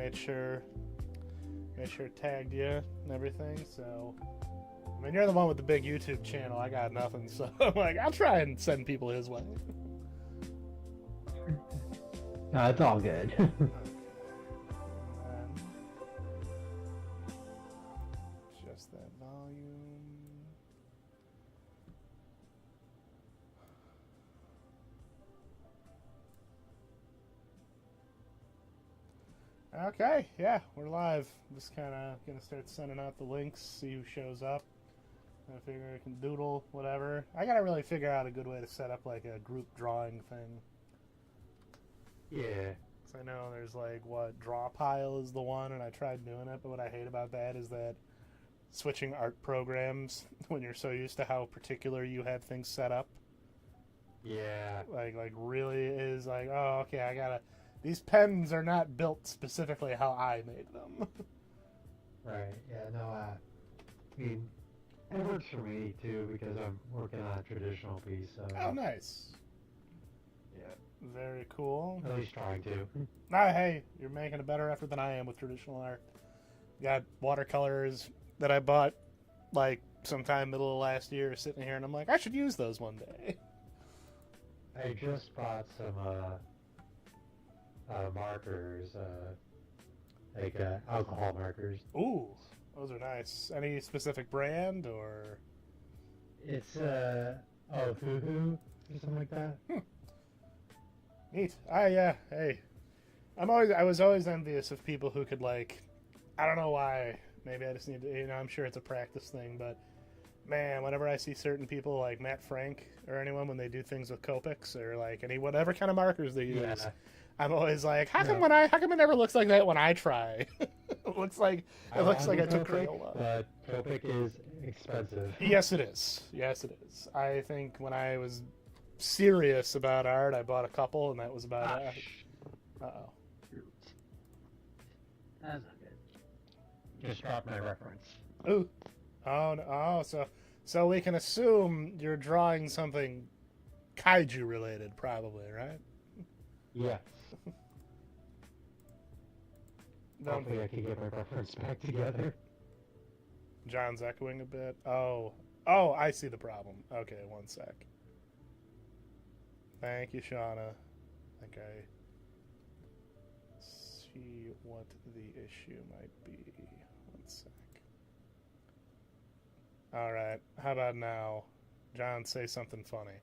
made sure tagged you and everything. So, I mean, you're the one with the big YouTube channel. I got nothing, so I'm like, I'll try and send people his way. No, it's all good. Just that volume. Okay, yeah, we're live. Just kind of gonna start sending out the links, see who shows up. I figure I can doodle, whatever. I gotta really figure out a good way to set up like a group drawing thing. Yeah. I know there's like draw pile is the one, and I tried doing it, but what I hate about that is that switching art programs when you're so used to how particular you have things set up. Yeah. Like really is like, oh, okay, I gotta. These pens are not built specifically how I made them. Right. Yeah. No. I mean, it works for me too because I'm working on a traditional piece. So. Oh, nice. Yeah. Very cool. At least trying to. Hey, you're making a better effort than I am with traditional art. Got watercolors that I bought like sometime middle of last year sitting here, and I'm like, I should use those one day. I just bought some markers, like alcohol markers. Ooh, those are nice. Any specific brand or? It's Hoo-Hoo or something like that. Neat. Yeah. Hey, I was always envious of people who could like, I don't know why. Maybe I just need to. I'm sure it's a practice thing, but man, whenever I see certain people like Matt Frank or anyone when they do things with Copics or like whatever kind of markers they use. Yeah. I'm always like, how come it never looks like that when I try? It looks like I took Crayola. But Copic is expensive. Yes, it is. Yes, it is. I think when I was serious about art, I bought a couple, and that was about it. Uh-oh. That's not good. Just dropped my reference. Ooh. Oh, no. Oh, so we can assume you're drawing something kaiju related, probably, right? Yes. Hopefully I can get my reference back together. John's echoing a bit. Oh, I see the problem. Okay, one sec. Thank you, Shauna. I think I see what the issue might be. One sec. All right. How about now? John, say something funny.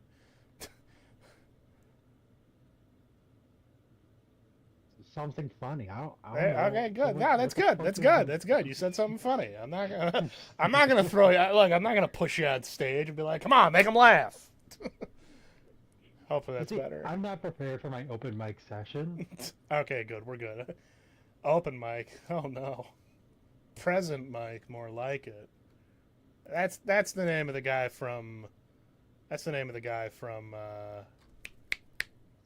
Something funny. I don't okay, know. good. No, that's good. That's good. That's good. You said something funny. I'm not gonna throw you. Look, I'm not gonna push you on stage and be like, "Come on, make them laugh." Hopefully that's better. I'm not prepared for my open mic session. Okay, good. We're good. Open mic. Oh no. Present mic, more like it. That's the name of the guy from. That's the name of the guy from.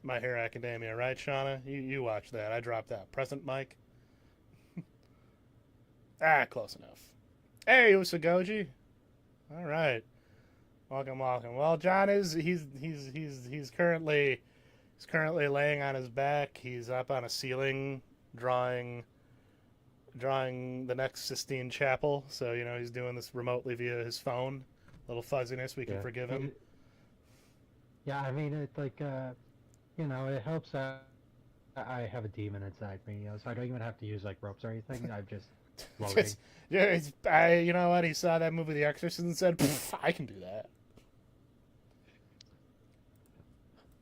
My Hero Academia, right, Shauna? You watch that. I dropped that. Present mic. Close enough. Hey, Usagoji. All right. Welcome. Well, John he's currently laying on his back. He's up on a ceiling drawing the next Sistine Chapel. So, he's doing this remotely via his phone. A little fuzziness, we can forgive him. Yeah, I mean, it's like it helps that I have a demon inside me, so I don't even have to use like ropes or anything. I'm just floating. You know what? He saw that movie, The Exorcist, and said, "I can do that."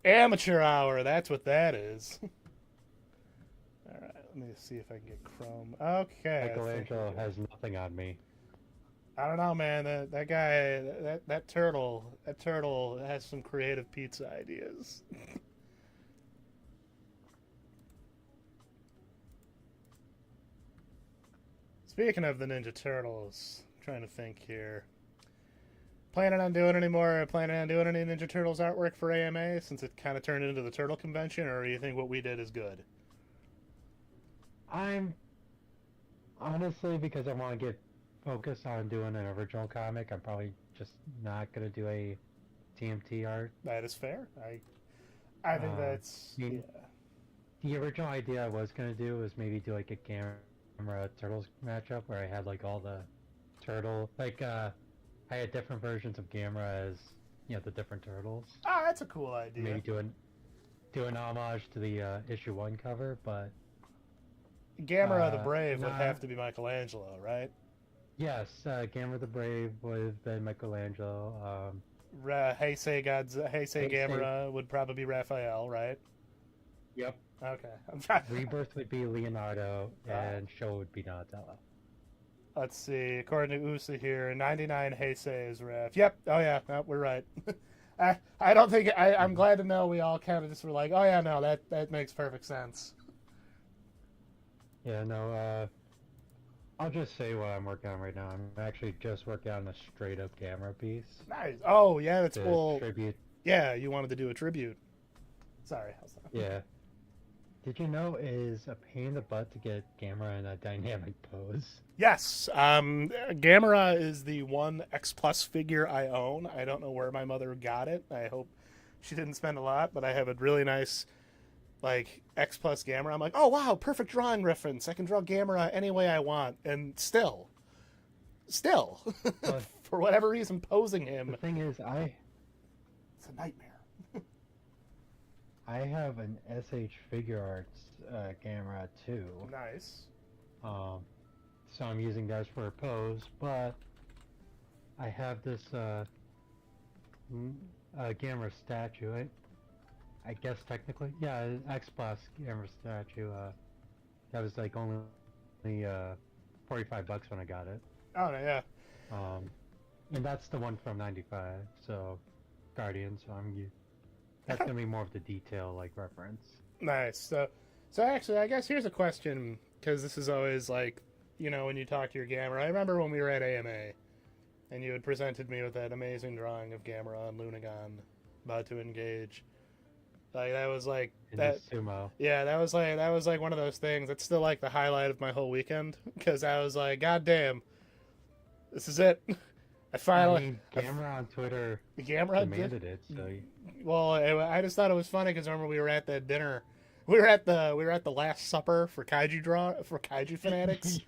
Amateur hour. That's what that is. All right. Let me see if I can get Chrome. Okay. Michelangelo has nothing on me. I don't know, man. That guy, that turtle has some creative pizza ideas. Speaking of the Ninja Turtles, I'm trying to think here. Planning on doing any Ninja Turtles artwork for AMA since it kind of turned into the Turtle Convention, or do you think what we did is good? I'm honestly, because I want to get focused on doing an original comic, I'm probably just not going to do a TMT art. That is fair. I think that's yeah. the original idea I was gonna do was maybe do like a camera turtles matchup where I had like all the turtle I had different versions of Gamera as the different turtles. Ah, that's a cool idea. Maybe do an homage to the issue 1 cover, but Gamera the Brave would nah. have to be Michelangelo, right? Yes, Gamera the Brave would have been Michelangelo. Heisei Gamera would probably be Raphael, right? Yep. Okay. I'm trying. Rebirth would be Leonardo, and Show would be Donatello. Let's see. According to USA here, 99 Heisei is Raph. Yep. Oh yeah. No, we're right. I don't think I'm glad to know we all kind of just were like, oh yeah, no, that makes perfect sense. Yeah. No. I'll just say what I'm working on right now. I'm actually just working on a straight up Gamera piece. Nice. Oh yeah, that's cool. Tribute. Yeah, you wanted to do a tribute. Sorry. Yeah. Did you know it is a pain in the butt to get Gamera in a dynamic pose? Yes. Gamera is the one X Plus figure I own. I don't know where my mother got it. I hope she didn't spend a lot, but I have a really nice like X Plus Gamera. I'm like, oh wow, perfect drawing reference. I can draw Gamera any way I want, and still, for whatever reason, posing him. The thing is, it's a nightmare. I have an SH Figure Arts Gamera too. Nice. So I'm using that for a pose, but I have this Gamera statue. I guess technically, yeah, X Plus Gamera statue. That was like only $45 when I got it. Oh yeah. And that's the one from '95. So Guardian. So that's gonna be more of the detail like reference. Nice. So actually, I guess here's a question, because this is always like, when you talk to your Gamera. I remember when we were at AMA, and you had presented me with that amazing drawing of Gamera and Lunagon about to engage. Like that was like that sumo. Yeah, that was like one of those things. That's still like the highlight of my whole weekend, because I was like, God damn, this is it. I finally. Gamera on Twitter Gamera demanded it. So. Well, I just thought it was funny because remember we were at that dinner. We were at the Last Supper for kaiju fanatics.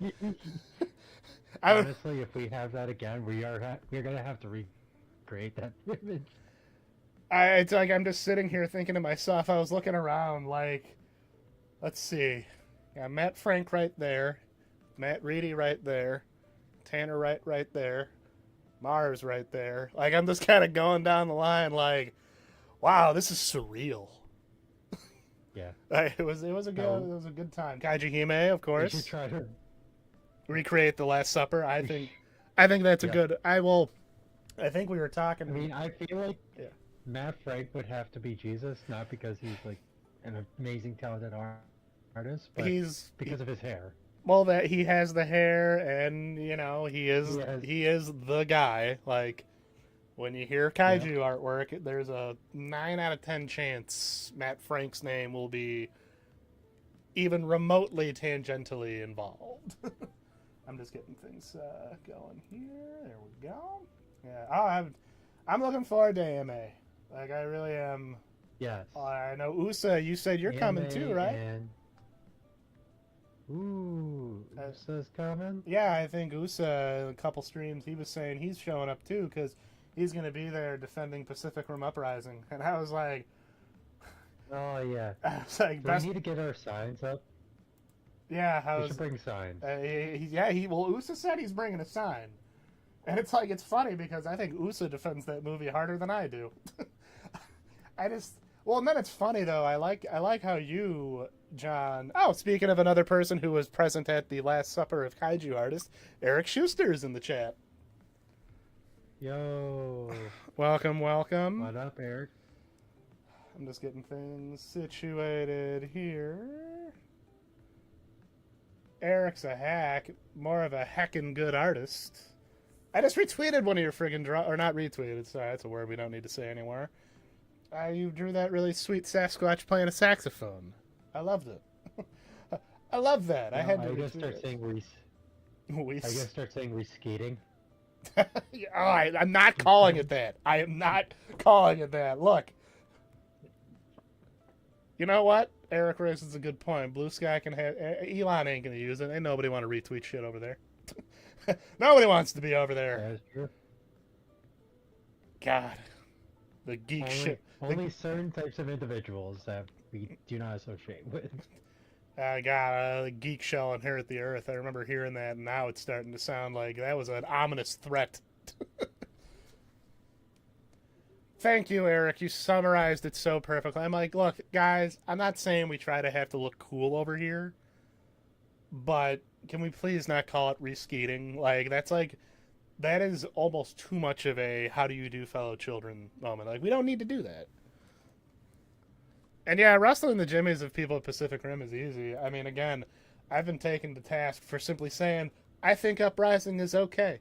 Honestly, if we have that again, we're gonna have to recreate that image. It's like I'm just sitting here thinking to myself. I was looking around like, let's see, yeah, Matt Frank right there, Matt Reedy right there, Tanner right there, Mars right there. Like I'm just kind of going down the line like, wow, this is surreal. Yeah. It was a good time. Kaiju Hime, of course. You should try to recreate the Last Supper. I think that's a good. I think we were talking. I mean, I feel like Matt Frank would have to be Jesus, not because he's like an amazing talented artist, but because of his hair. Well, that he has the hair, and he is the guy. Like when you hear kaiju artwork, there's a 9 out of 10 chance Matt Frank's name will be even remotely tangentially involved. I'm just getting things going here. There we go. Yeah. Oh, I'm looking forward to AMA. Like I really am. Yes. I know USA. You said you're coming too, right? USA's coming? Yeah, I think USA, a couple streams, he was saying he's showing up too, because he's going to be there defending Pacific Rim Uprising. And I was like... Oh, yeah. I was like, we need to get our signs up? Yeah, we should bring signs. USA said he's bringing a sign. And it's like, it's funny, because I think USA defends that movie harder than I do. Well, and then it's funny, though. I like how you... John. Oh, speaking of another person who was present at the Last Supper of kaiju artists, Eric Schuster's in the chat. Yo. Welcome. What up, Eric? I'm just getting things situated here. Eric's a hack, more of a heckin' good artist. I just retweeted one of your friggin' or not retweeted, sorry, that's a word we don't need to say anymore. You drew that really sweet Sasquatch playing a saxophone. I loved it. I love that. I gotta start saying reskating. All right, I'm not calling it that. I am not calling it that. Look, You know what? Eric raises a good point. Blue Sky can have... Elon ain't going to use it. Ain't nobody want to retweet shit over there. Nobody wants to be over there. That is true. God. The geek shit. Only certain types of individuals that we do not associate with. God, the geek shell inherit the earth. I remember hearing that, and now it's starting to sound like that was an ominous threat. Thank you, Eric. You summarized it so perfectly. I'm like, look, guys, I'm not saying we try to have to look cool over here, but can we please not call it reskeeting? Like, that is almost too much of a how do you do, fellow children moment. Like, we don't need to do that. And yeah, wrestling the jimmies of people at Pacific Rim is easy. I mean, again, I've been taken to task for simply saying, I think Uprising is okay.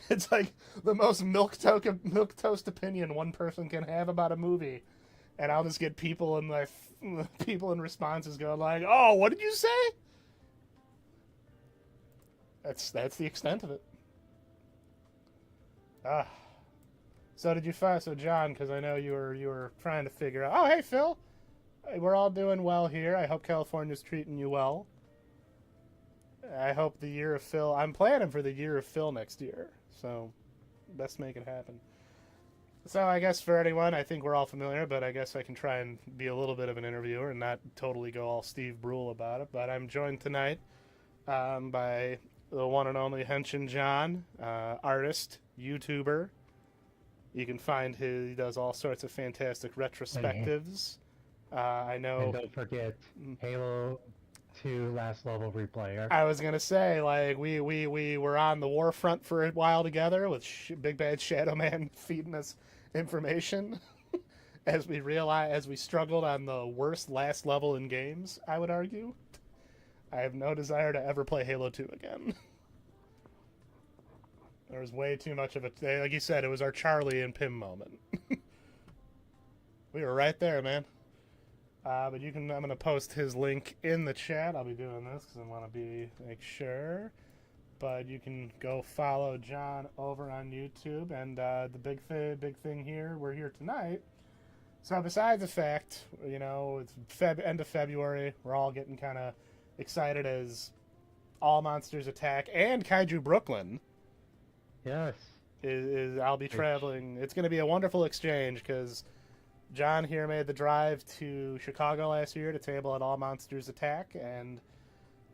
It's like the most milquetoast opinion one person can have about a movie. And I'll just get people in responses going like, oh, what did you say? That's the extent of it. So did you find John? Because I know you were trying to figure out. Oh, hey Phil, we're all doing well here. I hope California's treating you well. I hope the year of Phil. I'm planning for the year of Phil next year, so best make it happen. So I guess for anyone, I think we're all familiar, but I guess I can try and be a little bit of an interviewer and not totally go all Steve Brule about it. But I'm joined tonight by the one and only Henshin John, artist, YouTuber. You can find he does all sorts of fantastic retrospectives. I know. And don't forget Halo 2 Last Level Replayer. I was gonna say, like, we were on the war front for a while together with Big Bad Shadow Man feeding us information as we struggled on the worst last level in games. I would argue. I have no desire to ever play Halo 2 again. There was way too much of a, like you said, it was our Charlie and Pym moment. We were right there, man. But I'm going to post his link in the chat. I'll be doing this because I want to make sure. But you can go follow John over on YouTube. And the big thing here, we're here tonight. So besides the fact, it's end of February, we're all getting kind of excited as All Monsters Attack and Kaiju Brooklyn. Yes. I'll be traveling. It's going to be a wonderful exchange because John here made the drive to Chicago last year to table at All Monsters Attack, and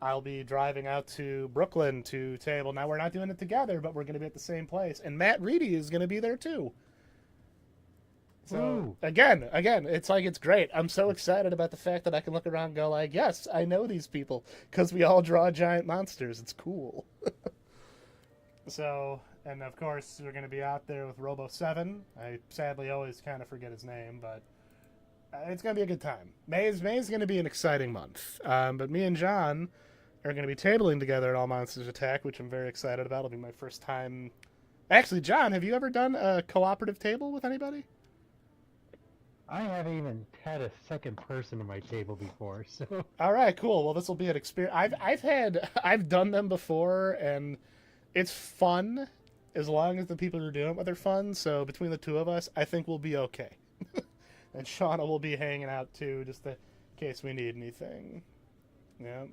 I'll be driving out to Brooklyn to table. Now, we're not doing it together, but we're going to be at the same place. And Matt Reedy is going to be there, too. So, Ooh. again, it's great. I'm so excited about the fact that I can look around and go like, yes, I know these people, because we all draw giant monsters. It's cool. So, and of course, we're going to be out there with Robo7. I sadly always kind of forget his name, but it's going to be a good time. May is going to be an exciting month. But me and John are going to be tabling together at All Monsters Attack, which I'm very excited about. It'll be my first time. Actually, John, have you ever done a cooperative table with anybody? I haven't even had a second person at my table before, so. All right, cool. Well, this will be an experience. I've done them before, and it's fun as long as the people who are doing it with are fun. So between the two of us, I think we'll be okay. And Shauna will be hanging out too, just in case we need anything. Yeah.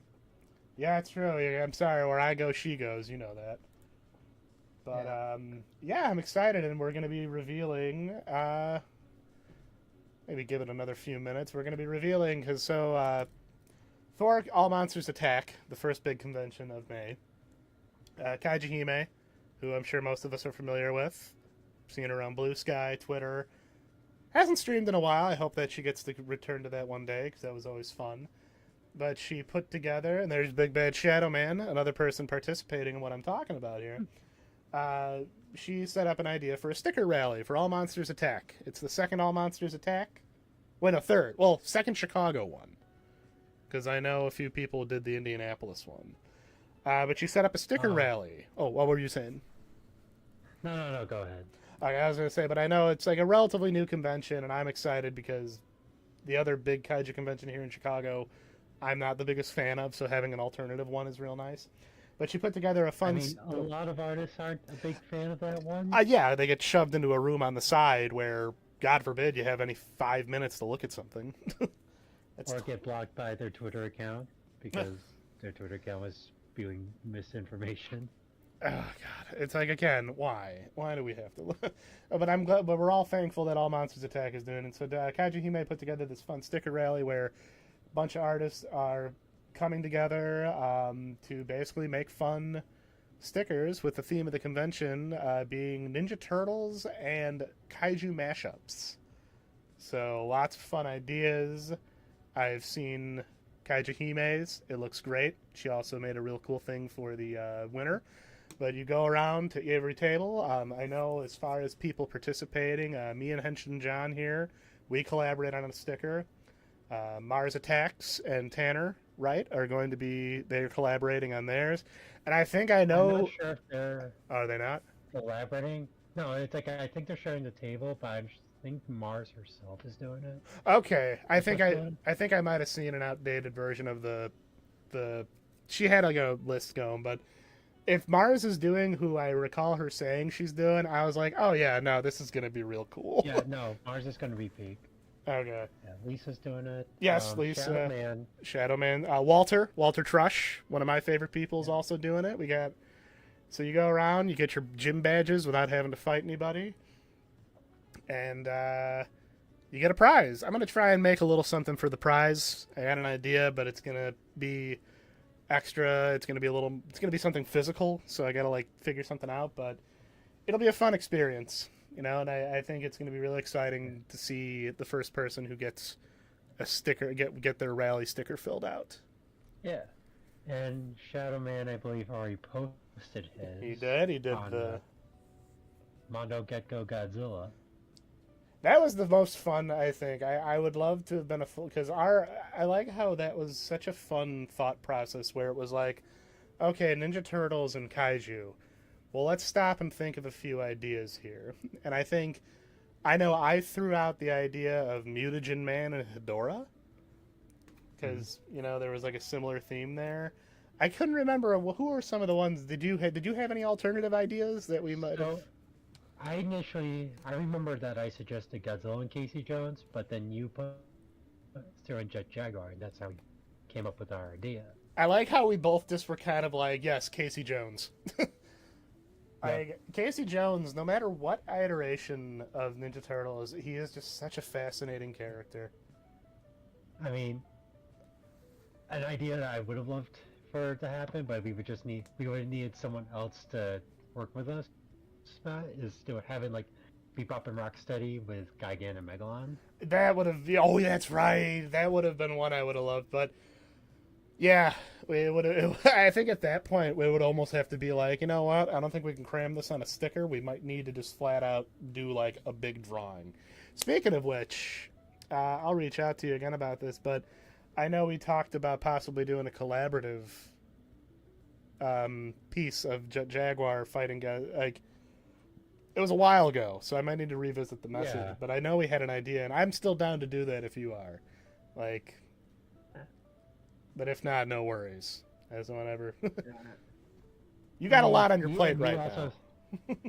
Yeah, it's true. I'm sorry. Where I go, she goes. You know that. But, yeah, I'm excited, and we're going to be revealing, maybe give it another few minutes. We're going to be revealing, for All Monsters Attack, the first big convention of May, Kaiju Hime, who I'm sure most of us are familiar with, seen her on Blue Sky, Twitter, hasn't streamed in a while. I hope that she gets to return to that one day, because that was always fun. But she put together, and there's Big Bad Shadow Man, another person participating in what I'm talking about here. She set up an idea for a sticker rally for All Monsters Attack. It's the second All Monsters Attack. Wait, no, third. Well, second Chicago one. Because I know a few people did the Indianapolis one. But she set up a sticker rally. Oh, what were you saying? No, go ahead. Okay, I was going to say, but I know it's like a relatively new convention, and I'm excited because the other big kaiju convention here in Chicago, I'm not the biggest fan of, so having an alternative one is real nice. But she put together a fun... a lot of artists aren't a big fan of that one. Yeah, they get shoved into a room on the side where God forbid you have any 5 minutes to look at something. Or get blocked by their Twitter account because their Twitter account was spewing misinformation. Oh God! It's like, again, why? Why do we have to? But I'm glad. But we're all thankful that All Monsters Attack is doing it. So Kaiju Hime put together this fun sticker rally where a bunch of artists are coming together to basically make fun stickers with the theme of the convention being Ninja Turtles and kaiju mashups. So lots of fun ideas. I've seen Kaiju Hime's. It looks great. She also made a real cool thing for the winner. But you go around to every table. I know as far as people participating, me and Henshin John here, we collaborate on a sticker. Mars Attacks and Tanner, right, are going to be, they're collaborating on theirs. And I think I know... I'm not sure if they're... Are they not? Collaborating? No, it's like, I think they're sharing the table, but I think Mars herself is doing it. Okay. I think I might have seen an outdated version of the... She had like a list going, but... If Mars is doing who I recall her saying she's doing, I was like, oh yeah, no, this is going to be real cool. Yeah, no, Mars is going to be peak. Okay. Yeah, Lisa's doing it. Yes, Lisa. Shadow Man. Walter Trush, one of my favorite people, is also doing it. We got... So you go around, you get your gym badges without having to fight anybody. And you get a prize. I'm going to try and make a little something for the prize. I had an idea, but it's going to be... extra. It's gonna be something physical, so I gotta like figure something out, but it'll be a fun experience, you know. And I think it's gonna be really exciting to see the first person who gets a sticker get their rally sticker filled out. Yeah, and Shadow Man, I believe, already posted his. He did on, the Mondo Get-Go Godzilla. That was the most fun, I think. I would love to have been because I like how that was such a fun thought process where it was like, okay, Ninja Turtles and kaiju. Well, let's stop and think of a few ideas here. And I know I threw out the idea of Mutagen Man and Hedorah because you know there was like a similar theme there. I couldn't remember who are some of the ones. Did you have any alternative ideas that we might have? I remember that I suggested Godzilla and Casey Jones, but then you put Zero and Jet Jaguar, and that's how we came up with our idea. I like how we both just were kind of like, yes, Casey Jones. Casey Jones, no matter what iteration of Ninja Turtles, he is just such a fascinating character. I mean, an idea that I would have loved for it to happen, but we would have needed someone else to work with us. Is having like Bebop and Rocksteady with Gigan and Megalon. That would have... Oh, that's right. That would have been one I would have loved. But yeah, I think at that point we would almost have to be like, you know what? I don't think we can cram this on a sticker. We might need to just flat out do like a big drawing. Speaking of which, I'll reach out to you again about this. But I know we talked about possibly doing a collaborative piece of Jaguar fighting guys like. It was a while ago, so I might need to revisit the message. Yeah. But I know we had an idea, and I'm still down to do that if you are. Like, but if not, no worries. As whatever. You got a lot on your plate right now.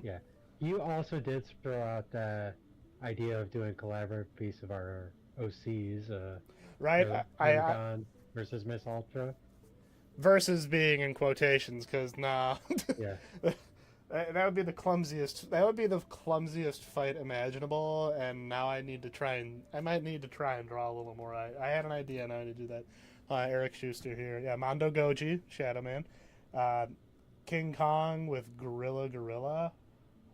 Yeah. You also did throw out the idea of doing a collaborative piece of our OCs. Right. I versus Miss Ultra. Versus being in quotations, because nah. Yeah. That would be the clumsiest. That would be the clumsiest fight imaginable. And now I might need to try and draw a little more. I had an idea now to do that. Eric Schuster here. Yeah, Mondo Goji, Shadow Man. King Kong with Gorilla.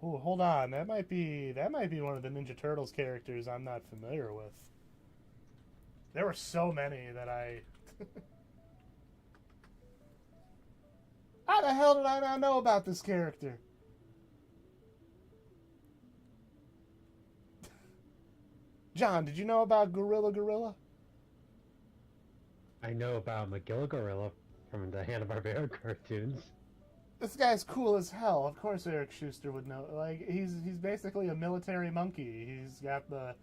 Oh, hold on. That might be one of the Ninja Turtles characters I'm not familiar with. There were so many that I. How the hell did I not know about this character? John, did you know about Gorilla? I know about Magilla Gorilla from the Hanna-Barbera cartoons. This guy's cool as hell. Of course Eric Schuster would know. Like, he's basically a military monkey. He's got the...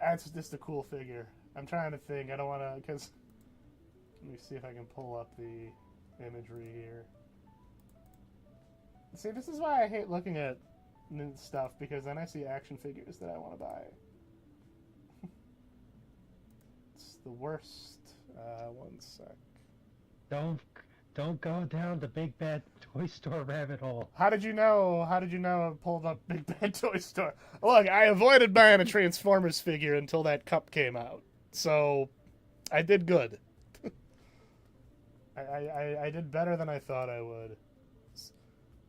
That's just a cool figure. I'm trying to think. I don't want to... Because... Let me see if I can pull up the imagery here. See, this is why I hate looking at stuff because then I see action figures that I want to buy. It's the worst. One sec. Don't go down the big bad toy store rabbit hole. How did you know? How did you know I pulled up Big Bad Toy Store? Look, I avoided buying a Transformers figure until that cup came out, so I did good. I did better than I thought I would.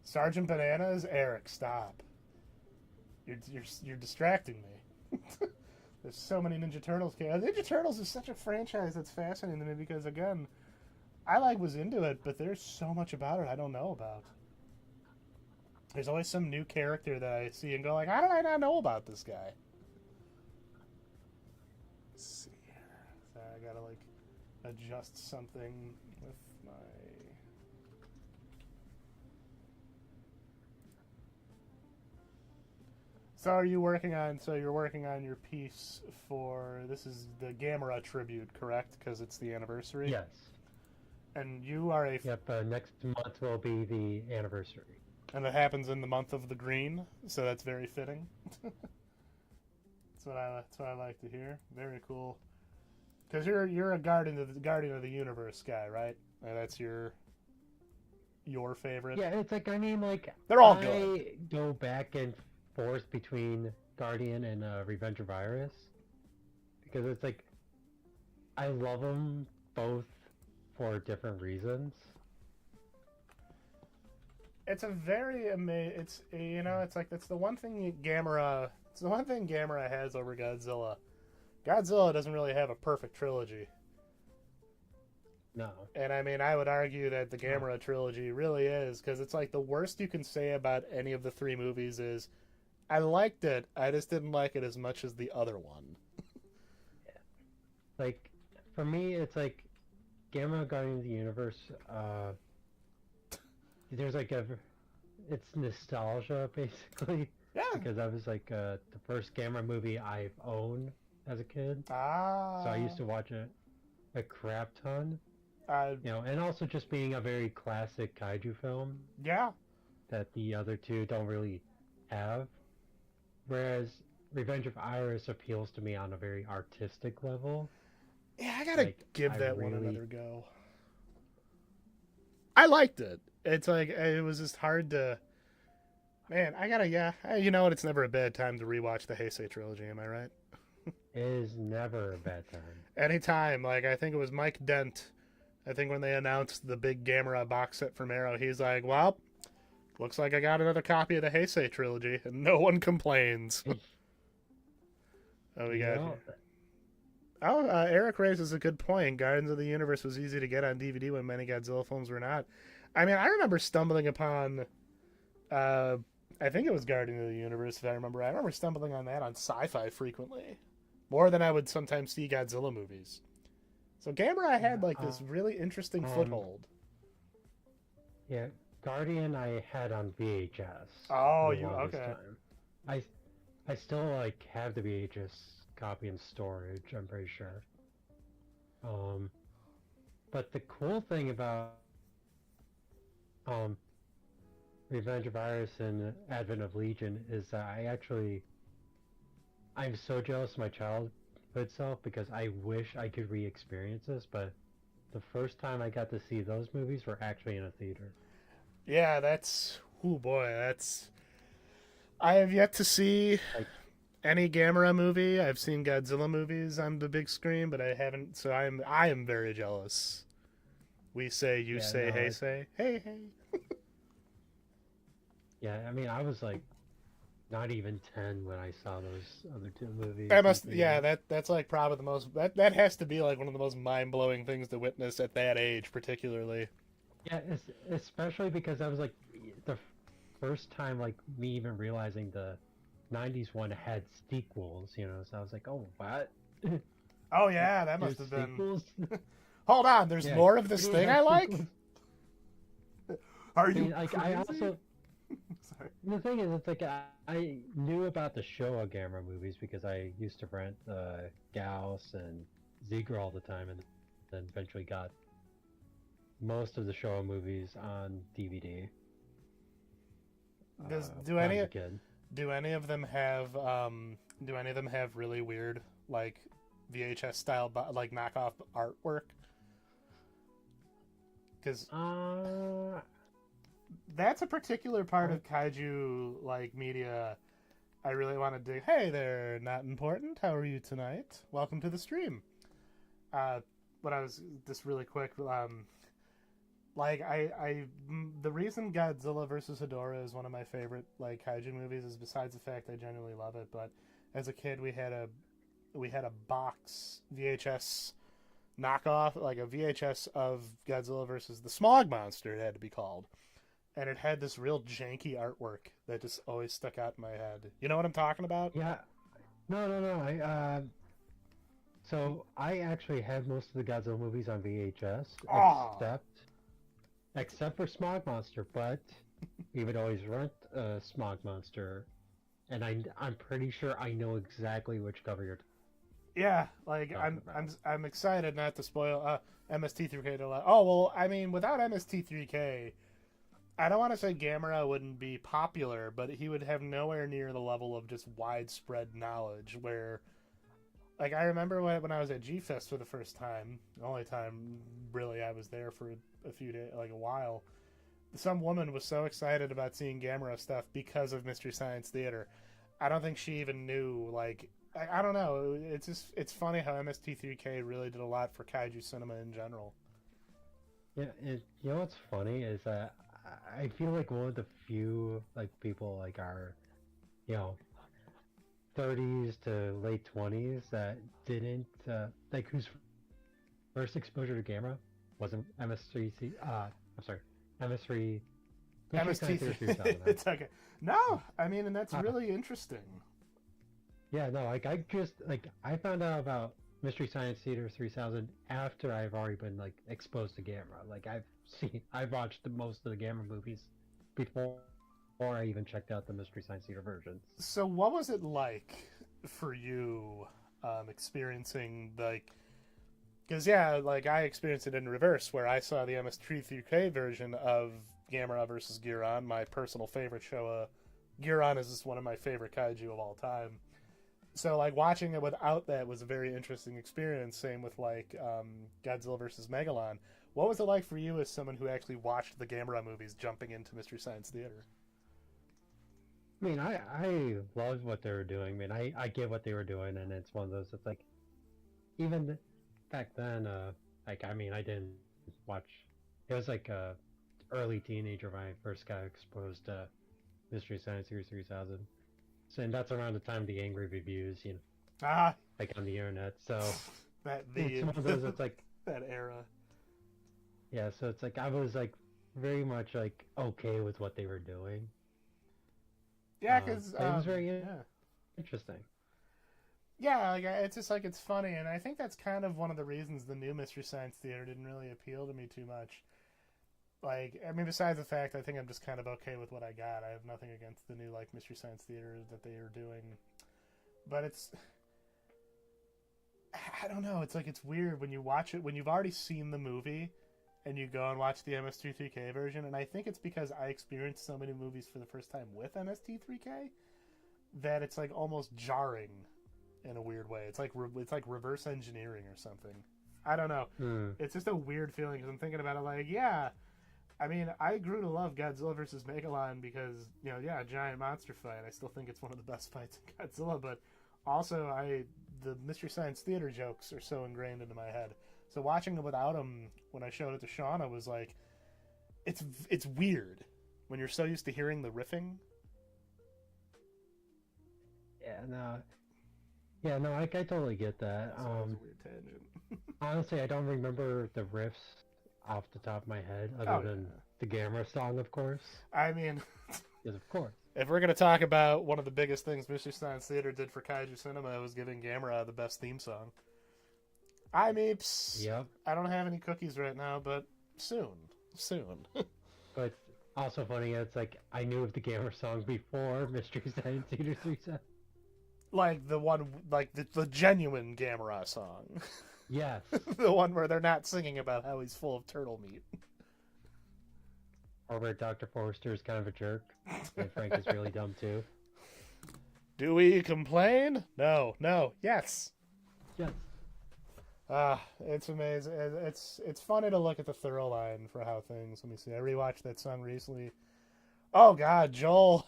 Sergeant Bananas, Eric, stop. You're distracting me. There's so many Ninja Turtles. Ninja Turtles is such a franchise that's fascinating to me because, again, I was into it, but there's so much about it I don't know about. There's always some new character that I see and go like, how did I not know about this guy? Let's see here. So I gotta adjust something with my. So are you working on? So you're working on your piece for this is the Gamera tribute, correct? Because it's the anniversary. Yes. And you are a. Yep. Next month will be the anniversary. And it happens in the month of the green, so that's very fitting. That's what I like to hear. Very cool. Because you're a Guardian of the Universe guy, right? That's your favorite. Yeah, it's like they're all I good. Go back and forth between Guardian and Revenge of Iris because it's like I love them both for different reasons. It's a very it's it's like that's the one thing Gamera. It's the one thing Gamera has over Godzilla. Godzilla doesn't really have a perfect trilogy. No. And I mean, I would argue that the Gamera trilogy really is, because it's like the worst you can say about any of the three movies is, I liked it, I just didn't like it as much as the other one. Yeah. Like, for me, it's like Gamera Guardian of the Universe, there's it's nostalgia, basically. Yeah. Because that was like the first Gamera movie I've owned as a kid. Ah. So I used to watch it a crap ton. And also just being a very classic kaiju film. Yeah. That the other two don't really have. Whereas Revenge of Iris appeals to me on a very artistic level. Yeah, I gotta give that one another go. I liked it. It's like, it was just hard to... Man, you know what? It's never a bad time to rewatch the Heisei trilogy, am I right? It is never a bad time. Anytime. Like, I think it was Mike Dent. I think when they announced the big Gamera box set from Arrow, he's like, well, looks like I got another copy of the Heisei trilogy, and no one complains. Oh, we got here. Eric raises a good point. Guardians of the Universe was easy to get on DVD when many Godzilla films were not. I mean, I remember stumbling upon... I think it was Guardian of the Universe, if I remember. I remember stumbling on that on Sci-Fi frequently. More than I would sometimes see Godzilla movies. So Gamera had this really interesting foothold. Yeah, Guardian I had on VHS. Oh, okay. I still have the VHS copy in storage, I'm pretty sure. But the cool thing about Revenge of Iris and Advent of Legion is that I'm so jealous of my childhood self because I wish I could re-experience this, but the first time I got to see those movies were actually in a theater. Yeah, I have yet to see any Gamera movie. I've seen Godzilla movies on the big screen, but I haven't, so I am very jealous. We say, you say, hey, say. Hey, hey. Yeah, I mean, I was not even 10 when I saw those other two movies. That's probably the most, that has to be one of the most mind-blowing things to witness at that age, particularly. Yeah, especially because I was the first time me even realizing the 90s one had sequels, so I was like, oh, what? Oh yeah, that must have been... Sequels? Hold on, there's more of this thing I like? Are you crazy? I also... Sorry. The thing is, it's I knew about the Showa Gamera movies because I used to rent Gauss and Ziegler all the time, and then eventually got most of the Showa movies on DVD. Do any of them have really weird like VHS style like knockoff artwork? Because that's a particular part of kaiju like media I really want to dig. Hey there, not important. How are you tonight? Welcome to the stream. But I was just really quick. Like the reason Godzilla vs. Hedorah is one of my favorite like kaiju movies is besides the fact I genuinely love it. But as a kid, we had a box VHS knockoff, like a VHS of Godzilla versus the Smog Monster. It had to be called. And it had this real janky artwork that just always stuck out in my head. You know what I'm talking about? Yeah. No. So I actually had most of the Godzilla movies on VHS, except for Smog Monster. But we would always rent Smog Monster, and I'm pretty sure I know exactly which cover you're. Yeah, like I'm excited not to spoil MST3K. Oh well, I mean, without MST3K. I don't want to say Gamera wouldn't be popular, but he would have nowhere near the level of just widespread knowledge where, like, I remember when I was at G-Fest for the first time, the only time really I was there for a few days, like a while, some woman was so excited about seeing Gamera stuff because of Mystery Science Theater. I don't think she even knew, like, I don't know, it's funny how MST3K really did a lot for kaiju cinema in general. Yeah, you know what's funny is that I feel like one of the few like people like our, 30s to late 20s that didn't like whose first exposure to Gamera wasn't MS3C. I'm sorry, MS3. MS3. It's okay. No, I mean, and that's really interesting. Yeah, no, like I found out about Mystery Science Theater 3000 after I've already been like exposed to Gamera. Like I've watched most of the Gamera movies before I even checked out the Mystery Science Theater versions. So what was it like for you experiencing like, because like I experienced it in reverse where I saw the MS3K version of Gamera versus Giron, my personal favorite show. Giron is just one of my favorite kaiju of all time. So, like, watching it without that was a very interesting experience. Same with, like, Godzilla vs. Megalon. What was it like for you as someone who actually watched the Gamera movies jumping into Mystery Science Theater? I mean, I loved what they were doing. I mean, I get what they were doing, and it's one of those that's like, even back then, like, I mean, I didn't watch, it was like a early teenager when I first got exposed to Mystery Science Theater 3000. So, and that's around the time of the angry reviews, like on the internet. So it's one of those. It's like that era. Yeah, so it's like I was like very much like okay with what they were doing. Yeah, because it was very interesting. Yeah, like it's just like it's funny, and I think that's kind of one of the reasons the new Mystery Science Theater didn't really appeal to me too much. Like, I mean, besides the fact I think I'm just kind of okay with what I got. I have nothing against the new, like, Mystery Science Theater that they are doing. But it's... I don't know. It's like, it's weird when you watch it, when you've already seen the movie, and you go and watch the MS-3K version, and I think it's because I experienced so many movies for the first time with MST3K, that it's, like, almost jarring in a weird way. It's like reverse engineering or something. I don't know. It's just a weird feeling, because I'm thinking about it like, yeah... I mean, I grew to love Godzilla vs. Megalon because, giant monster fight. I still think it's one of the best fights in Godzilla, but also the Mystery Science Theater jokes are so ingrained into my head. So watching it without them when I showed it to Shauna was like, it's weird when you're so used to hearing the riffing. Yeah, no, I totally get that. That was a weird tangent. Honestly, I don't remember the riffs off the top of my head, other than the Gamera song, of course. I mean... yes, of course. If we're going to talk about one of the biggest things Mystery Science Theater did for kaiju cinema, it was giving Gamera the best theme song. I mean, yep. I don't have any cookies right now, but soon. But also funny, it's like, I knew of the Gamera song before Mystery Science Theater 3000. Like the one, like the genuine Gamera song. Yes. The one where they're not singing about how he's full of turtle meat. Or where Dr. Forrester is kind of a jerk, and Frank is really dumb too. Do we complain? No, no, yes. Yes. It's amazing. It's funny to look at the thorough line for how things. Let me see. I rewatched that song recently. Oh God, Joel.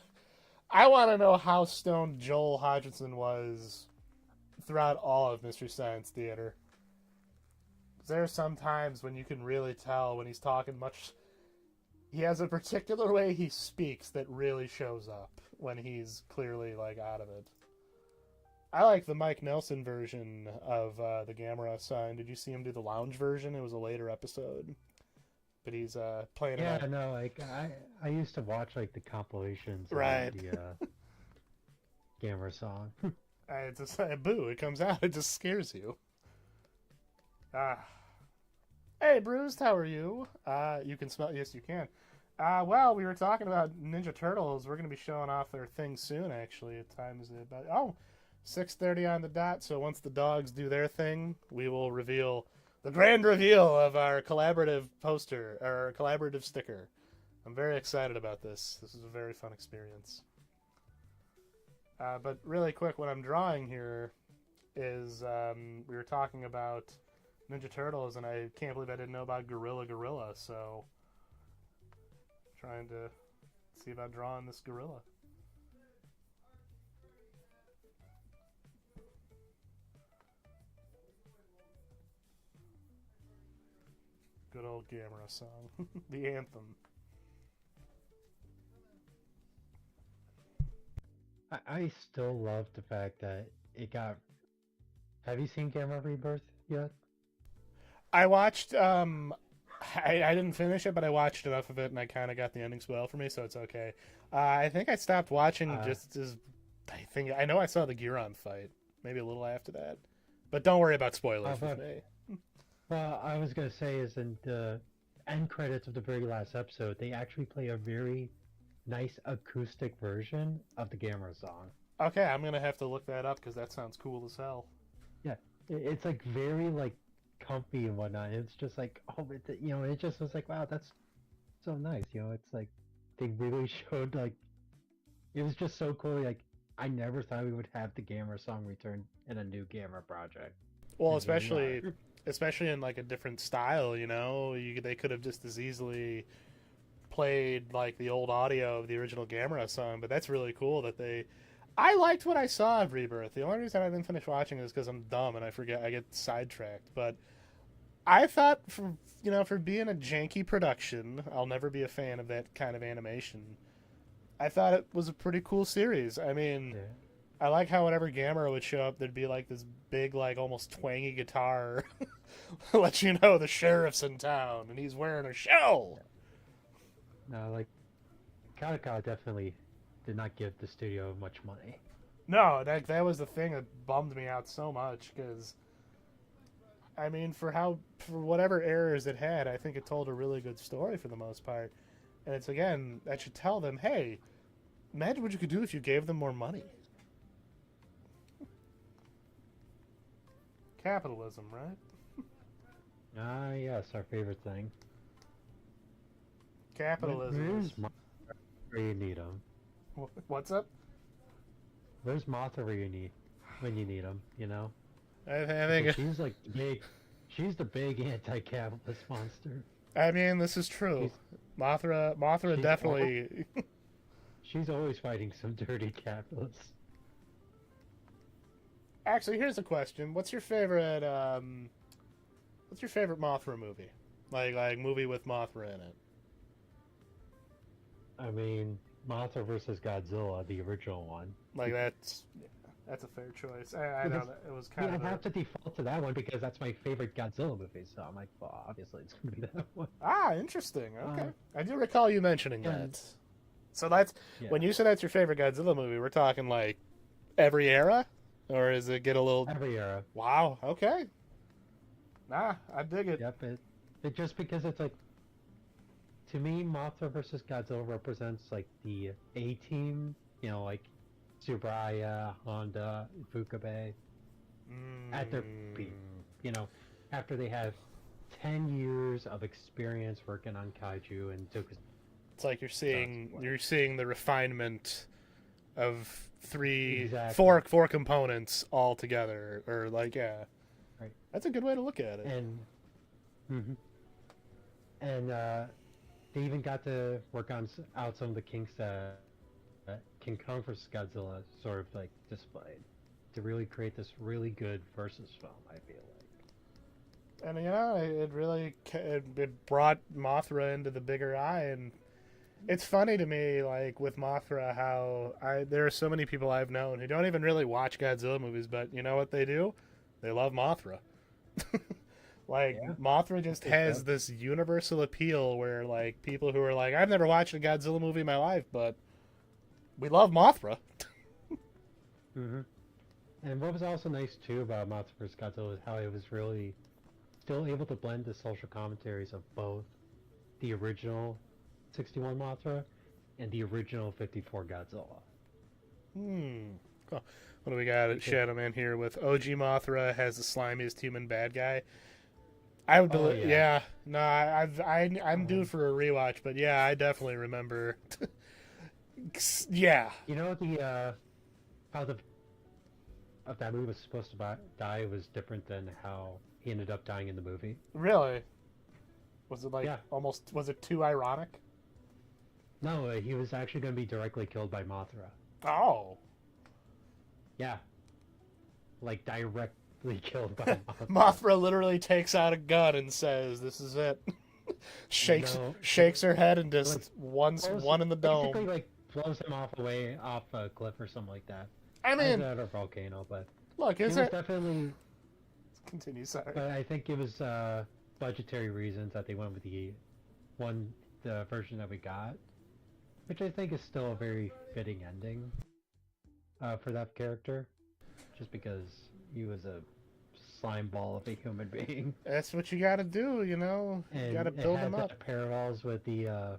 I want to know how stoned Joel Hodgson was throughout all of Mystery Science Theater. There are some times when you can really tell when he's talking much. He has a particular way he speaks that really shows up when he's clearly like out of it. I like the Mike Nelson version of the Gamera song. Did you see him do the lounge version? It was a later episode, but he's playing. Yeah, no, like I used to watch like the compilations right. of the Gamer song. It's just boo. It comes out. It just scares you. Hey, Bruised, how are you? You can smell. Yes, you can. Well, we were talking about Ninja Turtles. We're going to be showing off their thing soon, actually. What time is it? 6:30 on the dot. So once the dogs do their thing, we will reveal the grand reveal of our collaborative poster, our collaborative sticker. I'm very excited about this. This is a very fun experience. But really quick, what I'm drawing here is we were talking about Ninja Turtles, and I can't believe I didn't know about Gorilla, so trying to see about drawing this gorilla. Good old Gamera song. The anthem. I still love the fact that it got... Have you seen Gamera Rebirth yet? I watched, I didn't finish it, but I watched enough of it, and I kind of got the ending spoiled for me, so it's okay. I think I stopped watching just as... I know I saw the Giron fight. Maybe a little after that. But don't worry about spoilers for me. Well, I was going to say is in the end credits of the very last episode, they actually play a very nice acoustic version of the Gamera song. Okay, I'm going to have to look that up because that sounds cool as hell. Yeah, it's like very like comfy and whatnot. It's just like, oh, it just was like, wow, that's so nice. It's like they really showed like, it was just so cool. Like, I never thought we would have the Gamera song return in a new Gamera project. Well, especially in like a different style, they could have just as easily played like the old audio of the original Gamera song, but that's really cool that I liked what I saw of Rebirth. The only reason I didn't finish watching is because I'm dumb and I get sidetracked. But I thought for being a janky production, I'll never be a fan of that kind of animation. I thought it was a pretty cool series. I mean, yeah. I like how whenever Gamera would show up, there'd be like this big, like almost twangy guitar, let you know the sheriff's in town and he's wearing a shell. No, like Kadokawa definitely did not give the studio much money. No, that was the thing that bummed me out so much because, I mean, for whatever errors it had, I think it told a really good story for the most part. And it's again, that should tell them, hey, imagine what you could do if you gave them more money. Capitalism, right? Yes, our favorite thing. Capitalism. Where's Mothra where you need them? What's up? Where's Mothra when you need them? I think she's like she's the big anti-capitalist monster. I mean, this is true. Mothra definitely. She's always fighting some dirty capitalists. Actually, here's a question: What's your favorite Mothra movie? Like movie with Mothra in it. I mean, Mothra versus Godzilla, the original one. Like that's a fair choice. I know that it was kind of. I have to default to that one because that's my favorite Godzilla movie. So I'm like, well, obviously it's gonna be that one. Interesting. Okay, I do recall you mentioning that. So that's when you said that's your favorite Godzilla movie. We're talking like every era. Or does it get a little... Every era. Wow, okay. Nah, I dig it. Yep, it just because it's like... To me, Mothra vs. Godzilla represents like the A-team, like Tsuburaya, Honda, Fukabe, at their peak. After they have 10 years of experience working on kaiju and tokusatsu. It's like you're seeing the refinement of three, Exactly. four components all together, or like Right. that's a good way to look at it. And hmm and they even got to work on out some of the kinks that King Kong vs. Godzilla sort of like displayed to really create this really good versus film. I feel like. And it really it brought Mothra into the bigger eye, and it's funny to me, like with Mothra, how there are so many people I've known who don't even really watch Godzilla movies, but you know what they do? They love Mothra. Like Yeah, Mothra just has this universal appeal where like people who are like, I've never watched a Godzilla movie in my life, but we love Mothra. hmm And what was also nice too about Mothra vs. Godzilla is how it was really still able to blend the social commentaries of both the original 61 Mothra and the original 54 Godzilla. Cool. What do we got at Shadow Man here with OG Mothra has the slimiest human bad guy? I would believe, yeah. No, I'm due for a rewatch, but yeah, I definitely remember. Yeah. You know the how the of that movie was supposed to die was different than how he ended up dying in the movie. Really? Was it like almost? Was it too ironic? No, he was actually going to be directly killed by Mothra. Oh. Yeah. Like directly killed by Mothra. Mothra literally takes out a gun and says, "This is it." shakes her head and just one in the dome. Basically, like blows him off a cliff or something like that. I mean, at a volcano, but look, it was definitely. Continue, sorry. But I think it was budgetary reasons that they went with the version that we got, which I think is still a very fitting ending for that character, just because he was a slime ball of a human being. That's what you got to do, you know. You got to build him up. Parallels with the,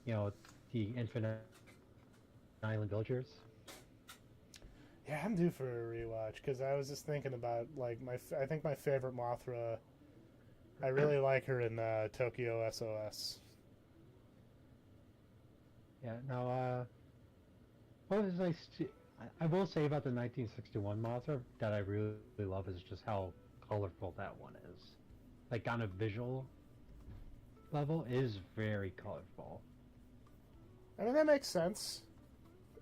the Infinite Island Villagers. Yeah, I'm due for a rewatch because I was just thinking about like I think my favorite Mothra. I really like her in Tokyo SOS. Yeah. Now, what was nice? I will say about the 1961 Mothra that I really love is just how colorful that one is. Like on a visual level, it is very colorful. I mean that makes sense.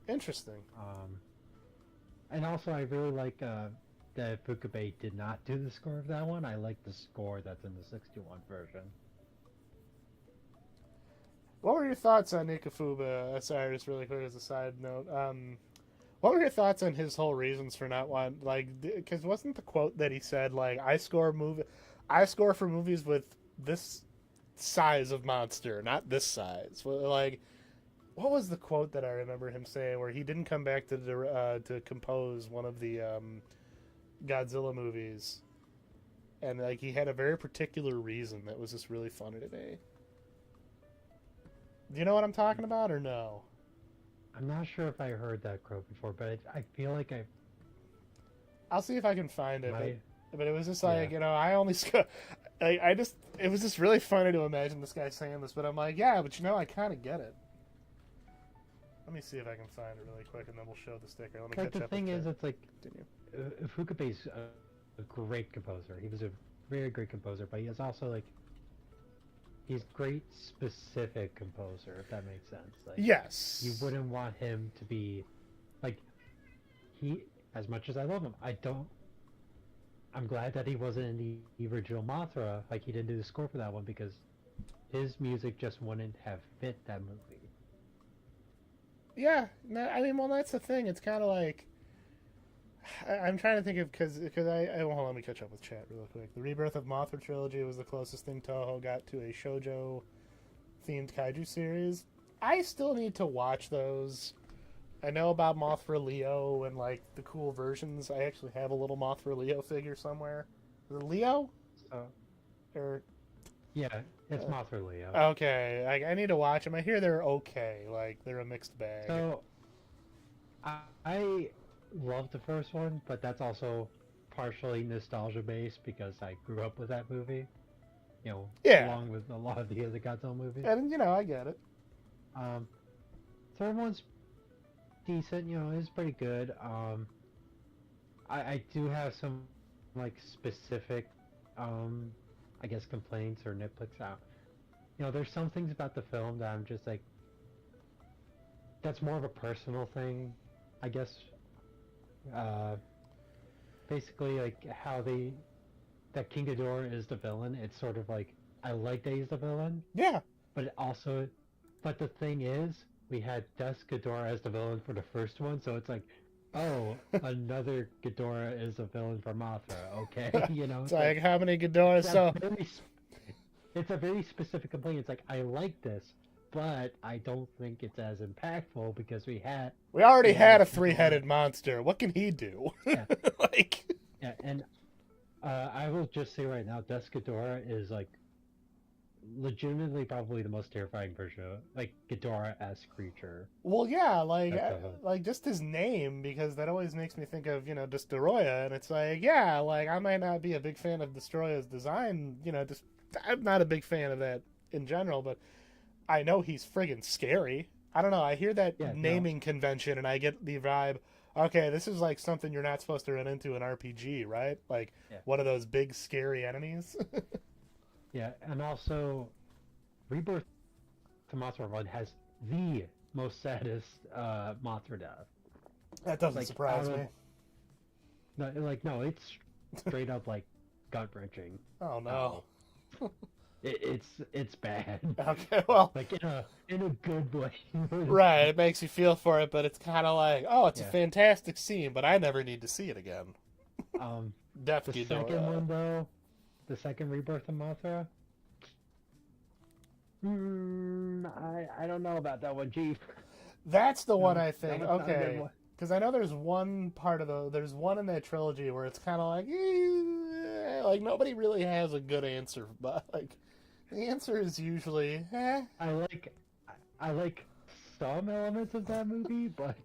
Interesting. And also, I really like that Fukube did not do the score of that one. I like the score that's in the 61 version. What were your thoughts on Nikafuba? Sorry, just really quick as a side note. What were your thoughts on his whole reasons for not wanting, like, because wasn't the quote that he said, like, I score for movies with this size of monster, not this size. Like, what was the quote that I remember him saying where he didn't come back to compose one of the Godzilla movies, and like he had a very particular reason that was just really funny to me. Do you know what I'm talking about or no? I'm not sure if I heard that quote before, but I feel like I'll see if I can find it. But it was just like, I only it was just really funny to imagine this guy saying this, but I'm like, yeah, but I kind of get it. Let me see if I can find it really quick, and then we'll show the sticker. Let me like catch the up thing with is, that. it's like Fukube's a great composer. He was a very great composer, but he is also like he's great specific composer, if that makes sense. Like, yes, you wouldn't want him to be like he. As much as I love him, I'm glad that he wasn't in the original Mothra. Like he didn't do the score for that one because his music just wouldn't have fit that movie. Yeah, no, I mean, well, that's the thing. It's kind of like I'm trying to think of because hold on, let me catch up with chat real quick. The Rebirth of Mothra trilogy was the closest thing Toho got to a shoujo themed kaiju series. I still need to watch those. I know about Mothra Leo and like the cool versions. I actually have a little Mothra Leo figure somewhere. Is it Leo? Or yeah, it's Mothra Leo. Okay, I need to watch them. I hear they're okay. Like they're a mixed bag. So I love the first one, but that's also partially nostalgia based because I grew up with that movie. Along with a lot of the other Godzilla movies. And I get it. Third one's decent. You know, it's pretty good. I do have some like specific, I guess complaints or nitpicks out. You know, there's some things about the film that I'm just like, that's more of a personal thing, I guess. Basically, like how that King Ghidorah is the villain. It's sort of like I like that he's the villain, Yeah. but the thing is, we had Dusk Ghidorah as the villain for the first one, so it's like, oh, another Ghidorah is a villain for Mothra. Okay, you know, It's like how many Ghidorahs? So it's a very specific complaint. It's like I like this, but I don't think it's as impactful because we already had a Ghidorah. three-headed monster. What can he do? Yeah. Like. Yeah, and I will just say right now, Dusk Ghidorah is like legitimately probably the most terrifying version of like Ghidorah-esque creature. Well, yeah, That's like just his name, because that always makes me think of, Destoroyah, and it's like, yeah, like I might not be a big fan of Destoroyah's design, just I'm not a big fan of that in general, but I know he's friggin' scary. I don't know, I hear that naming convention and I get the vibe, okay, this is like something you're not supposed to run into in RPG, right? Like one of those big scary enemies. Yeah, and also Rebirth to Mothra 1 has the most saddest Mothra death. That doesn't surprise me. No, it's straight up like gut wrenching. Oh no. It's bad. Okay, well, like in a good way. Right, it makes you feel for it, but it's kind of like, oh, it's a fantastic scene, but I never need to see it again. The second one though, the second Rebirth of Mothra. I don't know about that one, Chief. That's the one I think. Okay, because I know there's one there's one in that trilogy where it's kind of like nobody really has a good answer, but like the answer is usually I like some elements of that movie, but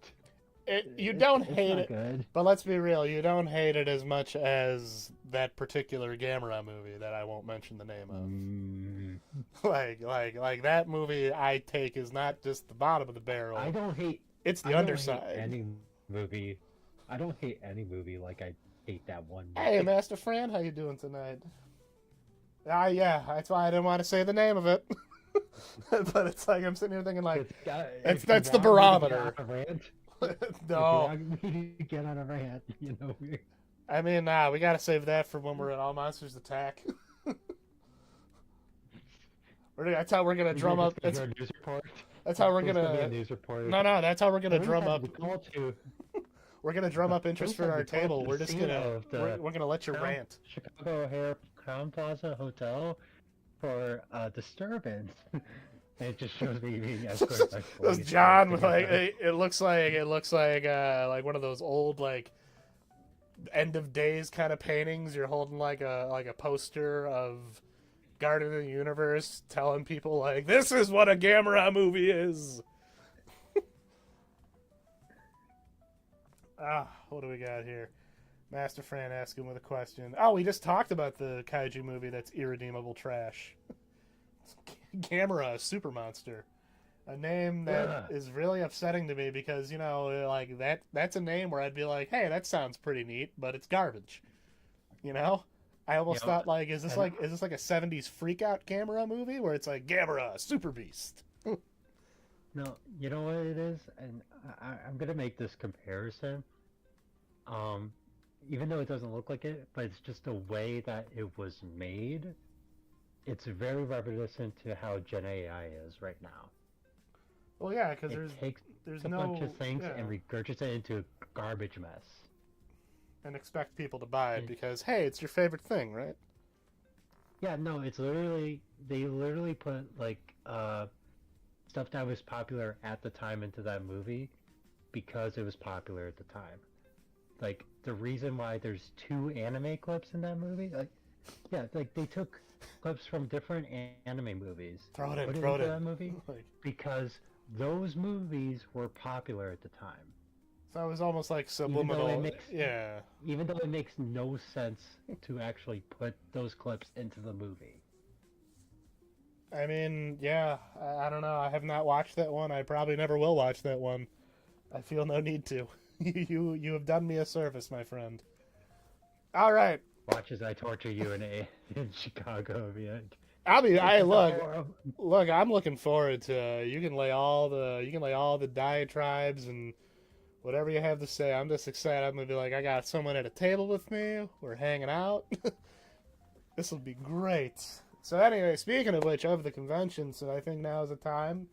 you don't hate it. Good. But let's be real, you don't hate it as much as that particular Gamera movie that I won't mention the name of. Like that movie I take is not just the bottom of the barrel. I don't hate. It's the underside. Hate any movie. I don't hate any movie like I hate that one movie. Hey, Master Fran, how you doing tonight? Yeah, that's why I didn't want to say the name of it. But it's like I'm sitting here thinking like, that's the barometer. No. If you want me to get on a rant, I mean, we gotta save that for when we're at All Monsters Attack. That's how we're gonna drum up. That's how we're gonna. No, that's how we're gonna drum up. We're gonna drum up interest for our table. We're just gonna we're gonna let you rant. Chicago O'Hare Crown Plaza Hotel for disturbance. It just shows me being escorted by police. John with like it looks like one of those old like end of days kind of paintings. You're holding like a poster of Guardian of the Universe, telling people like this is what a Gamera movie is. What do we got here? Master Fran asking with a question. Oh, we just talked about the kaiju movie that's irredeemable trash. Gamera, super monster, a name that is really upsetting to me because like that's a name where I'd be like, hey, that sounds pretty neat, but it's garbage. I almost thought like, is this like a 70s freak out Gamera movie where it's like Gamera, super beast? No, you know what it is, and I'm gonna make this comparison. Even though it doesn't look like it, but it's just the way that it was made. It's very reminiscent to how Gen AI is right now. Well, yeah, because there's a bunch of things and regurgitates it into a garbage mess. And expect people to buy it because, hey, it's your favorite thing, right? Yeah, no, it's literally, they literally put, like, stuff that was popular at the time into that movie because it was popular at the time. Like, the reason why there's 2 anime clips in that movie, they took clips from different anime movies. Throw it into that movie because those movies were popular at the time. So it was almost like subliminal. Even though it makes no sense to actually put those clips into the movie. I mean, yeah, I don't know. I have not watched that one. I probably never will watch that one. I feel no need to. You have done me a service, my friend. All right. Watch as I torture you in Chicago. Yeah. Look. I'm looking forward to. You can lay all the diatribes and whatever you have to say. I'm just excited. I'm gonna be like, I got someone at a table with me. We're hanging out. This will be great. So anyway, speaking of which, of the convention, so I think now is the time.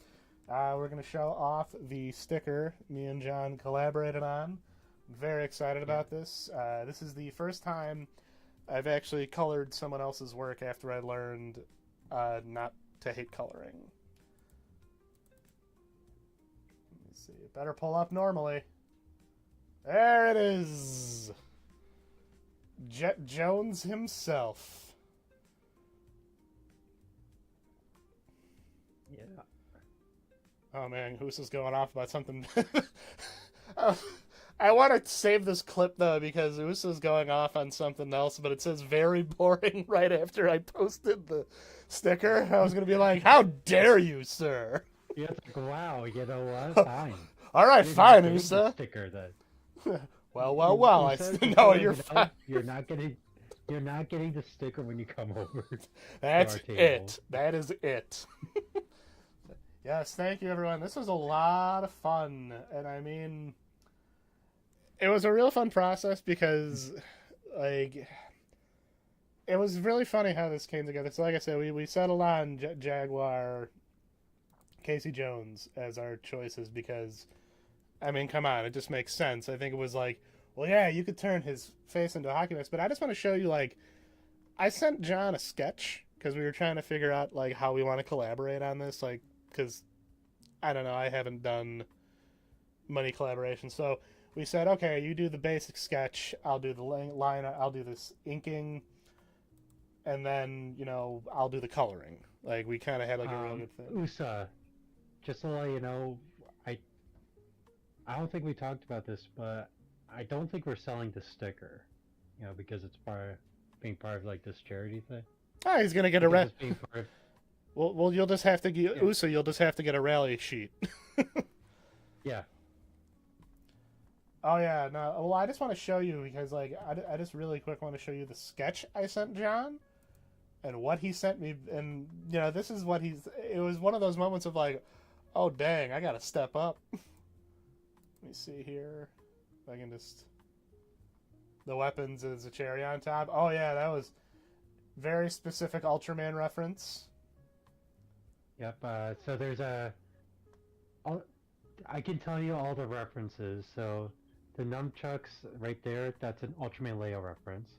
We're going to show off the sticker me and John collaborated on. I'm very excited about this. This is the first time I've actually colored someone else's work after I learned not to hate coloring. Let me see. It better pull up normally. There it is. Jet Jones himself. Yeah. Oh man, who's just going off about something? I want to save this clip though because Usa's going off on something else, but it says very boring right after I posted the sticker. I was gonna be like, "How dare you, sir?" Yeah, it's like, wow, you know what? Fine. All right, Maybe fine, delete the Usa. sticker then. Well. No, you're fine. You're not getting the sticker when you come over. That's our table. it. That is it. Yes, thank you, everyone. This was a lot of fun, and I mean, it was a real fun process because, like, it was really funny how this came together. So, like I said, we settled on Jaguar, Casey Jones as our choices because, I mean, come on, it just makes sense. I think it was like, well, yeah, you could turn his face into a hockey mask, but I just want to show you, like, I sent John a sketch because we were trying to figure out, like, how we want to collaborate on this, like, because, I don't know, I haven't done many collaborations. So we said, okay, you do the basic sketch, I'll do the line, I'll do this inking, and then, you know, I'll do the coloring. Like, we kind of had, like, a real good thing. Usa, just to let you know, I don't think we talked about this, but I don't think we're selling the sticker, you know, because it's being part of, like, this charity thing. Oh, he's going to get a Well, you'll just have to get Usa. You'll just have to get a rally sheet. Yeah. Oh yeah, no. Well, I just want to show you because, like, I just really quick want to show you the sketch I sent John, and what he sent me, and you know, this is what he's. It was one of those moments of like, oh dang, I gotta step up. Let me see here. If I can just. The weapons is a cherry on top. Oh yeah, that was very specific Ultraman reference. Yep, so there's I can tell you all the references. So the nunchucks right there, that's an Ultraman Leo reference.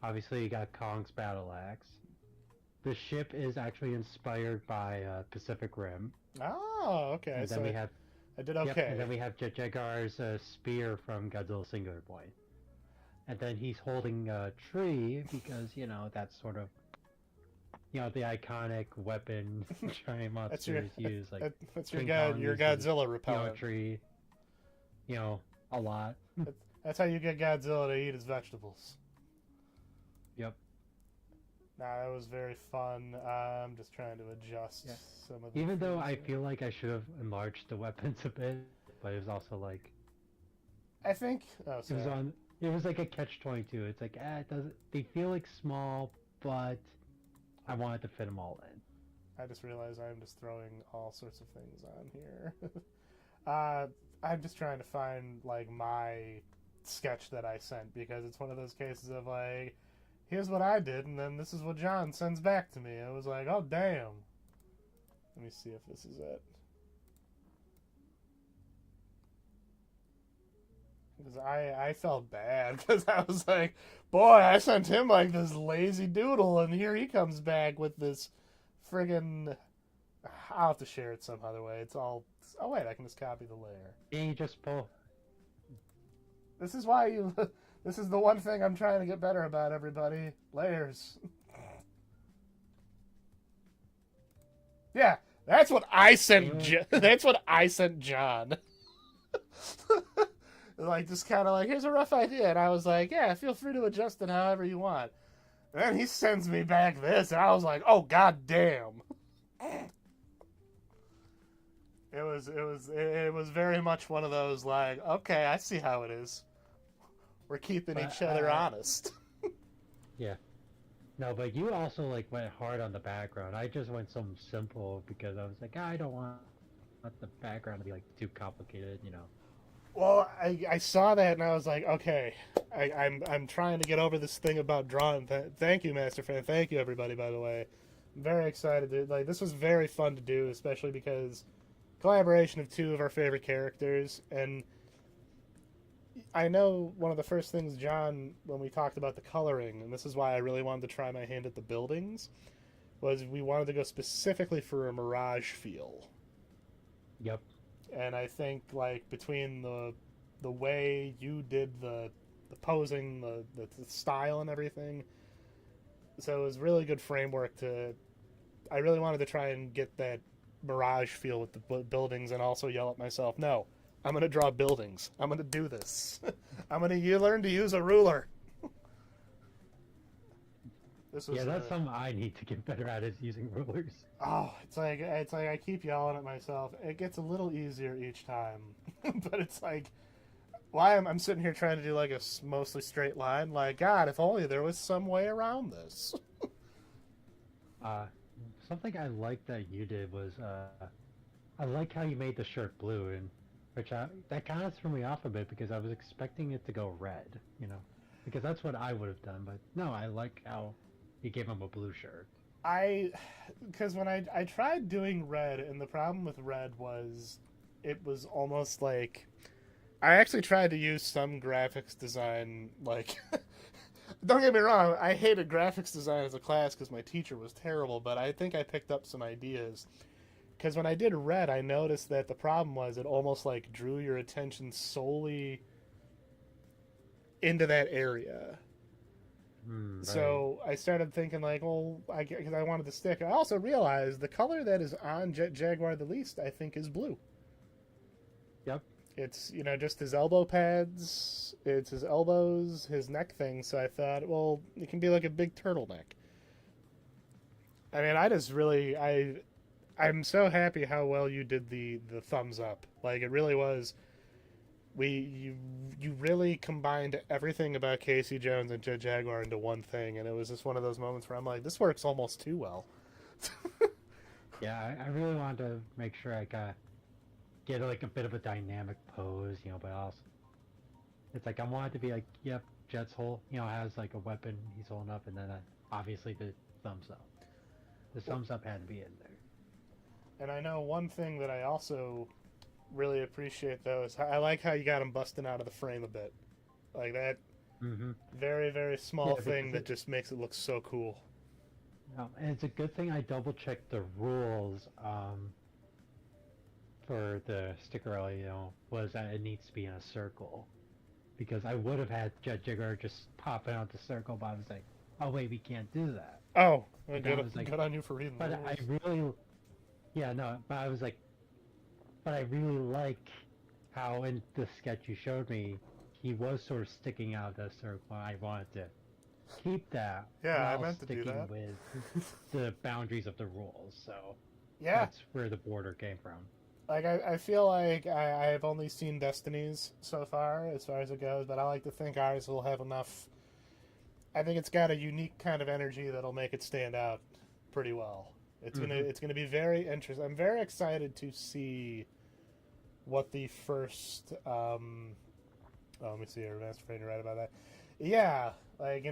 Obviously you got Kong's battle axe. The ship is actually inspired by Pacific Rim. Oh, okay. And then so we have I did okay. Yep, and then we have Jagar's spear from Godzilla Singular Point. And then he's holding a tree because, you know, that's sort of, you know, the iconic weapon giant monsters use. Like, that's your Godzilla repellent. Tree, you know, a lot. That's how you get Godzilla to eat his vegetables. Yep. Nah, that was very fun. I'm just trying to adjust some of the Even though I feel like I should have enlarged the weapons a bit, but it was also like... I think... Oh, sorry. It was like a catch-22. It's like, it doesn't... They feel like small, but I wanted to fit them all in. I just realized I'm just throwing all sorts of things on here. I'm just trying to find, like, my sketch that I sent, because it's one of those cases of, like, here's what I did, and then this is what John sends back to me. It was like, oh, damn. Let me see if this is it. Because I felt bad, because I was like, boy, I sent him, like, this lazy doodle, and here he comes back with this friggin'... I'll have to share it some other way. It's all... Oh, wait, I can just copy the layer. Yeah, you just pull... This is why you... This is the one thing I'm trying to get better about, everybody. Layers. Yeah, that's what I sent. That's what I sent John. Like, just kind of like, here's a rough idea, and I was like, yeah, feel free to adjust it however you want. And then he sends me back this, and I was like, oh, god damn. It was very much one of those like, okay, I see how it is. We're keeping But, each other honest. yeah. No, but you also like went hard on the background. I just went some simple because I was like, I don't want the background to be like too complicated, you know. Well, I saw that and I was like, okay, I'm trying to get over this thing about drawing. Thank you, Master Fan. Thank you, everybody. By the way, I'm very excited. Like this was very fun to do, especially because collaboration of two of our favorite characters. And I know one of the first things, John, when we talked about the coloring, and this is why I really wanted to try my hand at the buildings, was we wanted to go specifically for a mirage feel. Yep. And I think like between the way you did the posing, the style and everything, so it was really good framework to. I really wanted to try and get that mirage feel with the buildings, and also yell at myself, no, I'm gonna draw buildings. I'm gonna do this. You learn to use a ruler. This was, Yeah, that's something I need to get better at is using rulers. Oh, it's like I keep yelling at myself. It gets a little easier each time, but it's like, why I'm sitting here trying to do like a mostly straight line. Like, God, if only there was some way around this. Something I liked that you did was I like how you made the shirt blue, and that kind of threw me off a bit because I was expecting it to go red, you know, because that's what I would have done. But no, I like how you gave him a blue shirt. Because when I tried doing red, and the problem with red was, it was almost like, I actually tried to use some graphics design, like, don't get me wrong, I hated graphics design as a class because my teacher was terrible, but I think I picked up some ideas. Because when I did red, I noticed that the problem was it almost like drew your attention solely into that area. Right. So I started thinking like, well, because I wanted to stick. I also realized the color that is on Jaguar the least, I think, is blue. Yep. It's, just his elbow pads, it's his elbows, his neck thing. So I thought, well, it can be like a big turtleneck. I mean, I just really, I'm so happy how well you did the thumbs up. Like, it really was. You really combined everything about Casey Jones and Jet Jaguar into one thing, and it was just one of those moments where I'm like, this works almost too well. Yeah, I really wanted to make sure I get like a bit of a dynamic pose, you know, but also it's like I want it to be like, yep, Jet's has like a weapon he's holding up, and then obviously the thumbs up. The thumbs up had to be in there. And I know one thing that I also really appreciate though is I like how you got him busting out of the frame a bit, like that. Very, very small thing that just makes it look so cool. And it's a good thing I double checked the rules for the sticker, was that it needs to be in a circle, because I would have had Jet Jigger just popping out the circle, but I was like, oh wait, we can't do that. Oh, good on you for reading the rules. But I was like, but I really like how in the sketch you showed me, he was sort of sticking out the circle. I wanted to keep that. Yeah, I meant to do that. With the boundaries of the rules, so yeah, that's where the border came from. Like, I feel like I've only seen Destiny's so far as it goes, but I like to think ours will have enough. I think it's got a unique kind of energy that'll make it stand out pretty well. It's gonna be very interesting. I'm very excited to see what the first. Let me see here. Master Fraser right about that. Yeah, like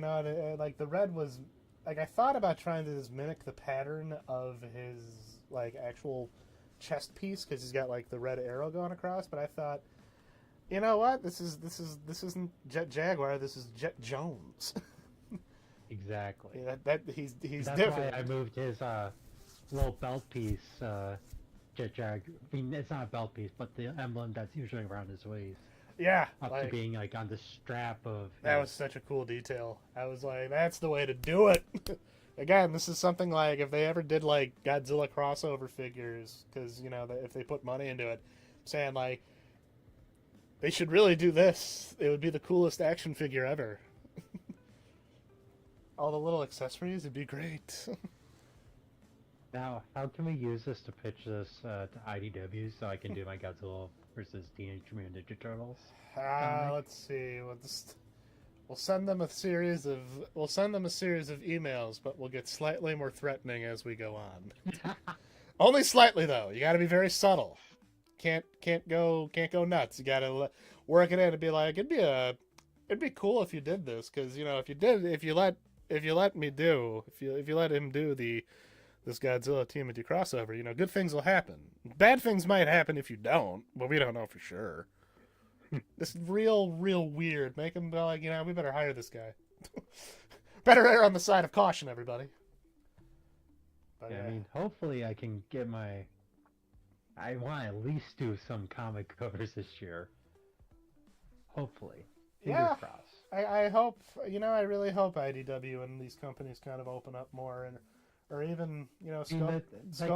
like the red was like I thought about trying to just mimic the pattern of his like actual chest piece because he's got like the red arrow going across. But I thought, you know what? This isn't Jet Jaguar. This is Jet Jones. Exactly. That he's That's different. why I moved his little belt piece, Jet Jag. I mean, it's not a belt piece, but the emblem that's usually around his waist. Yeah, up to being like on the strap of. That was such a cool detail. I was like, that's the way to do it. Again, this is something like if they ever did like Godzilla crossover figures, because if they put money into it, I'm saying like they should really do this. It would be the coolest action figure ever. All the little accessories, it'd be great. Now, how can we use this to pitch this to IDW so I can do my Godzilla versus Teenage Mutant Ninja Turtles comic? Let's see. We'll send them a series of emails, but we'll get slightly more threatening as we go on. Only slightly though. You got to be very subtle. Can't go nuts. You got to work it in and be like, it'd be cool if you did this, because if you let him do this Godzilla Timothy crossover, good things will happen. Bad things might happen if you don't, but we don't know for sure. This real weird. Make him go like, we better hire this guy. Better err on the side of caution, everybody. But, yeah, I mean, hopefully I can get my... I want to at least do some comic covers this year. Hopefully. Fingers crossed. I hope, I really hope IDW and these companies kind of open up more, or even, scope.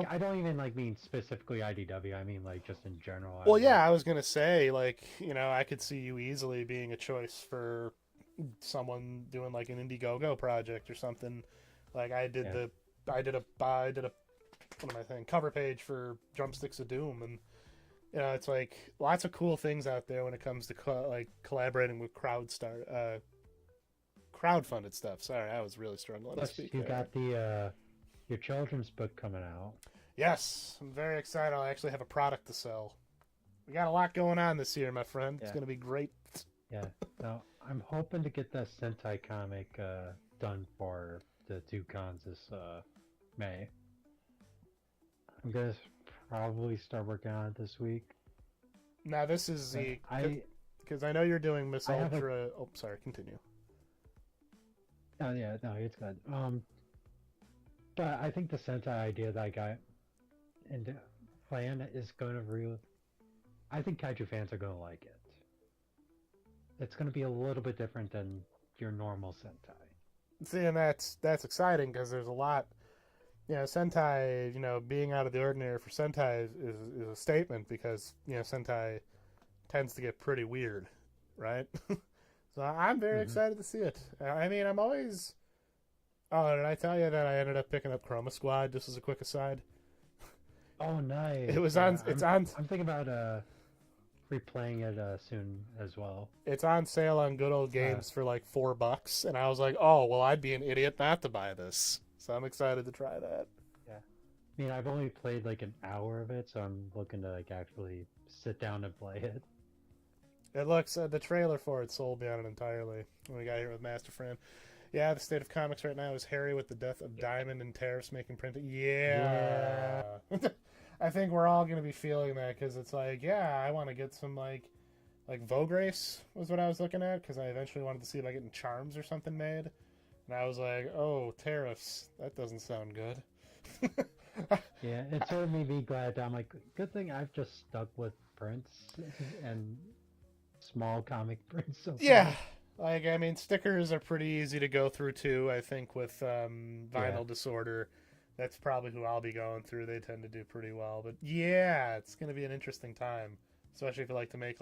I don't even mean specifically IDW. I mean just in general. Well, yeah, I was gonna say I could see you easily being a choice for someone doing like an Indiegogo project or something. Like I did a what am I saying, cover page for Drumsticks of Doom, and it's like lots of cool things out there when it comes to collaborating with crowdfunded stuff. Sorry, I was really struggling to speak. You got your children's book coming out. Yes, I'm very excited. I'll actually have a product to sell. We got a lot going on this year, my friend. It's going to be great. Yeah. Now, I'm hoping to get that Sentai comic done for the two cons this May. I'm going to probably start working on it this week. Now, this is because I know you're doing Miss Ultra... Oh, sorry, continue. Oh, yeah, no, it's good. But I think the Sentai idea that I got and plan is going to really... I think kaiju fans are going to like it. It's going to be a little bit different than your normal Sentai. See, and that's exciting because there's a lot... Sentai, being out of the ordinary for Sentai is a statement because, Sentai tends to get pretty weird, right? So I'm very excited to see it. I mean, I'm always... Oh, did I tell you that I ended up picking up Chroma Squad? Just as a quick aside. Oh, nice. It was on. I'm thinking about replaying it soon as well. It's on sale on Good Old Games for like $4, and I was like, oh, well, I'd be an idiot not to buy this. So I'm excited to try that. Yeah. I mean, I've only played like an hour of it, so I'm looking to actually sit down and play it. It looks the trailer for it sold me on it entirely when we got here with Master Fran. Yeah, the state of comics right now is hairy with the death of Diamond and tariffs making printing. Yeah. I think we're all going to be feeling that because it's like, I want to get some like Vogue Race was what I was looking at because I eventually wanted to see about getting Charms or something made. And I was like, oh, tariffs. That doesn't sound good. Yeah, it sort of made me glad. I'm like, good thing I've just stuck with prints and small comic prints. So yeah. Like, I mean, stickers are pretty easy to go through, too. I think with Vinyl Disorder, that's probably who I'll be going through. They tend to do pretty well. But, yeah, it's going to be an interesting time. Especially if you like to make,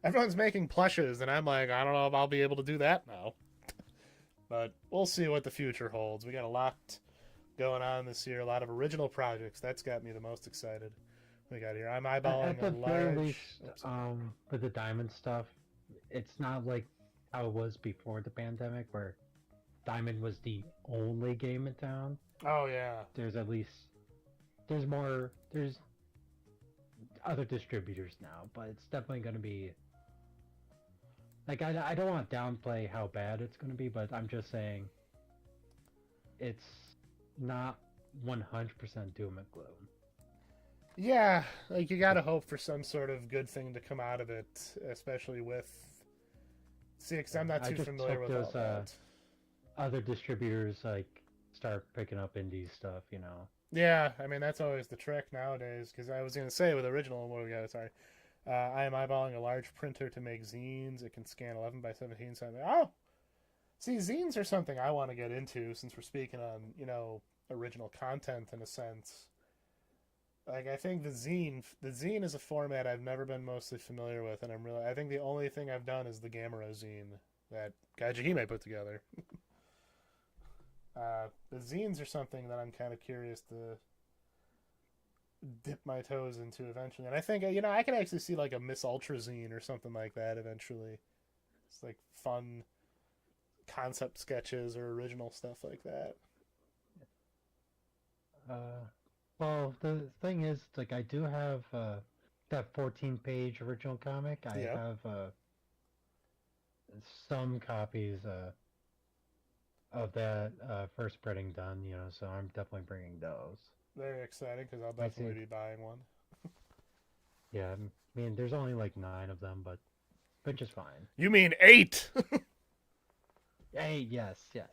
everyone's making plushes, and I'm like, I don't know if I'll be able to do that now. But we'll see what the future holds. We got a lot going on this year, a lot of original projects. That's got me the most excited. We got here. I'm eyeballing a large... with the Diamond stuff, it's not like how it was before the pandemic, where Diamond was the only game in town. Oh yeah. There's other distributors now, but it's definitely going to be I don't want to downplay how bad it's going to be, but I'm just saying it's not 100% doom and gloom. Yeah, you gotta hope for some sort of good thing to come out of it, especially with... See, because I'm not too familiar with all that. Other distributors, start picking up indie stuff, Yeah, I mean, that's always the trick nowadays, because I was going to say with original, what we got, sorry. I am eyeballing a large printer to make zines. It can scan 11 by 17 centimeters. Oh! See, zines are something I want to get into, since we're speaking on, original content in a sense. I think the zine is a format I've never been mostly familiar with, and I think the only thing I've done is the Gamera zine that Kaiju put together. The zines are something that I'm kind of curious to dip my toes into eventually. And I think, you know, I could actually see like a Miss Ultrazine or something like that eventually. It's like fun concept sketches or original stuff like that. Well, the thing is, like, I do have that 14-page original comic. I Yeah, have some copies of that first printing done, you know, so I'm definitely bringing those. very exciting because I'll I see. definitely be buying one. Yeah, I mean, there's only like 9 of them, but which is fine. You mean 8? Hey, yes, yes.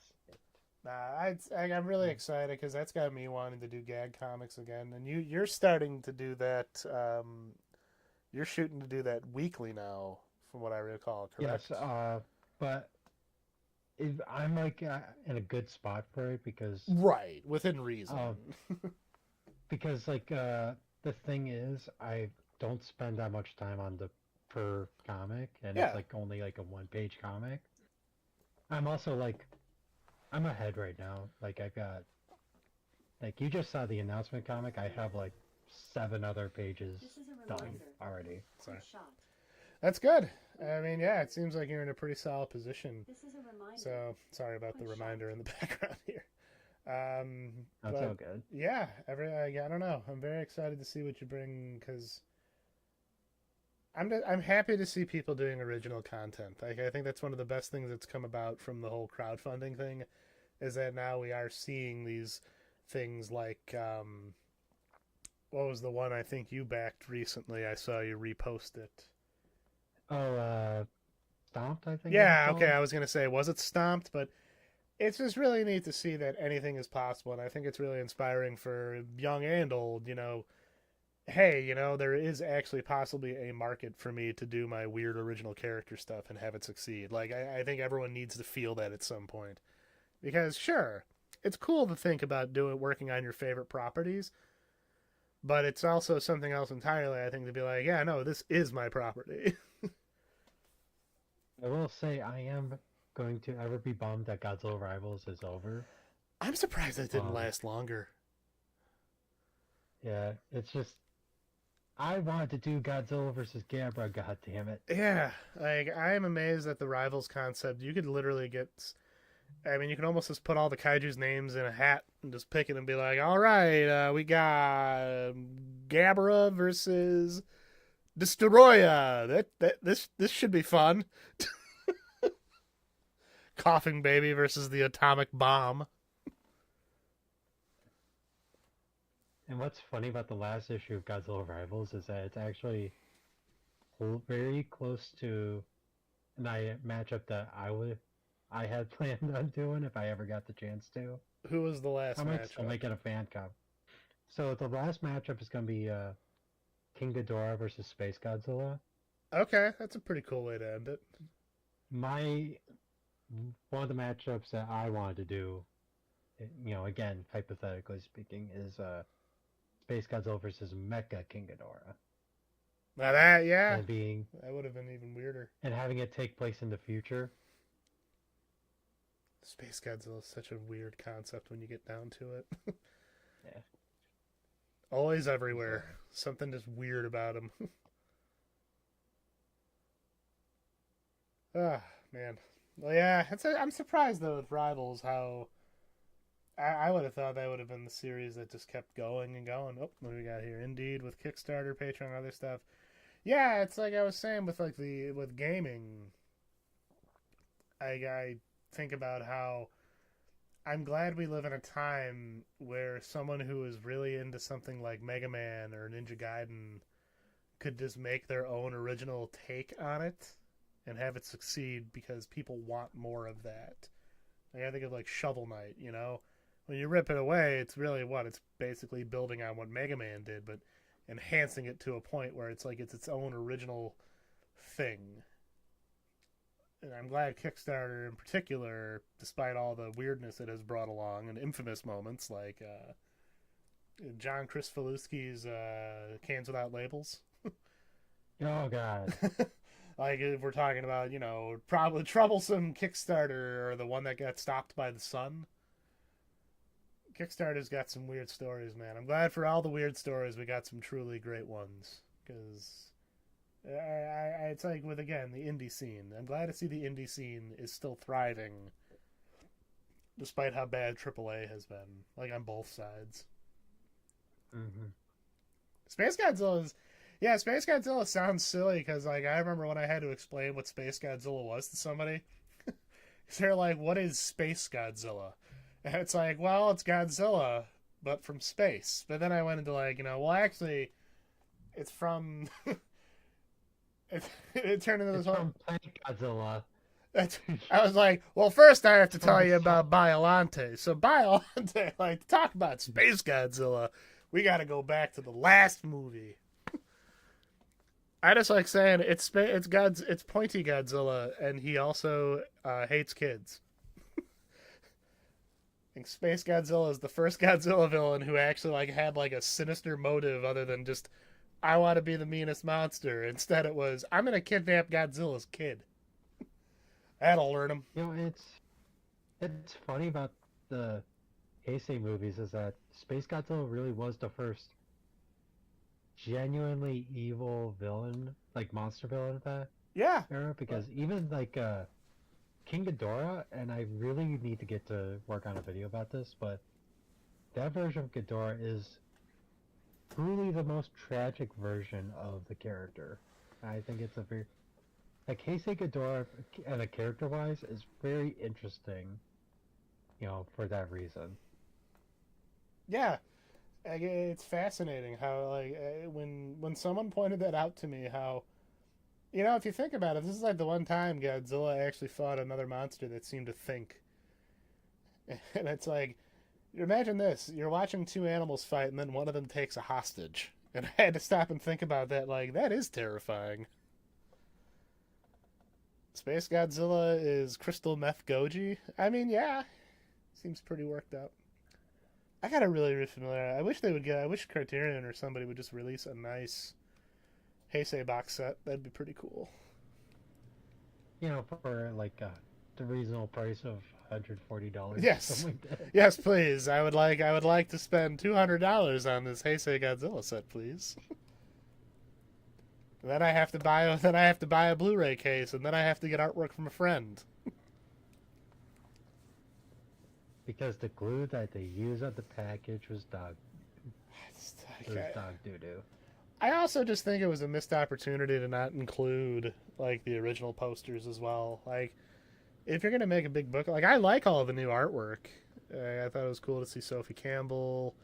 I'm really excited because that's got me wanting to do gag comics again. And you're starting to do that. You're shooting to do that weekly now, from what I recall. Correct? Yes, but I'm like in a good spot for it Right, within reason. um, the thing is, I don't spend that much time on the per comic, and it's Yeah. like only like a 1-page comic. I'm also like, I'm ahead right now. Like I got, like you just saw the announcement comic. I have like 7 other pages done already. Sorry. That's good. I mean, yeah, it seems like you're in a pretty solid position. So sorry about the reminder in the background here. That's but all good. yeah, I don't know. I'm very excited to see what you bring because I'm happy to see people doing original content. Like, I think that's one of the best things that's come about from the whole crowdfunding thing, is that now we are seeing these things like what was the one I think you backed recently? I saw you repost it. Oh, Stomped, I think. Yeah, okay. I was gonna say, was it Stomped? But it's just really neat to see that anything is possible, and I think it's really inspiring for young and old. You know, hey, you know, there is actually possibly a market for me to do my weird original character stuff and have it succeed. Like, I think everyone needs to feel that at some point. Because, sure, it's cool to think about working on your favorite properties, but it's also something else entirely, I think, to be like, yeah, no, this is my property. I will say I am going to ever be bummed that Godzilla Rivals is over. I'm surprised that didn't Um, last longer. yeah, it's just I wanted to do Godzilla versus Gabra. God damn it! Yeah, like, I am amazed at the Rivals concept. You could literally get. I mean, you can almost just put all the kaiju's names in a hat and just pick it and be like, all right, we got Gabra versus Destoroyah. This should be fun. Coughing Baby versus the Atomic Bomb. And what's funny about the last issue of Godzilla Rivals is that it's actually very close to an matchup that I had planned on doing if I ever got the chance to. Who was the last I might matchup? still make it a fan cup. So the last matchup is going to be King Ghidorah versus Space Godzilla. Okay, that's a pretty cool way to end it. One of the matchups that I wanted to do, you know, again, hypothetically speaking, is Space Godzilla versus Mecha King Ghidorah. Now that, yeah, that would have been even weirder. And having it take place in the future. Space Godzilla is such a weird concept when you get down to it. Yeah. Always everywhere. Something just weird about him. Ah, man. Well, yeah, I'm surprised though with Rivals how I would have thought that would have been the series that just kept going and going. Oh, what do we got here? Indeed, with Kickstarter, Patreon, other stuff. Yeah, it's like I was saying with with gaming. I think about how I'm glad we live in a time where someone who is really into something like Mega Man or Ninja Gaiden could just make their own original take on it and have it succeed because people want more of that. Like, I think of like Shovel Knight, you know? When you rip it away, it's really it's basically building on what Mega Man did, but enhancing it to a point where it's like it's its own original thing. And I'm glad Kickstarter in particular, despite all the weirdness it has brought along and infamous moments like John Krzyzewski's Cans Without Labels. Oh, God. Like, if we're talking about, you know, probably troublesome Kickstarter or the one that got stopped by the sun. Kickstarter's got some weird stories, man. I'm glad for all the weird stories we got some truly great ones. Because it's like with, again, the indie scene. I'm glad to see the indie scene is still thriving despite how bad AAA has been, like on both sides. Mm-hmm. Space Godzilla sounds silly because, like, I remember when I had to explain what Space Godzilla was to somebody. They're like, what is Space Godzilla? And it's like, well, it's Godzilla, but from space. But then I went into, like, well, actually, it's from... it turned into this whole... from Planet Godzilla. I was like, well, first I have to tell you about Biollante. So Biollante, like, to talk about Space Godzilla, we got to go back to the last movie. I just like saying it's Pointy Godzilla, and he also hates kids. I think Space Godzilla is the first Godzilla villain who actually like had like a sinister motive other than just I want to be the meanest monster. Instead, it was I'm gonna kidnap Godzilla's kid. That'll learn him. It's funny about the Heisei movies is that Space Godzilla really was the first genuinely evil villain, like monster villain of that era. Because even like King Ghidorah, and I really need to get to work on a video about this, but that version of Ghidorah is truly the most tragic version of the character. I think it's a very like Heisei Ghidorah, and a character-wise, is very interesting. For that reason. Yeah, it's fascinating how like when someone pointed that out to me, how if you think about it, this is like the one time Godzilla actually fought another monster that seemed to think. And it's like, imagine this: you're watching two animals fight, and then one of them takes a hostage. And I had to stop and think about that. Like, that is terrifying. Space Godzilla is Crystal Meth Goji. I mean, yeah, seems pretty worked up. I gotta really refamiliarize. I wish Criterion or somebody would just release a nice Heisei box set. That'd be pretty cool. For like the reasonable price of $140. Yes, something like that. Yes, please. I would like to spend $200 on this Heisei Godzilla set, please. Then I have to buy a Blu-ray case, and then I have to get artwork from a friend. Because the glue that they used on the package was dog doo-doo. I also just think it was a missed opportunity to not include like the original posters as well. Like, if you're gonna make a big book, like I like all the new artwork. I thought it was cool to see Sophie Campbell,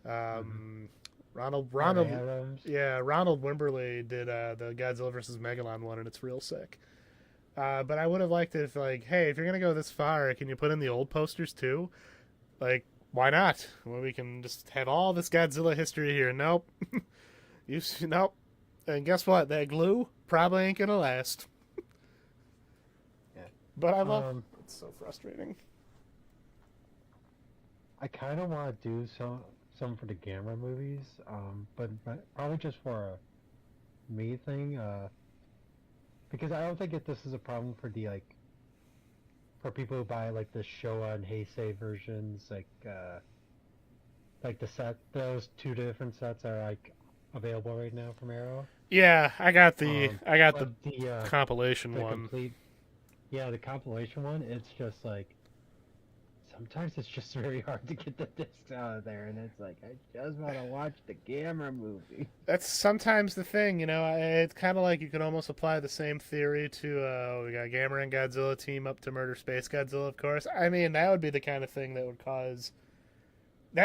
Ronald Adams. Ronald Wimberly did the Godzilla vs. Megalon one, and it's real sick. But I would have liked it if, like, hey, if you're gonna go this far, can you put in the old posters too? Like, why not? Well, we can just have all this Godzilla history here. Nope. Nope. And guess what? That glue probably ain't gonna last. Yeah. But I love. It's so frustrating. I kind of want to do some for the Gamera movies, but probably just for a me thing. Because I don't think this is a problem for the for people who buy like the Showa and Heisei versions, like the set. Those two different sets are like available right now from Arrow. Yeah, I got the compilation one. The compilation one. It's just like sometimes it's just very hard to get the discs out of there, and it's like I just want to watch the Gamera movie. That's sometimes the thing, It's kind of like you could almost apply the same theory to we got Gamera and Godzilla team up to murder Space Godzilla, of course. I mean, that would be the kind of thing that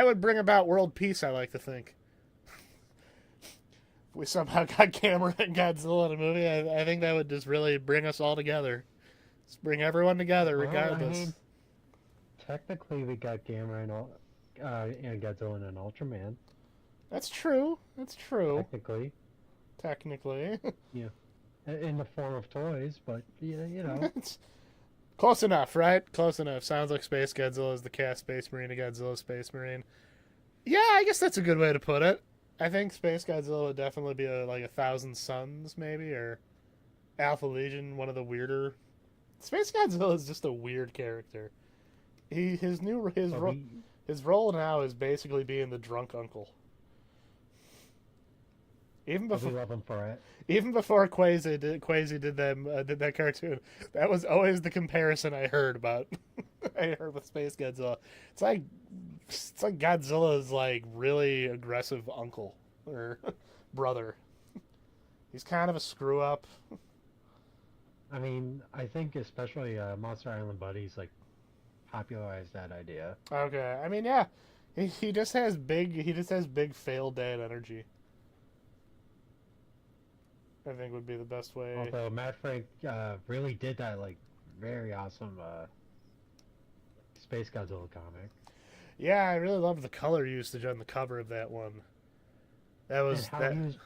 would bring about world peace. I like to think. If we somehow got Gamera and Godzilla in a movie, I think that would just really bring us all together. Just bring everyone together, regardless. Well, I mean, technically, we got Gamera and Godzilla and an Ultraman. That's true. Technically. Yeah. In the form of toys, but, It's close enough, right? Close enough. Sounds like Space Godzilla is the Cat Space Marine and Godzilla Space Marine. Yeah, I guess that's a good way to put it. I think Space Godzilla would definitely be like 1,000 Suns, maybe, or Alpha Legion, one of the weirder... Space Godzilla is just a weird character. His His role now is basically being the drunk uncle. Even We before, love him for it. even before Quasi did that cartoon, that was always the comparison I heard about. I heard with Space Godzilla. It's like Godzilla's like really aggressive uncle or brother. He's kind of a screw up. I mean, I think especially Monster Island Buddies like popularized that idea. Okay, I mean, yeah, he just has big failed dad energy. I think would be the best way. Although Matt Frank really did that like very awesome Space Godzilla comic. Yeah, I really loved the color usage on the cover of that one. That was And how that. he was.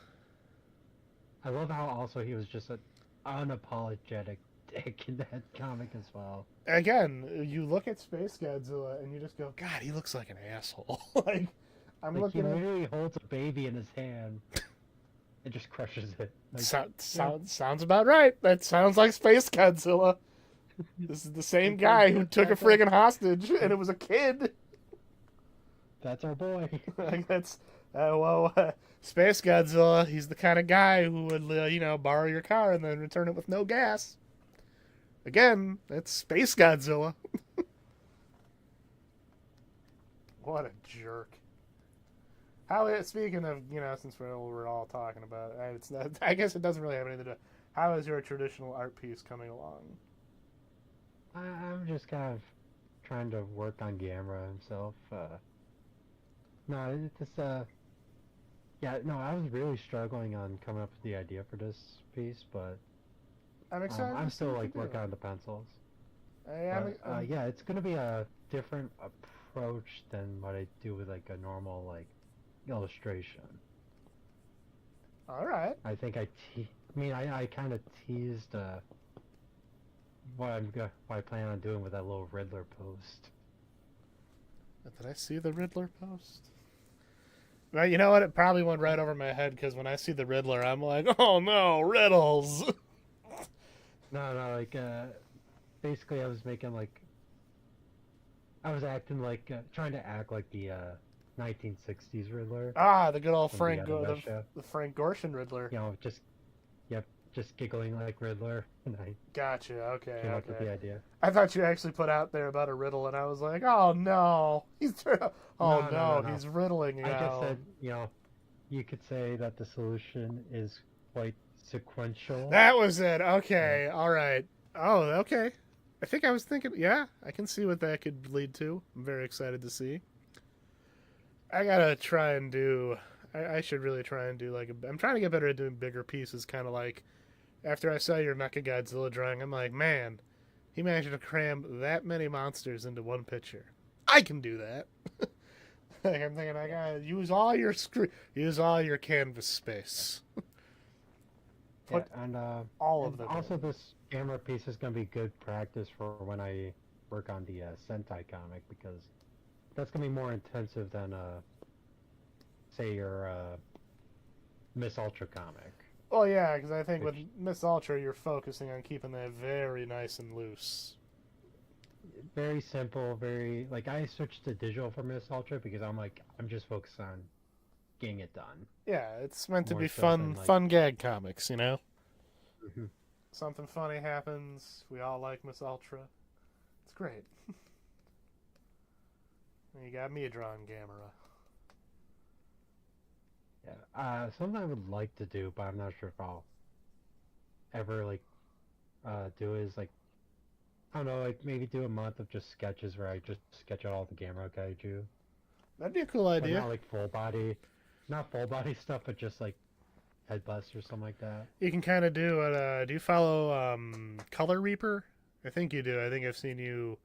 I love how also he was just an unapologetic dick in that comic as well. Again, you look at Space Godzilla and you just go, God, he looks like an asshole. Like, I'm Like he looking at. literally holds a baby in his hand and just crushes it. Like, Sounds about right. That sounds like Space Godzilla. This is the same guy who took a friggin' hostage, and it was a kid. That's our boy. Like that's Space Godzilla. He's the kind of guy who would borrow your car and then return it with no gas. Again, that's Space Godzilla. What a jerk. Speaking of, since we're all talking about it, it's not, I guess it doesn't really have anything to do. How is your traditional art piece coming along? I'm just kind of trying to work on Gamera himself. No, it's yeah, no, I was really struggling on coming up with the idea for this piece, but I'm excited. I'm to see still what like you do. working on the pencils. I'm- Yeah, it's gonna be a different approach than what I do with like a normal like illustration. all right. I think I mean I kind of teased what I plan on doing with that little Riddler post. Did I see the Riddler post? Well, you know what? It probably went right over my head because when I see the Riddler, I'm like, oh no, riddles. No, like basically I was making like I was acting like trying to act like the 1960s Riddler. Ah, the good old From Frank, the Adam Show. the Frank Gorshin Riddler. You know, just giggling like Riddler, and I Gotcha. Okay. came up with the Okay. idea. I thought you actually put out there about a riddle, and I was like, oh no, oh no, No. he's riddling. I just said, you could say that the solution is quite sequential. That was it. Okay. All right. Oh, okay. I think I was thinking. Yeah, I can see what that could lead to. I'm very excited to see. I gotta try and do. I should really try and do I'm trying to get better at doing bigger pieces. Kind of like after I saw your Mechagodzilla drawing, I'm like, man, he managed to cram that many monsters into one picture. I can do that. Like, I'm thinking I gotta use all your canvas space. Yeah, Put and all of them. also, this camera piece is going to be good practice for when I work on the Sentai comic, because that's going to be more intensive than, say, your Miss Ultra comic. Oh yeah, because I think with Miss Ultra, you're focusing on keeping that very nice and loose. Very simple, very like I switched to digital for Miss Ultra because I'm just focused on getting it done. Yeah, it's meant to More be so fun, than, like- fun gag comics, Mm-hmm. Something funny happens. We all like Miss Ultra. It's great. And you got me drawing Gamera. Yeah, something I would like to do, but I'm not sure if I'll ever do is I don't know, maybe do a month of just sketches where I just sketch out all the Gamera kaiju. That'd be a cool But idea. not not full body stuff, but just like head busts or something like that. You can kind of do it. Do you follow Color Reaper? I think you do. I think I've seen you.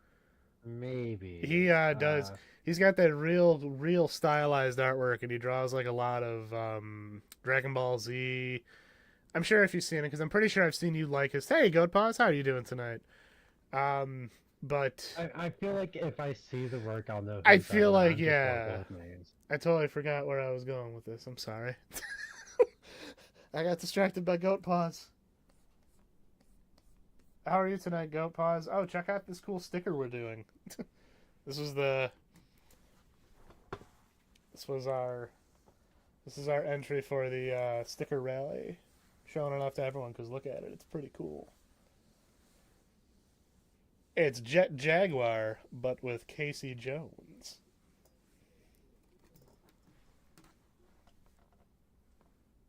Maybe He does. He's got that real stylized artwork, and he draws like a lot of Dragon Ball Z. I'm sure if you've seen it, because I'm pretty sure I've seen you like his. Hey, Goat Paws, how are you doing tonight? But I feel like if I see the work, I'll know. I who's feel on it. like, I'm just yeah. going with names. I totally forgot where I was going with this. I'm sorry. I got distracted by Goat Paws. How are you tonight, Goat Paws? Oh, check out this cool sticker we're doing. This was the This was our this is our entry for the sticker rally, showing it off to everyone because look at it, it's pretty cool. It's Jet Jaguar, but with Casey Jones.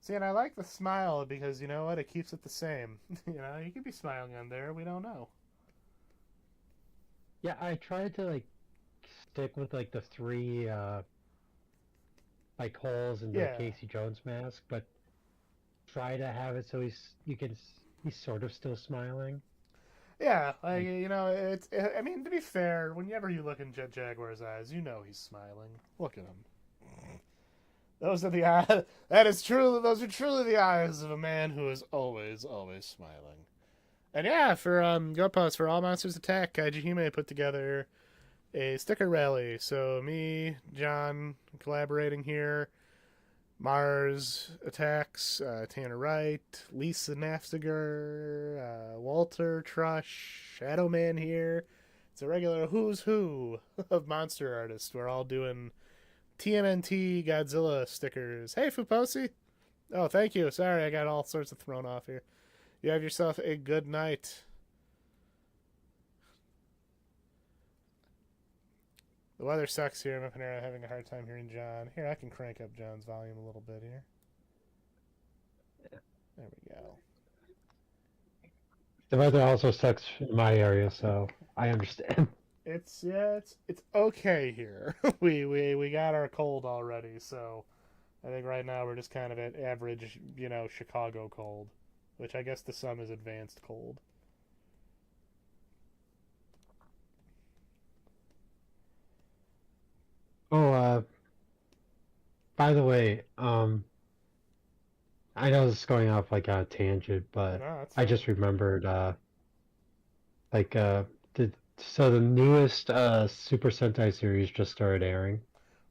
See, and I like the smile because you know what? It keeps it the same. You know, you could be smiling on there. We don't know. Yeah, I tried to like stick with like the three like holes in the Yeah. Casey Jones mask, but try to have it so he's sort of still smiling. Yeah, like you know, I mean, to be fair, whenever you look in Jet Jaguar's eyes, you know he's smiling. Look at him. Those are the eyes. That is true. Those are truly the eyes of a man who is always, always smiling. And yeah, for GoPost for All Monsters Attack, Kaiju Hime put together a sticker rally. So me, John, collaborating here. Mars Attacks, Tanner Wright, Lisa Nafziger, Walter Trush, Shadow Man here. It's a regular who's who of monster artists. We're all doing TMNT Godzilla stickers. Hey, Fuposi. Oh, thank you. Sorry, I got all sorts of thrown off here. You have yourself a good night. The weather sucks here. I'm having a hard time hearing John. Here, I can crank up John's volume a little bit here. There we go. The weather also sucks in my area, so I understand. It's okay here. we got our cold already, so I think right now we're just kind of at average, you know, Chicago cold, which I guess to some is advanced cold. Oh, by the way, I know this is going off like a tangent, but No, that's I fine. just remembered, like, the newest Super Sentai series just started airing.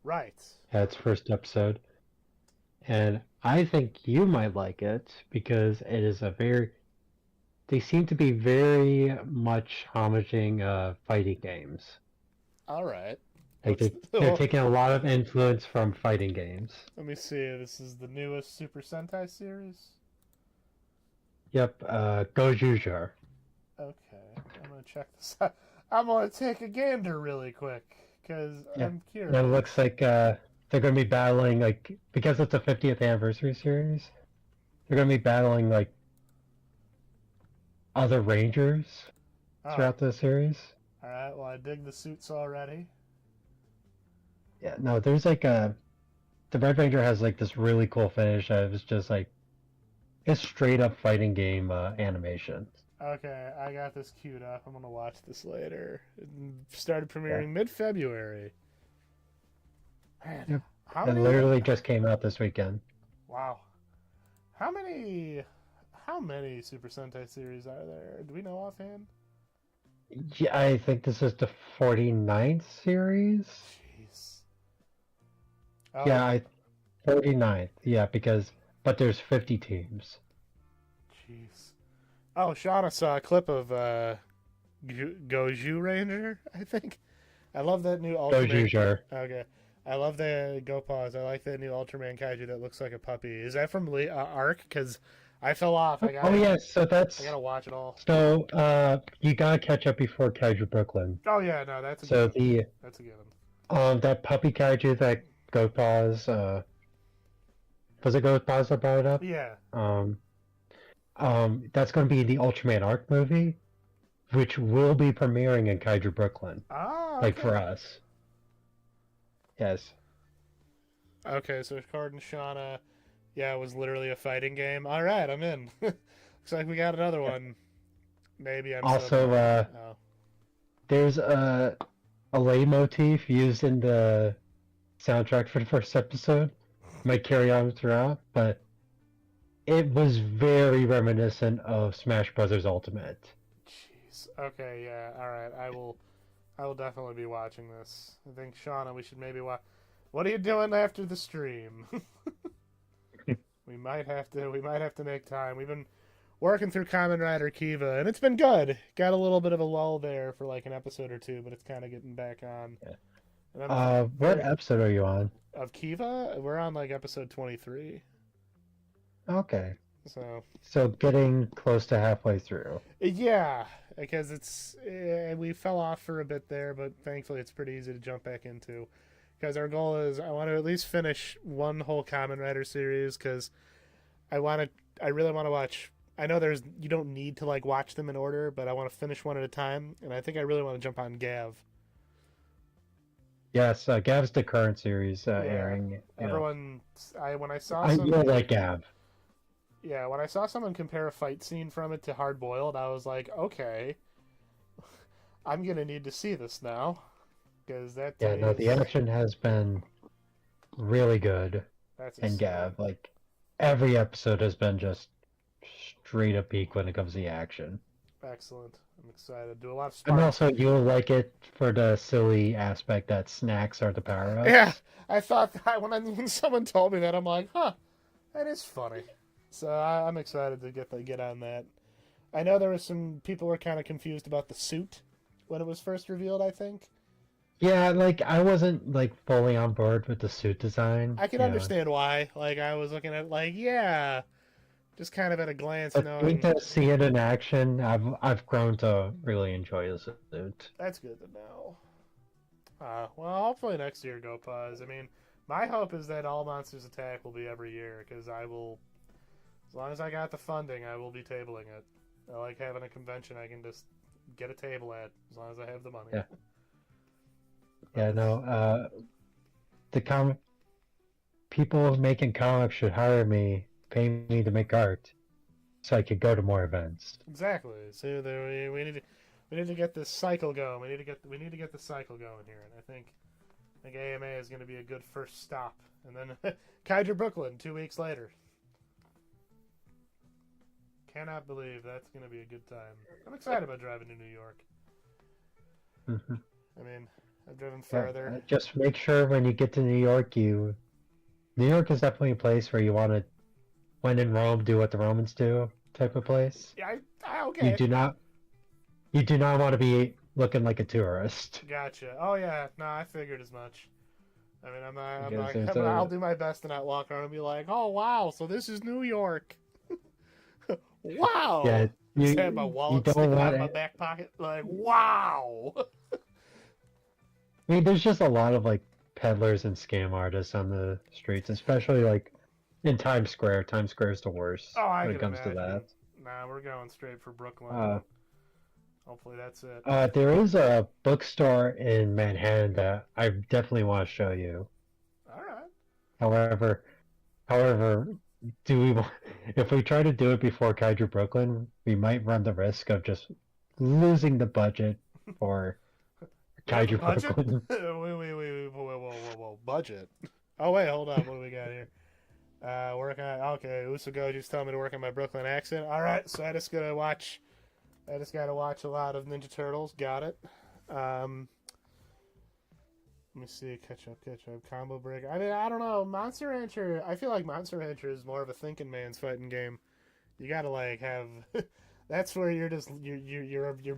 Right. Had its first episode, and I think you might like it because it is they seem to be very much homaging fighting games. All right. Like What's they're the, taking a lot of influence from fighting games. let me see. This is the newest Super Sentai series. Yep, Gojujar. Okay, I'm gonna check this out. I'm gonna take a gander really quick because Yeah. I'm And it curious. looks like they're going to be battling, like, because it's a 50th anniversary series, they're going to be battling, like, other Rangers Oh, throughout the series. all right. Well, I dig the suits already. Yeah, no, there's like the Red Ranger has like this really cool finish that was just like it's straight up fighting game animation. Okay, I got this queued up. I'm gonna watch this later. It started Yeah. premiering mid-February. Man, Yep. how It many? literally just came out this weekend. Wow, how many? How many Super Sentai series are there? Do we know offhand? Yeah, I think this is the 49th series. Jeez. Oh, Yeah, 49th. Yeah, but there's 50 teams. jeez. Oh, Shauna saw a clip of Goju Ranger, I think. I love that new Ultraman. Gojujar. Okay. I love the Go Pause. I like the new Ultraman Kaiju that looks like a puppy. Is that from Arc? Because I fell off. Oh yes, so I that's gotta watch it all. so you gotta catch up before Kaiju Brooklyn. Oh yeah, no, that's a So given. That's a given. that puppy kaiju that Goat Paws was it Goat Paws that brought it up? Yeah. That's going to be the Ultraman Arc movie, which will be premiering in Kaiju Brooklyn, Oh, like okay. for us. Yes. Okay, so according to Shauna, yeah, it was literally a fighting game. All right, I'm in. Looks like we got another one. Maybe I'm Also, oh. there's a leitmotif used in the soundtrack for the first episode. Might carry on throughout, but it was very reminiscent of Smash Brothers Ultimate. Jeez. Okay, yeah. All right. I will definitely be watching this. I think Shauna, we should maybe watch. What are you doing after the stream? We might have to make time. We've been working through Kamen Rider Kiva, and it's been good. Got a little bit of a lull there for like an episode or two, but it's kind of getting back on. Yeah. And I'm What episode are you on? of Kiva. We're on like episode 23. Okay. So So getting close to halfway through. yeah, because we fell off for a bit there, but thankfully it's pretty easy to jump back into. Because our goal is I want to at least finish one whole Kamen Rider series because I really want to watch. I know you don't need to like watch them in order, but I want to finish one at a time, and I think I really want to jump on Gav. Yes, Gav's the current series Yeah, airing. everyone. When I saw I some, you like Gav. yeah, when I saw someone compare a fight scene from it to Hard Boiled, I was like, okay, I'm gonna need to see this now because that. Yeah, no, the action has been really good That's in Gav. Like every episode has been just straight up peak when it comes to the action. Excellent. I'm excited. Do a lot of And sparring. also, you'll like it for the silly aspect that snacks are the power-ups. Yeah, I thought that when someone told me that, I'm like, huh, that is funny. So I'm excited to get on that. I know there was some people were kind of confused about the suit when it was first revealed. I think Yeah, like I wasn't like fully on board with the suit design. I can Yeah. understand why. Like I was looking at like yeah, just kind of at a glance But knowing getting to see it in action, I've grown to really enjoy the suit. that's good to know. Well, hopefully next year, Go Pause. I mean, my hope is that All Monsters Attack will be every year because I will, as long as I got the funding, I will be tabling it. I like having a convention I can just get a table at as long as I have the money. Yeah. Yeah, no, the comic people making comics should hire me, pay me to make art, so I could go to more events. Exactly. So we need to get this cycle going. We need to get the cycle going here, and I think AMA is going to be a good first stop, and then Kaiju Brooklyn 2 weeks later. Cannot believe that's going to be a good time. I'm excited about driving to New York. Mm-hmm. I mean, I've driven further. Just make sure when you get to New York, New York is definitely a place where you want to, when in Rome, do what the Romans do type of place. Yeah, okay. You do not want to be looking like a tourist. Gotcha. Oh yeah, no, I figured as much. I mean, Because I'll do my best to not walk around and be like, oh wow, so this is New York. Wow. Yeah, Just have my wallet sticking out of my back pocket. Like, wow. I mean, there's just a lot of like peddlers and scam artists on the streets, especially like in Times Square. Times Square is the worst I when it can comes imagine. to that. Nah, we're going straight for Brooklyn. Hopefully that's it. There is a bookstore in Manhattan that I definitely want to show you. All right. However, if we try to do it before Kaiju Brooklyn, we might run the risk of just losing the budget for Kaiju Brooklyn. Whoa, budget. Oh wait, hold on. What do we got here? Working on okay. Usagoji's telling me to work on my Brooklyn accent. All right, so I just gotta watch a lot of Ninja Turtles. Got it. Let me see. Catch up. Combo break. I mean, I don't know. Monster Rancher. I feel like Monster Rancher is more of a thinking man's fighting game. You gotta like have. That's where you're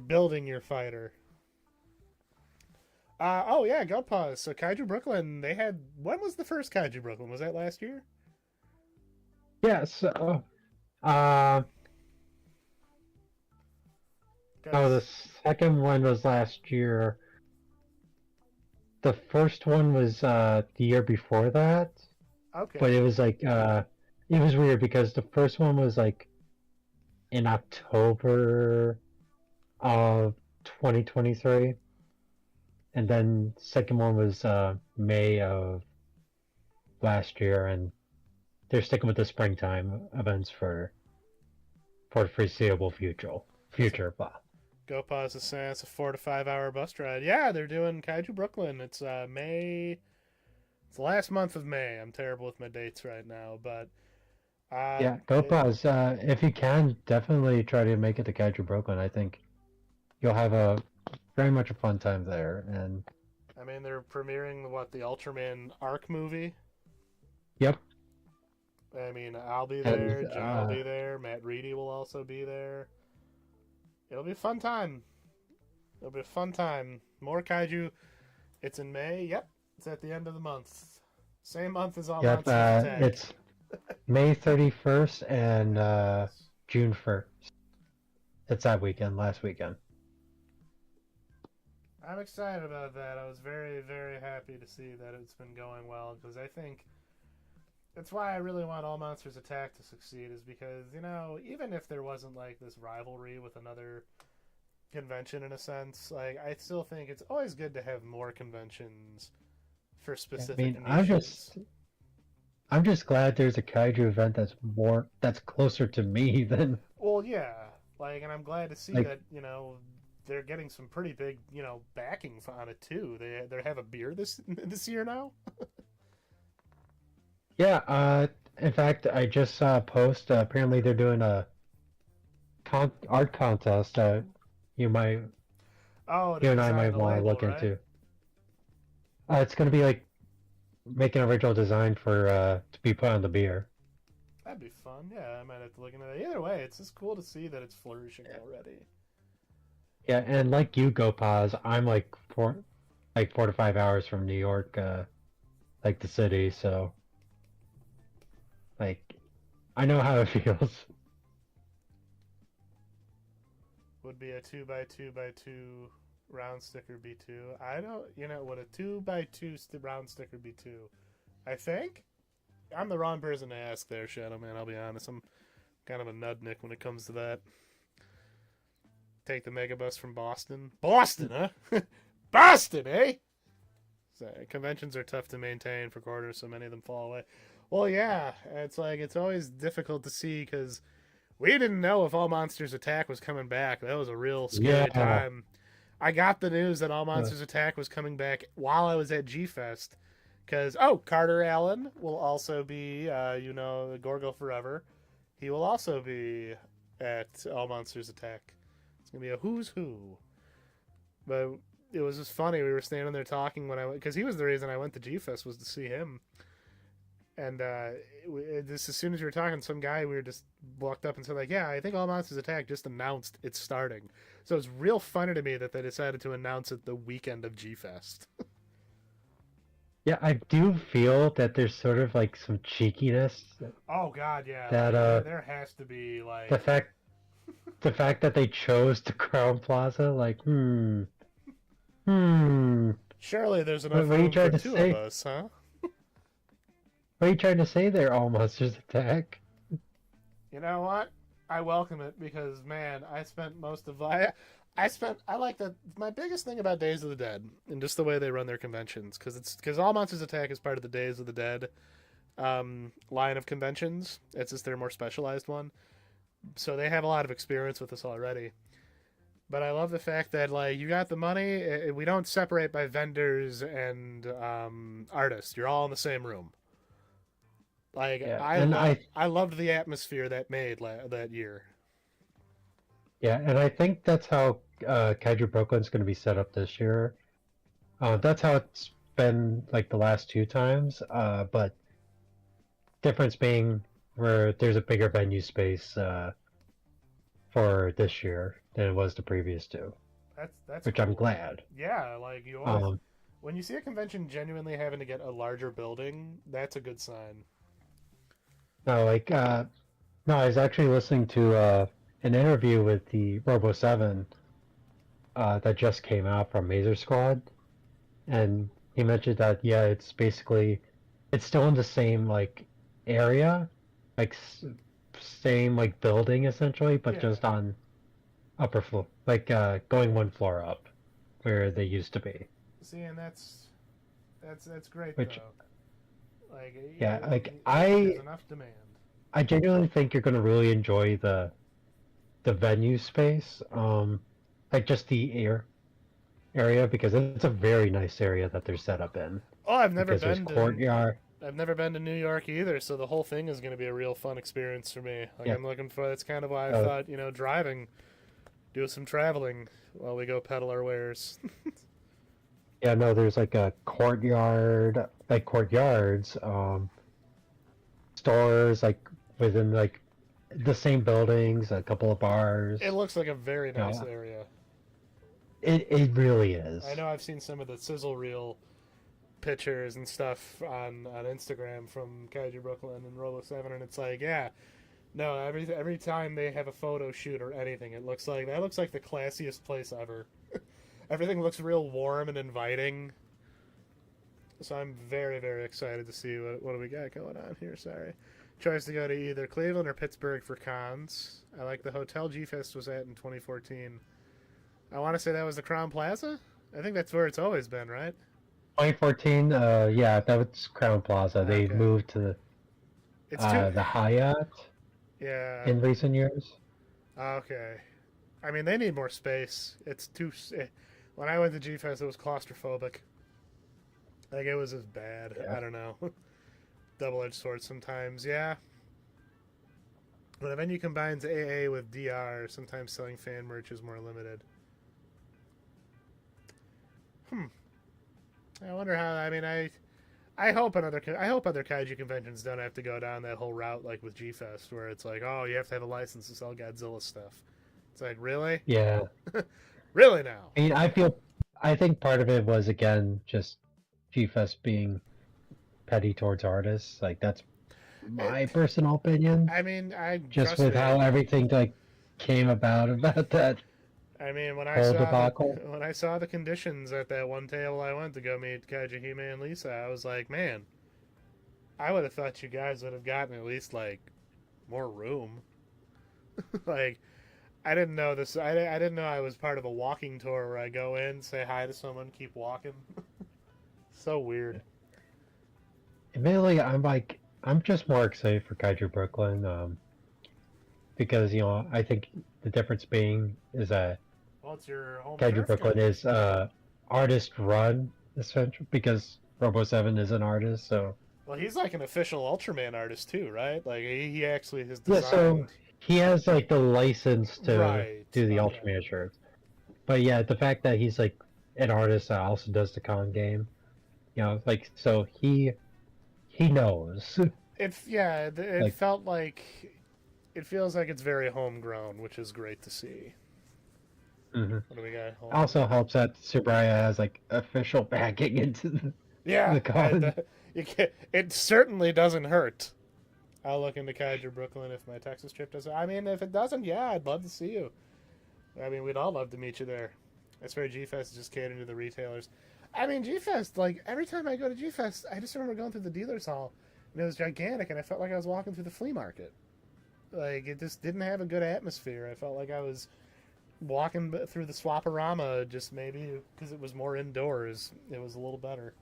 building your fighter. Oh yeah, go pause. So Kaiju Brooklyn, they had. When was the first Kaiju Brooklyn? Was that last year? Yeah. So, no, the second one was last year. The first one was the year before that. Okay. But it was like it was weird because the first one was like in October of 2023. And then second one was May of last year, and they're sticking with the springtime events for the foreseeable future. Blah. Go pause the saying it's a 4 to 5 hour bus ride. Yeah, they're doing Kaiju Brooklyn. It's May. It's the last month of May. I'm terrible with my dates right now, but yeah, go pause. If you can, definitely try to make it to Kaiju Brooklyn. I think you'll have a very much a fun time there. And I mean, they're premiering the Ultraman Arc movie. Yep. I mean, I'll be there. John will be there. Matt Reedy will also be there. It'll be a fun time. More Kaiju. It's in May. Yep. It's at the end of the month. Same month as All Yep, Monsters Attack. it's May 31st and Nice. June 1st. It's that weekend, last weekend. I'm excited about that. I was very, very happy to see that it's been going well because I think that's why I really want All Monsters Attack to succeed is because, you know, even if there wasn't like this rivalry with another convention in a sense, like I still think it's always good to have more conventions for I specific mean, niches. I'm just glad there's a kaiju event that's closer to me than Well, yeah, like, and I'm glad to see like that they're getting some pretty big backing on it too. They have a beer this year now. yeah. In fact, I just saw a post. Apparently, they're doing a art contest. You might Oh, to you and I design might the want to label, look right? into. It's going to be like make an original design for to be put on the beer. That'd be fun. Yeah, I might have to look into that. Either way, it's just cool to see that it's flourishing already. Yeah, and like you, Go Pause, I'm like 4 to 5 hours from New York, like the city. So like I know how it feels. Would be a 2x2x2 round sticker B2. I don't, would a 2x2 round sticker B2? I think I'm the wrong person to ask there, Shadow Man. I'll be honest. I'm kind of a nudnik when it comes to that. Take the megabus from Boston. Boston, huh? Boston, eh? So, conventions are tough to maintain for quarters, so many of them fall away. Well, yeah, it's like it's always difficult to see because we didn't know if All Monsters Attack was coming back. That was a real scary Yeah. time. I got the news that All Uh, Monsters Attack was coming back while I was at G Fest. Because, Carter Allen will also be, Gorgo Forever. He will also be at All Monsters Attack. It's going to be a who's who. But it was just funny. We were standing there talking when I went, because he was the reason I went to G Fest was to see him. And just as soon as we were talking, some guy we were just walked up and said like, "Yeah, I think All Monsters Attack just announced it's starting." So it's real funny to me that they decided to announce it the weekend of G Fest. yeah, I do feel that there's sort of like some cheekiness Oh God, yeah, that like there has to be the like, fact that they chose the Crown Plaza, like, hmm, surely there's enough what are you room for trying to two of say? us, huh? What are you trying to say there, All Monsters Attack? You know what? I welcome it because man, I spent most of I like that. My biggest thing about Days of the Dead and just the way they run their conventions because All Monsters Attack is part of the Days of the Dead line of conventions. It's just their more specialized one, so they have a lot of experience with this already. But I love the fact that like you got the money. We don't separate by vendors and artists. You're all in the same room. Like Yeah, and I loved the atmosphere that made that year. I think that's how Kaiju Brooklyn's going to be set up this year. That's how it's been like the last two times. But difference being where there's a bigger venue space for this year than it was the previous two, That's which cool. I'm glad. Yeah, like you always Um, when you see a convention genuinely having to get a larger building, that's a good sign. no, like no, I was actually listening to an interview with the Robo 7 that just came out from Mazer Squad, and he mentioned that yeah, it's still in the same like area, like same like building essentially, but Yeah. just on upper floor, like going one floor up where they used to be. See, and that's great Which though. Like yeah, like there's enough demand. I genuinely think you're gonna really enjoy the venue space, like just the area because it's a very nice area that they're set up in Oh, because there's courtyard. I've never been to New York either, so the whole thing is going to be a real fun experience for me. Like Yeah, I'm looking for. That's kind of why I uh, thought driving, do some traveling while we go peddle our wares. yeah, no, there's like a courtyard, like courtyards, stores like within like the same buildings, a couple of bars. It looks like a very You nice know, area. it really is. I know I've seen some of the sizzle reel pictures and stuff on Instagram from Kaiju Brooklyn and Robo 7, and it's like, yeah, no, every time they have a photo shoot or anything, it looks like the classiest place ever. Everything looks real warm and inviting. So I'm very, very excited to see what do we got going on here. Sorry. Choice to go to either Cleveland or Pittsburgh for cons. I like the hotel G-Fest was at in 2014. I want to say that was the Crown Plaza? I think that's where it's always been, right? 2014, yeah, that was Crown Plaza. They Okay. moved to the Hyatt Yeah. in recent years. Okay. I mean, they need more space. It's too... When I went to G-Fest, it was claustrophobic. Like, it was as bad. Yeah. I don't know. Double-edged sword sometimes, yeah. When a venue combines AA with DR, sometimes selling fan merch is more limited. I wonder how. I mean, I hope other kaiju conventions don't have to go down that whole route like with G-Fest, where it's like, oh, you have to have a license to sell Godzilla stuff. It's like, really? Yeah. Really now? I mean, I think part of it was, again, just G-Fest being petty towards artists. Like, that's my personal opinion. I mean, just with how everything like came about that. I mean, when debacle. I saw the conditions at that one table I went to go meet Kaiju Hime and Lisa, I was like, man, I would have thought you guys would have gotten at least like more room. Like, I didn't know this. I didn't know I was part of a walking tour where I go in, say hi to someone, keep walking. So weird. Admittedly, I'm just more excited for Kaiju Brooklyn, because I think the difference being is that It's your home Kaiju Brooklyn is artist run, essentially, because Robo 7 is an artist. So well, he's like an official Ultraman artist too, right? Like he actually has designed. Yeah, so he has like the license to do the Okay. Ultraman shirts. But yeah, the fact that he's like an artist that also does the con game, like, so he knows. It felt like it feels like it's very homegrown, which is great to see. Mm-hmm. What do we got? Also helps that Subraya has like official backing into the con. It certainly doesn't hurt. I'll look into Kaiju Brooklyn if my Texas trip doesn't. I mean, if it doesn't, yeah, I'd love to see you. I mean, we'd all love to meet you there. I swear G-Fest is just catering to the retailers. I mean, G-Fest, like, every time I go to G-Fest, I just remember going through the dealer's hall, and it was gigantic, and I felt like I was walking through the flea market. Like, it just didn't have a good atmosphere. I felt like I was walking through the Swaparama, just maybe because it was more indoors. It was a little better.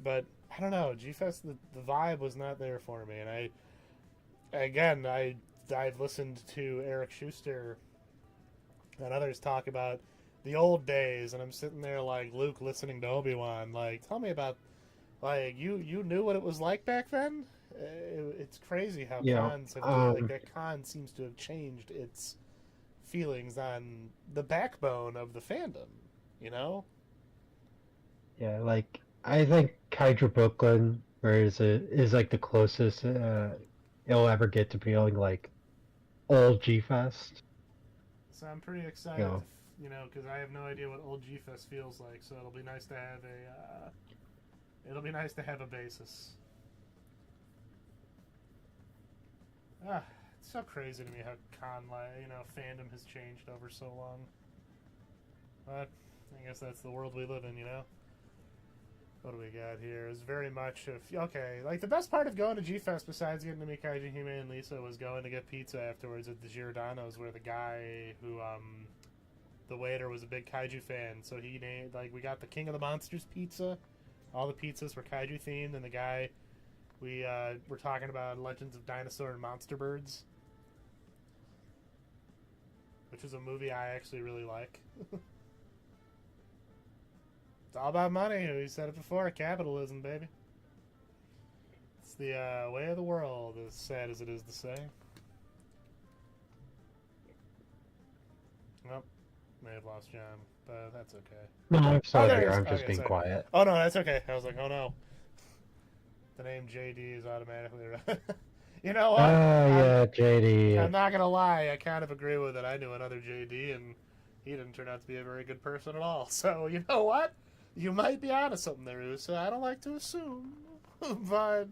But, I don't know, G-Fest, the vibe was not there for me, and I've listened to Eric Schuster and others talk about the old days, and I'm sitting there like Luke listening to Obi-Wan. Like, tell me about, like, you knew what it was like back then? It's crazy how cons have like that con seems to have changed its feelings on the backbone of the fandom, Yeah, like, I think Kaiju Brooklyn is like the closest it'll ever get to feeling like old G-Fest. So I'm pretty excited, because I have no idea what old G-Fest feels like. So it'll be nice to have a basis. It's so crazy to me how fandom has changed over so long. But I guess that's the world we live in, What do we got here? Is very much like the best part of going to G-Fest besides getting to meet Kaiju Hime and Lisa was going to get pizza afterwards at the Giordano's, where the guy who the waiter was a big Kaiju fan, so he named, like, we got the King of the Monsters pizza. All the pizzas were Kaiju themed, and the guy we were talking about Legends of Dinosaur and Monster Birds, which is a movie I actually really like. It's all about money. We said it before. Capitalism, baby. It's the way of the world, as sad as it is to say. Well, may have lost John, but that's okay. No, I'm sorry. Oh, I'm just being quiet. Oh, no, that's okay. I was like, oh, no. The name JD is automatically right. You know what? Yeah, JD. I'm not going to lie. I kind of agree with it. I knew another JD, and he didn't turn out to be a very good person at all. So, you know what? You might be onto something there, Usa. I don't like to assume, but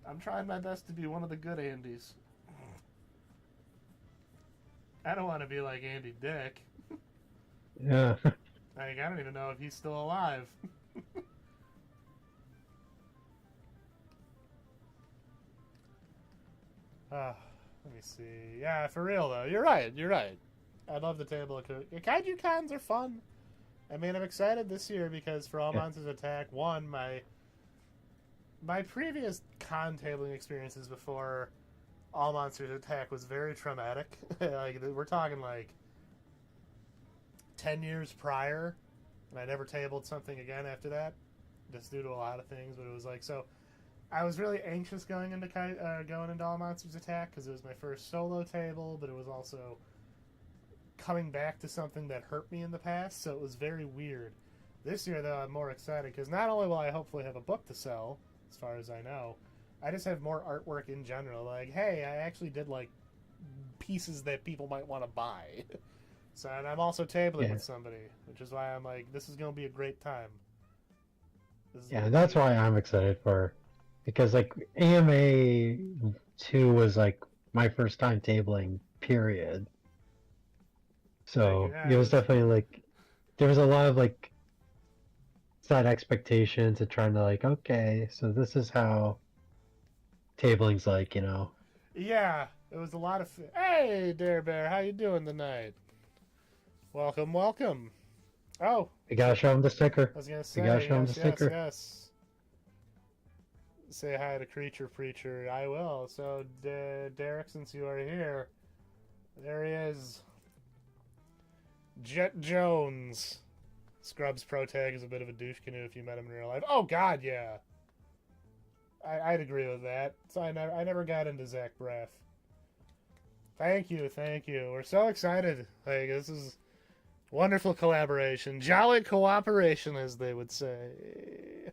I'm trying my best to be one of the good Andys. I don't want to be like Andy Dick. Yeah. Like, I don't even know if he's still alive. Let me see. Yeah, for real though, you're right. You're right. I love the table of kaiju cons are fun. I mean, I'm excited this year because for All Yeah. Monsters Attack 1, my previous con tabling experiences before All Monsters Attack was very traumatic. Like, we're talking like 10 years prior, and I never tabled something again after that, just due to a lot of things. But it was like, so I was really anxious going into All Monsters Attack because it was my first solo table, but it was also coming back to something that hurt me in the past, so it was very weird. This year, though, I'm more excited because not only will I hopefully have a book to sell, as far as I know, I just have more artwork in general. Like, hey, I actually did like pieces that people might want to buy. So, and I'm also tabling Yeah. with somebody, which is why I'm like, this is going to be a great time. Yeah, that's why I'm excited for, because like AMA 2 was like my first time tabling, period. So yeah, it was definitely like there was a lot of like set expectations and trying to like, okay, so this is how tabling's like, you know. yeah, it was a lot of. Hey, Dare Bear, how you doing tonight? Welcome, welcome. Oh, We gotta show him the sticker. I was gonna We gotta say show him the yes, yes, sticker. yes. Say hi to Creature Preacher. I will. So, Derek, since you are here, there he is. Jet Jones. Scrubs Pro Tag is a bit of a douche canoe if you met him in real life. Oh God, yeah. I'd agree with that. So I never got into Zach Braff. Thank you, thank you. We're so excited. Like, this is wonderful collaboration, jolly cooperation, as they would say.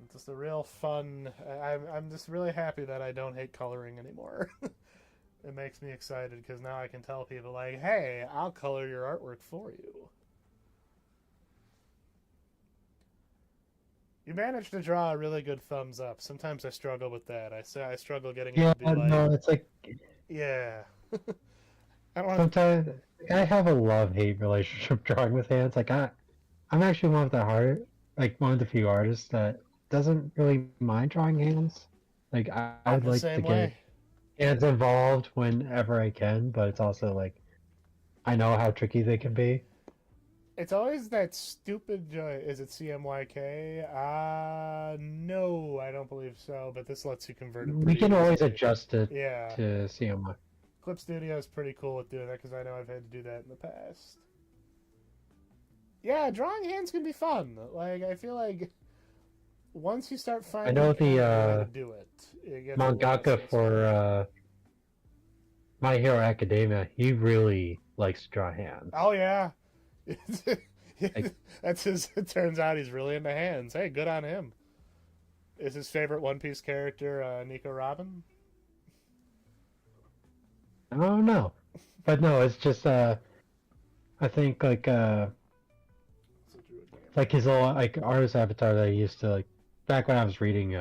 It's just a real fun. I'm just really happy that I don't hate coloring anymore. It makes me excited because now I can tell people like, "Hey, I'll color your artwork for you." You managed to draw a really good thumbs up. Sometimes I struggle with that. I struggle getting it Yeah, to be like, no, it's like yeah. I don't want. sometimes I have a love-hate relationship drawing with hands. Like I'm actually one of the few artists that doesn't really mind drawing hands. Like I I'm would the like to same get way. hands involved whenever I can, but it's also like I know how tricky they can be. It's always that stupid. Is it CMYK? No, I don't believe so. But this lets you convert it We pretty can always easily. adjust it Yeah, to CMY. Clip Studio is pretty cool with doing that because I know I've had to do that in the past. Yeah, drawing hands can be fun. Like, I feel like once you start I finding know kind of the way to the do it, it gets a little mangaka for satisfying. My Hero Academia, he really likes to draw hands. Oh yeah, Like, that's his. It turns out he's really into hands. Hey, good on him. Is his favorite One Piece character Nico Robin? I don't know, but no, it's just I think like his little like artist avatar that I used to like back when I was reading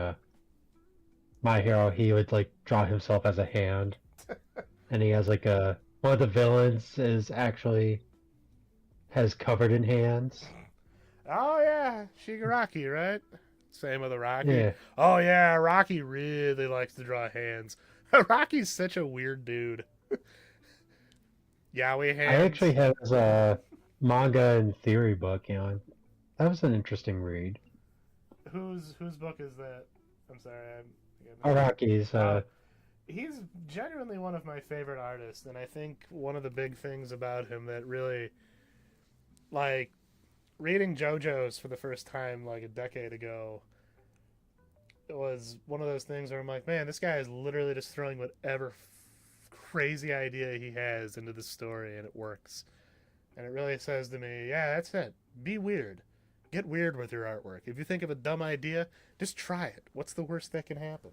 My Hero, he would like draw himself as a hand, and he has like a one of the villains is actually has covered in hands. Oh yeah, Shigaraki, right? Same with the Rocky. Yeah, Oh yeah, Rocky really likes to draw hands. Rocky's such a weird dude. Yaoi I actually hands. have his manga and theory book. You know, that was an interesting read. Whose book is that? I'm sorry, I missed it. Araki's Oh, he's genuinely one of my favorite artists, and I think one of the big things about him that really, like, reading JoJo's for the first time like a decade ago, it was one of those things where I'm like, man, this guy is literally just throwing whatever crazy idea he has into the story, and it works. And it really says to me, yeah, that's it. Be weird. Get weird with your artwork. If you think of a dumb idea, just try it. What's the worst that can happen?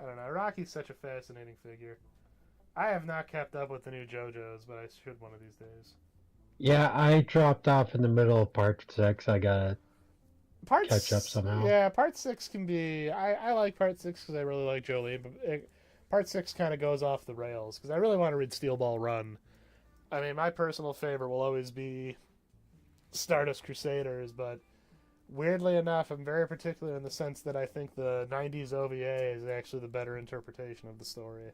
I don't know. Rocky's such a fascinating figure. I have not kept up with the new JoJo's, but I should one of these days. Yeah, I dropped off in the middle of part 6. I gotta catch up somehow. Yeah, part 6 can be. I like part 6 because I really like Jolie, but part 6 kind of goes off the rails because I really want to read Steel Ball Run. I mean, my personal favorite will always be Stardust Crusaders, but weirdly enough, I'm very particular in the sense that I think the 90s OVA is actually the better interpretation of the story.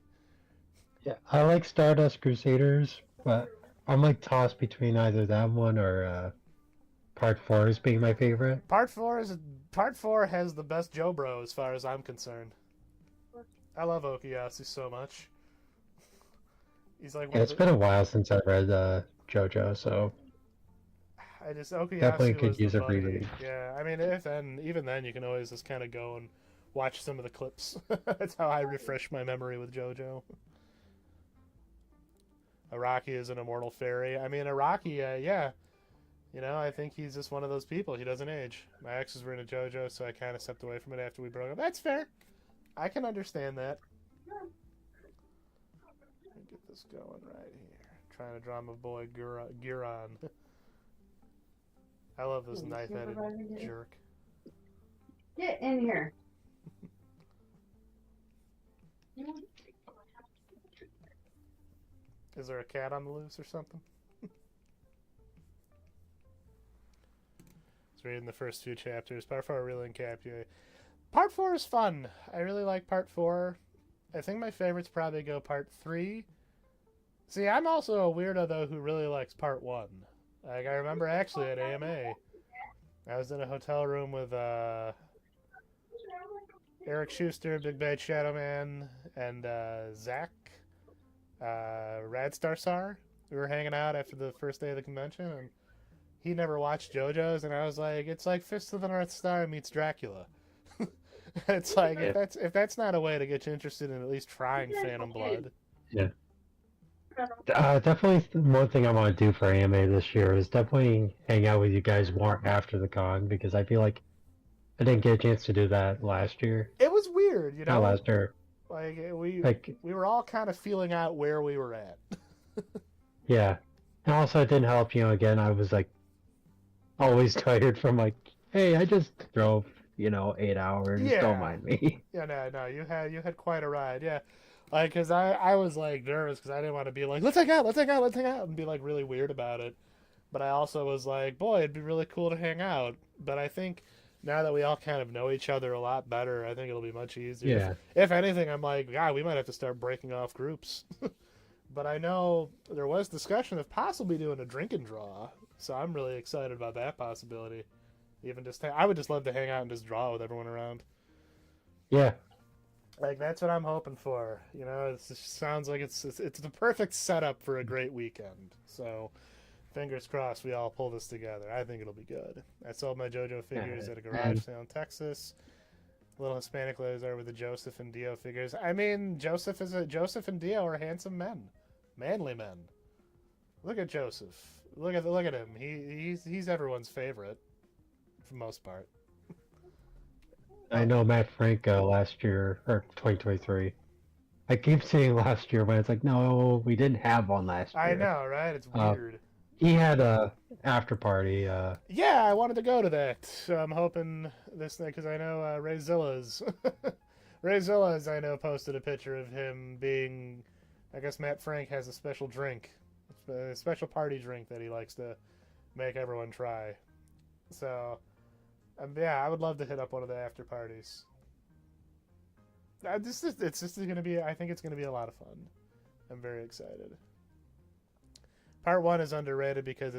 Yeah, I like Stardust Crusaders, but I'm like tossed between either that one or part 4 as being my favorite. Part 4 has the best JoBro as far as I'm concerned. I love Okuyasu so much. He's like one Yeah, of it's been a while since I read JoJo, so definitely Okuyasu could was the use a buddy. reread. Yeah, I mean, even then, you can always just kind of go and watch some of the clips. That's how I refresh my memory with JoJo. Araki is an immortal fairy. I mean, Araki, yeah, I think he's just one of those people. He doesn't age. My exes were into JoJo, so I kind of stepped away from it after we broke up. That's fair. I can understand that. Let me get this going right here. Trying to draw my boy Giron. I love this knife-headed jerk. Get in here. Is there a cat on the loose or something? It's reading the first few chapters. Part 4 really encapsulates. Part 4 is fun. I really like Part 4. I think my favorites probably go Part 3. See, I'm also a weirdo, though, who really likes Part 1. Like, I remember actually at AMA, I was in a hotel room with Eric Schuster, Big Bad Shadow Man, and Zach Radstarsar. We were hanging out after the first day of the convention, and he never watched JoJo's, and I was like, it's like Fist of the North Star meets Dracula. It's like, if that's not a way to get you interested in at least trying Phantom Blood. Yeah. Definitely one thing I want to do for AMA this year is definitely hang out with you guys more after the con, because I feel like I didn't get a chance to do that last year. It was weird, Not last year. Like we were all kind of feeling out where we were at. Yeah. And also it didn't help, again, I was like always tired from like, hey, I just drove, 8 hours, don't mind me. Yeah, no, you had quite a ride, yeah. Like, cause I was like nervous because I didn't want to be like, let's hang out, and be like really weird about it. But I also was like, boy, it'd be really cool to hang out. But I think now that we all kind of know each other a lot better, I think it'll be much easier. Yeah. If anything, I'm like, God, we might have to start breaking off groups. But I know there was discussion of possibly doing a drink and draw, so I'm really excited about that possibility. I would just love to hang out and just draw with everyone around. Yeah. Like, that's what I'm hoping for. It just sounds like it's the perfect setup for a great weekend. So, fingers crossed we all pull this together. I think it'll be good. I sold my JoJo figures at a garage sale in Texas. Little Hispanic ladies are with the Joseph and Dio figures. I mean, Joseph and Dio are handsome men, manly men. Look at Joseph. Look at him. He's everyone's favorite, for the most part. I know Matt Frank last year, or 2023. I keep saying last year, but it's like, no, we didn't have one last year. I know, right? It's weird. He had a after party. Yeah, I wanted to go to that. So I'm hoping this thing, because I know Ray Zillas, I know, posted a picture of him being, I guess Matt Frank has a special drink, a special party drink that he likes to make everyone try. So, yeah, I would love to hit up one of the after parties. It's just going to be, I think it's going to be a lot of fun. I'm very excited. Part 1 is underrated because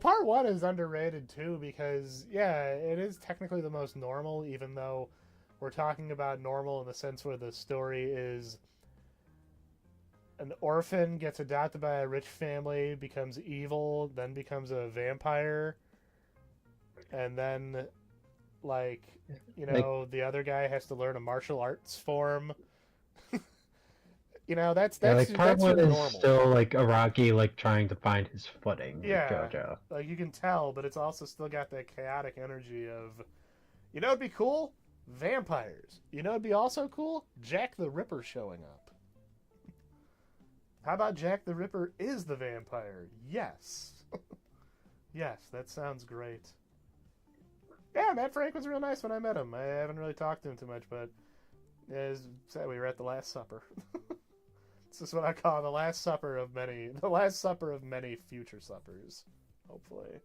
Part 1 is underrated too because, yeah, it is technically the most normal, even though we're talking about normal in the sense where the story is an orphan gets adopted by a rich family, becomes evil, then becomes a vampire, and then, the other guy has to learn a martial arts form. That's part one is normal. still Araki trying to find his footing. Yeah, with JoJo. You can tell, but it's also still got that chaotic energy of, it'd be cool, vampires. It'd be also cool, Jack the Ripper showing up. How about Jack the Ripper is the vampire? Yes. Yes, that sounds great. Yeah, Matt Frank was real nice when I met him. I haven't really talked to him too much, but as said, we were at the Last Supper. This is what I call the Last Supper of many future suppers, hopefully.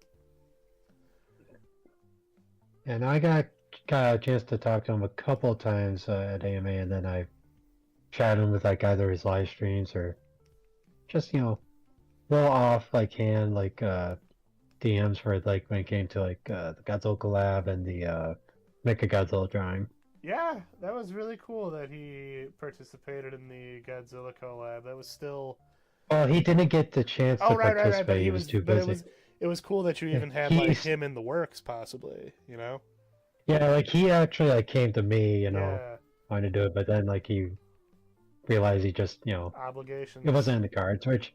And I got a chance to talk to him a couple of times at AMA, and then I chatted with like either his live streams or just a little off like hand DMs for like when it came to like the Godzilla collab and the Mecha Godzilla drawing. Yeah, that was really cool that he participated in the Godzilla collab. That was still. Well, he didn't get the chance to participate. But he was too busy. It was cool that you even had like him in the works, possibly. Yeah, like he actually like came to me, Yeah. wanting to do it, but then like he realized he just Obligations. it wasn't in the cards, which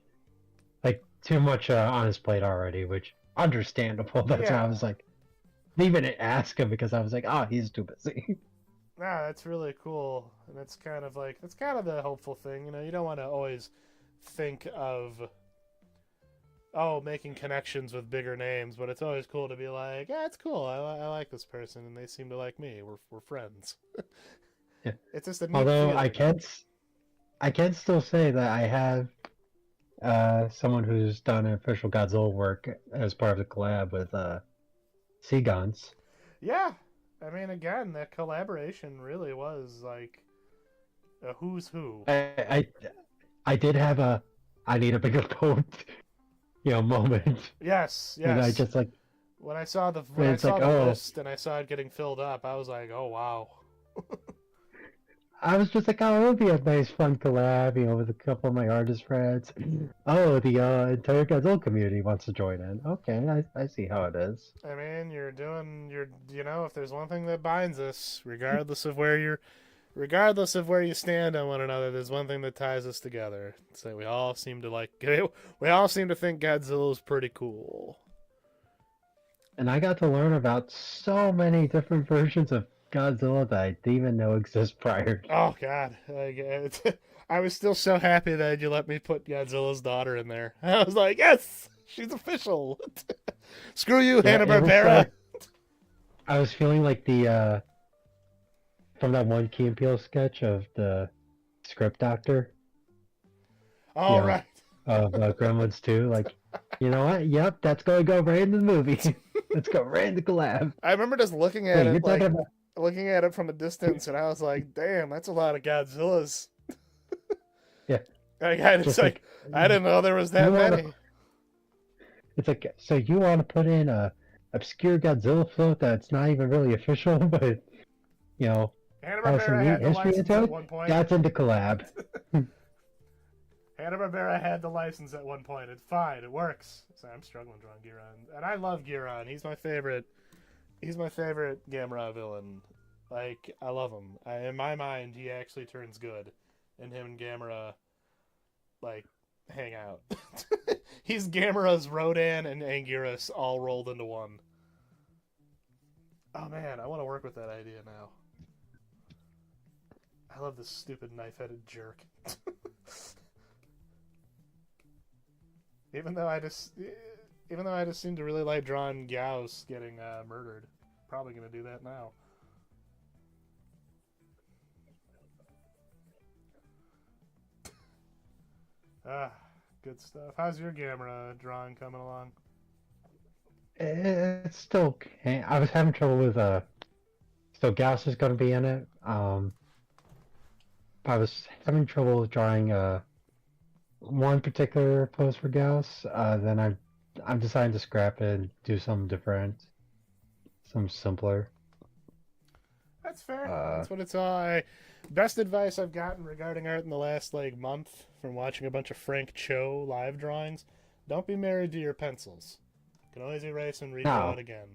like too much on his plate already, which understandable. That's why I was like, even ask him because I was like, oh, he's too busy. Nah, that's really cool, and that's kind of the hopeful thing. You don't want to always think of making connections with bigger names, but it's always cool to be like, yeah, it's cool. I like this person, and they seem to like me. We're friends. Yeah. It's just a neat Although feeling. I can still say that I have someone who's done official Godzilla work as part of the collab with Seagons. Yeah, I mean, again, that collaboration really was like a who's who. I did have a I need a bigger boat, moment. Yes. And I just like when I saw the oh. list and I saw it getting filled up, I was like, oh wow. I was just like, oh, it would be a nice, fun collab, with a couple of my artist friends. Oh, the entire Godzilla community wants to join in. Okay, I see how it is. I mean, if there's one thing that binds us, regardless of where you stand on one another, there's one thing that ties us together. So we all seem to think Godzilla's pretty cool. And I got to learn about so many different versions of Godzilla that I didn't even know exist prior. Oh God! I was still so happy that you let me put Godzilla's daughter in there. I was like, yes, she's official. Screw you, Hanna-Barbera. I was feeling like the from that one Key and Peele sketch of the script doctor. Oh right. Of Gremlins 2, like, you know what? Yep, that's going to go right in the movie. Let's go right in the collab. I remember just looking at it looking at it from a distance, and I was like, "Damn, that's a lot of Godzillas." Yeah. I didn't know there was that many. It's like, so you want to put in a obscure Godzilla float that's not even really official, but has some neat history into it? That's in the collab. Hanna-Barbera had the license at one point. It's fine. It works. So I'm struggling drawing Giron, and I love Giron. He's my favorite Gamera villain. Like, I love him. In my mind, he actually turns good, and him and Gamera, like, hang out. He's Gamera's Rodan and Anguirus all rolled into one. Oh man, I want to work with that idea now. I love this stupid knife-headed jerk. Even though I just seem to really like drawing Gyaos getting murdered. Probably gonna do that now. Good stuff. How's your Gamera drawing coming along? It's still okay. I was having trouble with so Gauss is going to be in it. I was having trouble with drawing one particular pose for Gauss. Then I'm deciding to scrap it and do something different, something simpler. That's fair. That's what it's all. Best advice I've gotten regarding art in the last month from watching a bunch of Frank Cho live drawings: don't be married to your pencils. You can always erase and redraw it again.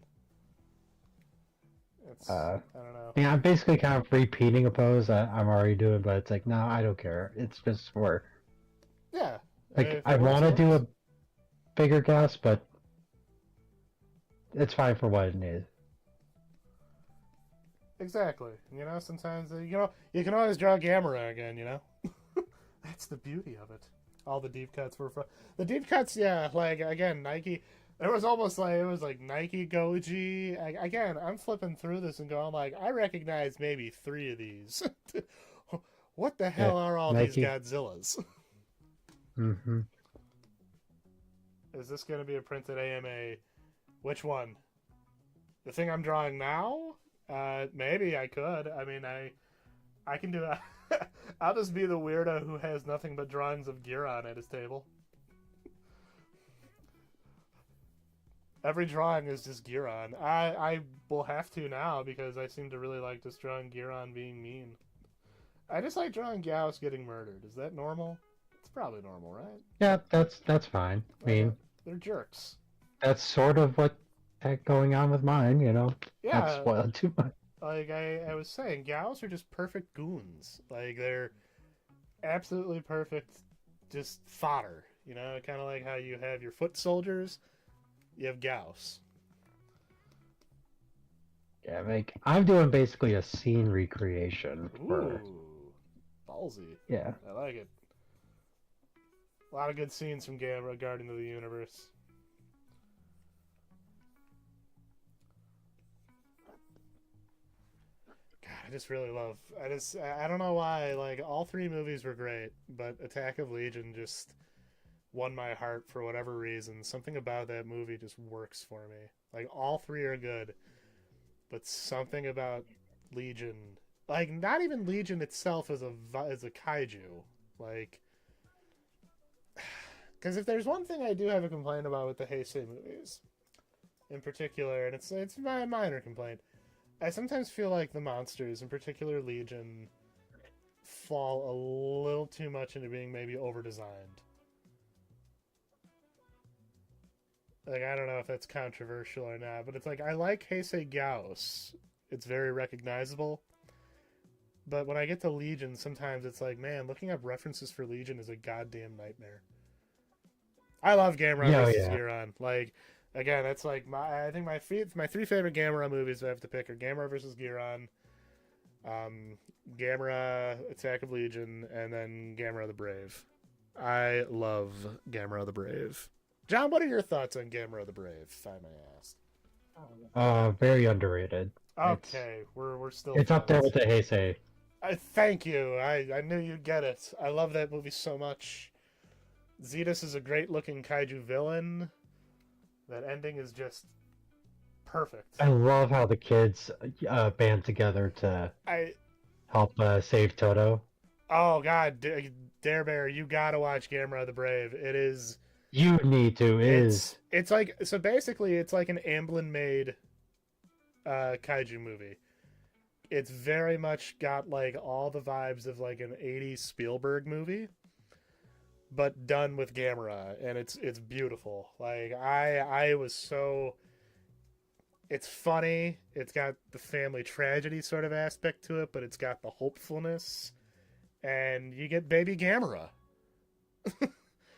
I don't know. Yeah, I'm basically kind of repeating a pose that I'm already doing, but it's like, no, I don't care. It's just for. Yeah. Like, I want to do a bigger Gauss, but it's fine for what it is. Exactly. Sometimes you can always draw Gamera again. That's the beauty of it. All the deep cuts were fun. The deep cuts, yeah, like again, Nike. It was almost like it was like Nike Goji. Again, I'm flipping through this and going like, I recognize maybe 3 of these. What the hell are all Nike. these Godzillas? Mm-hmm. Is this going to be a printed AMA? Which one? The thing I'm drawing now? Maybe I could. I mean, I can do it. I'll just be the weirdo who has nothing but drawings of Giron at his table. Every drawing is just Giron. I will have to now because I seem to really like just drawing Giron being mean. I just like drawing Gyaos getting murdered. Is that normal? It's probably normal, right? Yeah, that's fine. I mean, they're jerks. That's sort of what going on with mine, you know. Yeah. Not spoiled too much. Like I was saying, Gyaos are just perfect goons. Like they're absolutely perfect, just fodder. You know, kind of like how you have your foot soldiers, you have Gyaos. Yeah, like I'm doing basically a scene recreation for. Ooh, ballsy. Yeah. I like it. A lot of good scenes from Gamera, Guardian of the Universe. God, I just really love. I don't know why. Like all 3 movies were great, but Attack of Legion just won my heart for whatever reason. Something about that movie just works for me. Like all 3 are good, but something about Legion, like not even Legion itself as a kaiju, like. Because if there's one thing I do have a complaint about with the Heisei movies, in particular, and it's my minor complaint, I sometimes feel like the monsters, in particular Legion, fall a little too much into being maybe over-designed. Like, I don't know if that's controversial or not, but it's like, I like Heisei Gyaos. It's very recognizable. But when I get to Legion, sometimes it's like, man, looking up references for Legion is a goddamn nightmare. I love Gamera versus Giron. Like, again, that's like I think my 3 favorite Gamera movies I have to pick are Gamera versus Giron, Gamera Attack of Legion, and then Gamera the Brave. I love Gamera the Brave. John, what are your thoughts on Gamera the Brave, if I may ask? Very underrated. Okay, we're still. It's up there with the Heisei. Thank you. I knew you'd get it. I love that movie so much. Zetus is a great-looking kaiju villain. That ending is just perfect. I love how the kids band together to help save Toto. Oh God, Dare Bear, you gotta watch Gamera the Brave. It is. You need to. It's like so. Basically, it's like an Amblin-made kaiju movie. It's very much got like all the vibes of like an '80s Spielberg movie, but done with Gamera, and it's beautiful. Like I was so. It's funny. It's got the family tragedy sort of aspect to it, but it's got the hopefulness, and you get baby Gamera.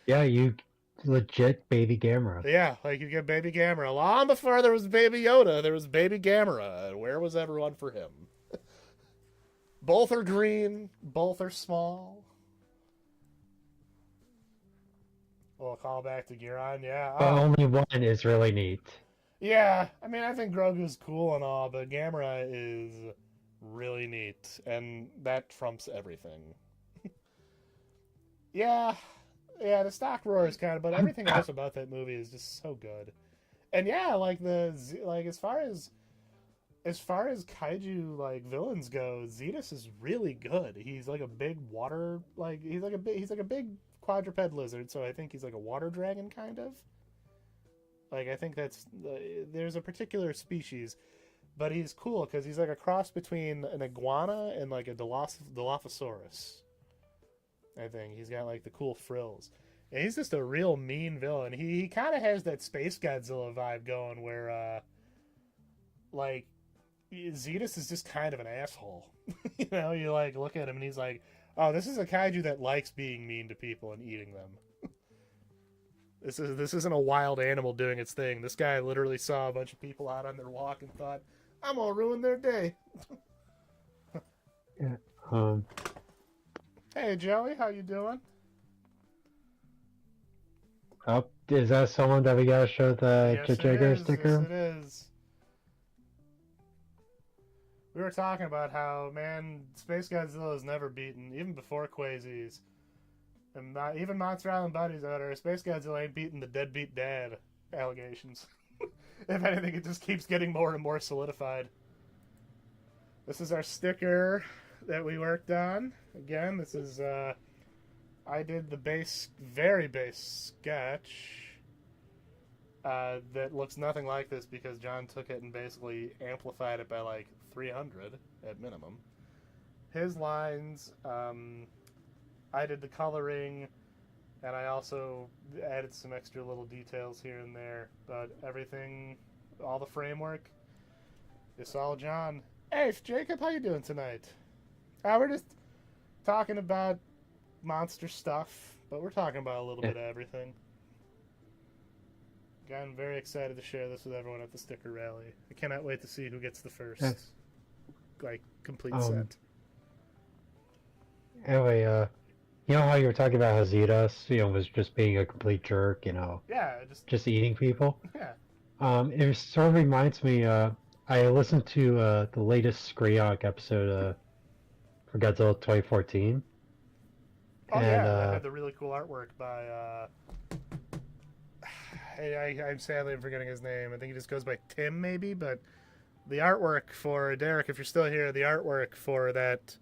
Yeah, you legit baby Gamera. Yeah, like you get baby Gamera. Long before there was baby Yoda, there was baby Gamera. Where was everyone for him? Both are green. Both are small. We'll call back to Giron, yeah. But only one is really neat. Yeah, I mean, I think Grogu's cool and all, but Gamera is really neat, and that trumps everything. Yeah, the stock roar is kind of, but everything else about that movie is just so good. And yeah, like as far as kaiju like villains go, Zetus is really good. He's like a big water, like he's like a big quadruped lizard, so I think he's like a water dragon kind of. Like I think there's a particular species, but he's cool because he's like a cross between an iguana and like a Dilophosaurus. I think he's got like the cool frills, and he's just a real mean villain. He kind of has that Space Godzilla vibe going, where like Zetus is just kind of an asshole. You know, you like look at him and he's like, oh, this is a kaiju that likes being mean to people and eating them. This isn't a wild animal doing its thing. This guy literally saw a bunch of people out on their walk and thought, I'm gonna ruin their day. Yeah. Hey Joey, how you doing? Oh, is that someone that we gotta show the Yes, it Jagger is. Yes, sticker? it is. We were talking about how, man, Space Godzilla is never beaten, even before Quasies. And not, even Monster Island Buddies out there, Space Godzilla ain't beating the deadbeat dad allegations. If anything, it just keeps getting more and more solidified. This is our sticker that we worked on. Again, this is, I did the base, very base sketch. That looks nothing like this because John took it and basically amplified it by like 300 at minimum. His lines, I did the coloring, and I also added some extra little details here and there. But everything, all the framework, it's all John. Hey, Jacob, how you doing tonight? We're just talking about monster stuff, but we're talking about a little bit of everything. I'm very excited to share this with everyone at the sticker rally. I cannot wait to see who gets the first, complete set. Anyway, you know how you were talking about how Zetas, was just being a complete jerk, Yeah, just eating people? Yeah. It sort of reminds me, I listened to the latest Skryok episode for Godzilla 2014. Oh, and, that had the really cool artwork by, I'm sadly forgetting his name. I think he just goes by Tim, maybe, but the artwork for, Derek, if you're still here, the artwork for that,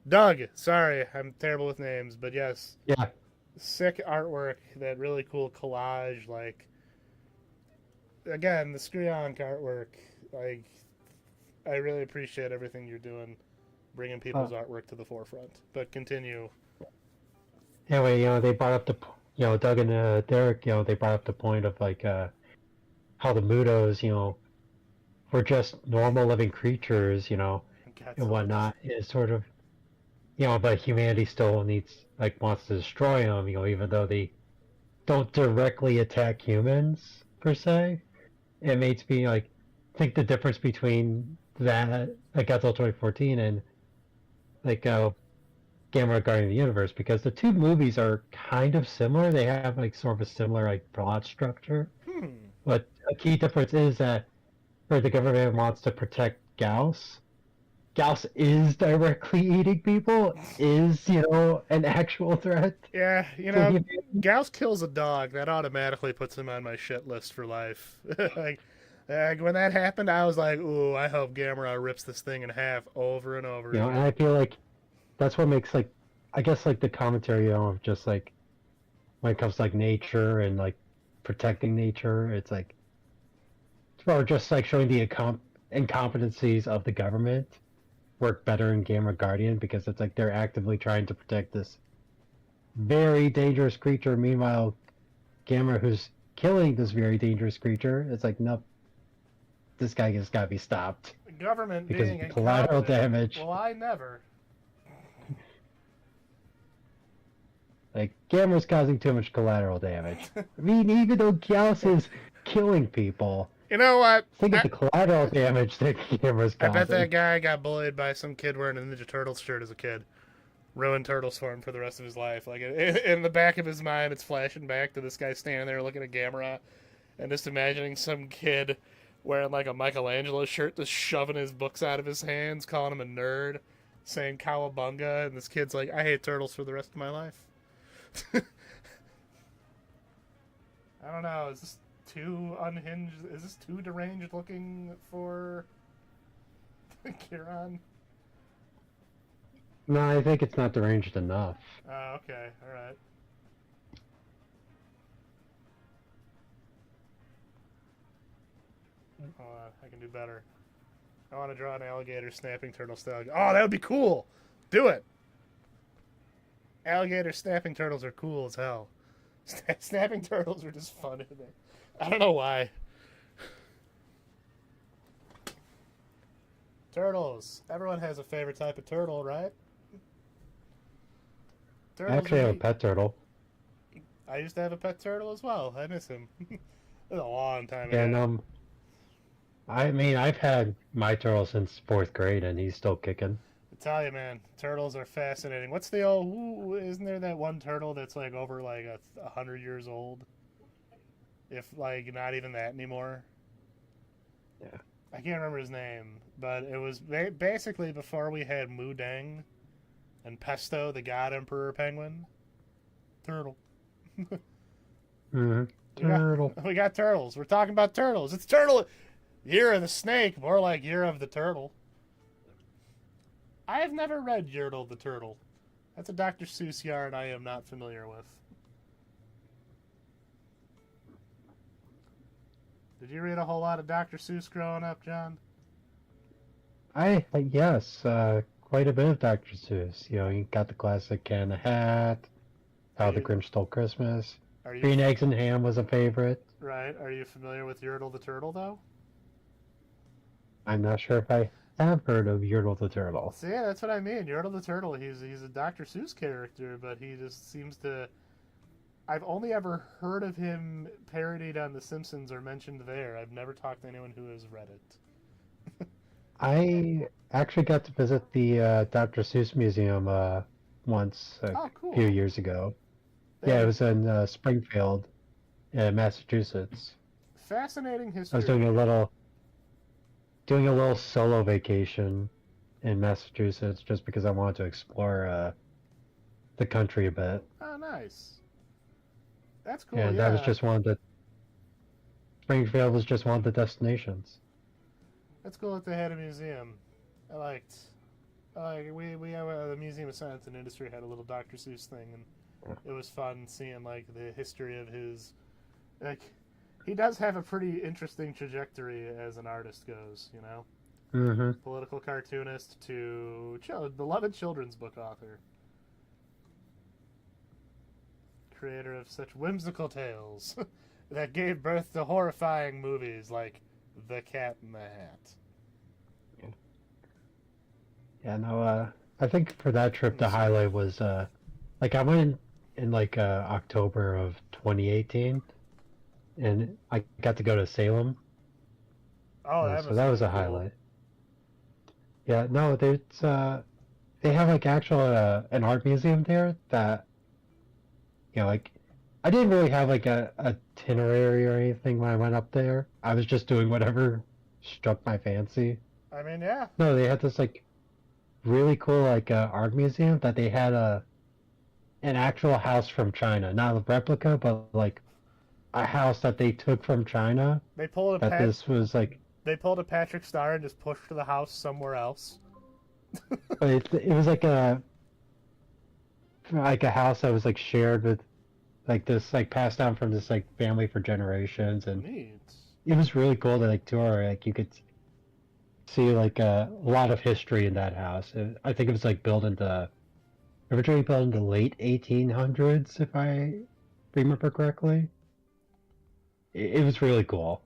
Doug, sorry, I'm terrible with names, but yes. Yeah. Sick artwork, that really cool collage, like, again, the Skryok artwork, like, I really appreciate everything you're doing, bringing people's artwork to the forefront. But continue. Anyway, they brought up the, Doug and Derek, they brought up the point of, like, how the Mutos, were just normal living creatures, and whatnot, is sort of, but humanity still wants to destroy them, even though they don't directly attack humans, per se. It makes me, think the difference between that, Godzilla 2014 and, Gamera Guardian of the Universe, because the two movies are kind of similar. They have, sort of a similar, plot structure. But a key difference is that where the government wants to protect Gauss is directly eating people, is, an actual threat. Yeah, Gauss kills a dog, that automatically puts him on my shit list for life. When that happened, I was like, ooh, I hope Gamera rips this thing in half over and over again. And I feel like that's what makes, I guess, the commentary, of just, when it comes to, nature and, protecting nature, it's, or just, showing the incompetencies of the government work better in Gamera Guardian, because it's, they're actively trying to protect this very dangerous creature. Meanwhile, Gamera, who's killing this very dangerous creature, it's nope, this guy has got to be stopped. The government because being collateral damage. Well, I never. Gamera's causing too much collateral damage. I mean, even though Gauss is killing people. You know what? Think of the collateral damage that Gamera's causing. I bet that guy got bullied by some kid wearing a Ninja Turtles shirt as a kid. Ruined Turtles for him for the rest of his life. In the back of his mind, it's flashing back to this guy standing there looking at Gamera and just imagining some kid wearing a Michelangelo shirt, just shoving his books out of his hands, calling him a nerd, saying cowabunga, and this kid's like, I hate turtles for the rest of my life. I don't know, is this too unhinged? Is this too deranged looking for Kieran? No, I think it's not deranged enough. Oh, okay, alright. Hold on, I can do better. I want to draw an alligator snapping turtle style. Oh, that would be cool! Do it! Alligator snapping turtles are cool as hell. Snapping turtles are just fun, isn't it? I don't know why. Turtles. Everyone has a favorite type of turtle, right? I actually have a pet turtle. I used to have a pet turtle as well. I miss him. It was a long time ago. And I mean, I've had my turtle since 4th grade, and he's still kicking. tell you, man, turtles are fascinating. What's the old? Isn't there that one turtle that's like over like 100 years old? If like not even that anymore. Yeah. I can't remember his name, but it was basically before we had Mudang and Pesto, the God Emperor Penguin. Turtle. Mm-hmm. Turtle. We got turtles. We're talking about turtles. It's turtle Year of the Snake, more like Year of the Turtle. I have never read Yertle the Turtle. That's a Dr. Seuss yarn I am not familiar with. Did you read a whole lot of Dr. Seuss growing up, John? Yes, quite a bit of Dr. Seuss. You know, you got the classic Cat in the Hat, How the Grinch Stole Christmas. Green Eggs and Ham was a favorite. Right. Are you familiar with Yertle the Turtle, though? I'm not sure if I have heard of Yertle the Turtle. See, yeah, that's what I mean. Yertle the Turtle, he's a Dr. Seuss character, but he just seems to... I've only ever heard of him parodied on The Simpsons or mentioned there. I've never talked to anyone who has read it. I actually got to visit the Dr. Seuss Museum once cool. a few years ago. Yeah, it was in Springfield, Massachusetts. Fascinating history. I was doing a little solo vacation in Massachusetts just because I wanted to explore the country a bit. Oh, nice. That's cool. Yeah, that was just Springfield was just one of the destinations. That's cool that they had a museum. I liked. We have the Museum of Science and Industry had a little Dr. Seuss thing, and it was fun seeing like the history of his. Like, he does have a pretty interesting trajectory as an artist goes. You know, Mm-hmm. political cartoonist to beloved children's book author. Creator of such whimsical tales that gave birth to horrifying movies like The Cat in the Hat. Yeah, no, I think for that trip the highlight was like I went in like October of 2018 and I got to go to Salem. Oh, so that was a cool. highlight. Yeah, no, they have like actual an art museum there that you know, like, I didn't really have like a itinerary or anything when I went up there. I was just doing whatever struck my fancy. I mean, yeah. No, they had this like really cool like art museum that they had an actual house from China, not a replica, but like a house that they took from China. They pulled this was like they pulled a Patrick Star and just pushed the house somewhere else. it was like a house that was like shared with like this like passed down from this like family for generations, and Neat. it was really cool to like tour. Like you could see like a lot of history in that house. I think it was like originally built in the late 1800s, if I remember correctly. It was really cool.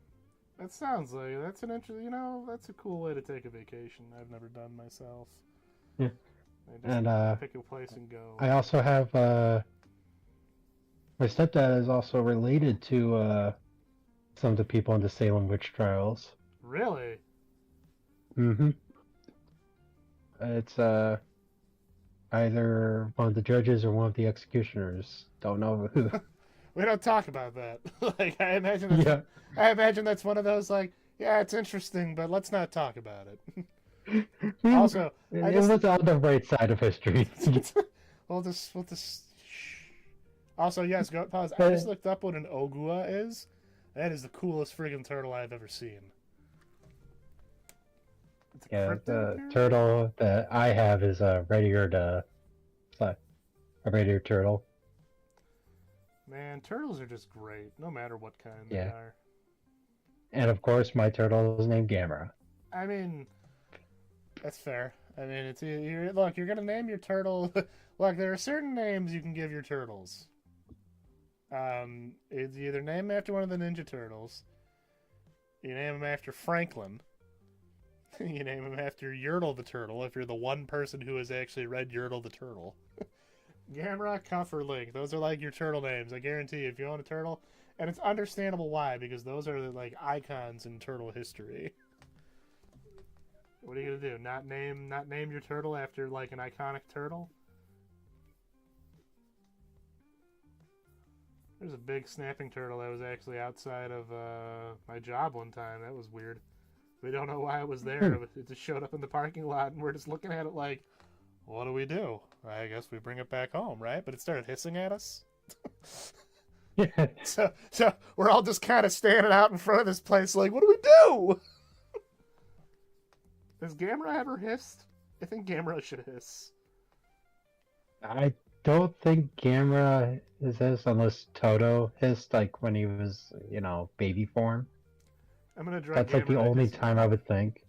That sounds like that's an interesting. You know, that's a cool way to take a vacation. I've never done myself. Yeah. And pick a place and go. I also have my stepdad is also related to some of the people in the Salem witch trials. Really? Mm-hmm. It's either one of the judges or one of the executioners. Don't know who. We don't talk about that. Like I imagine that's one of those like, yeah, it's interesting, but let's not talk about it. Also, it was on the right side of history. we'll just. Also, yes, go pause. I just looked up what an ogua is. That is the coolest friggin' turtle I've ever seen. Yeah, the turtle that I have is a red-eared turtle. Man, turtles are just great, no matter what kind they are. And of course, my turtle is named Gamera. I mean, that's fair. I mean, look, you're gonna name your turtle. Look, there are certain names you can give your turtles. It's either name them after one of the Ninja Turtles. You name them after Franklin. You name them after Yertle the Turtle, if you're the one person who has actually read Yertle the Turtle. Gamera, Cuff, or Link. Those are like your turtle names. I guarantee you, if you own a turtle, and it's understandable why, because those are like icons in turtle history. What are you gonna do? Not name your turtle after like an iconic turtle? There's a big snapping turtle that was actually outside of my job one time. That was weird. We don't know why it was there. It just showed up in the parking lot, and we're just looking at it like, what do we do? I guess we bring it back home, right? But it started hissing at us. Yeah. So we're all just kind of standing out in front of this place like, what do we do? Has Gamera ever hissed? I think Gamera should hiss. I don't think Gamera is this unless Toto hissed like when he was, baby form. I'm gonna draw That's like the Gamera only hissing. time I would think.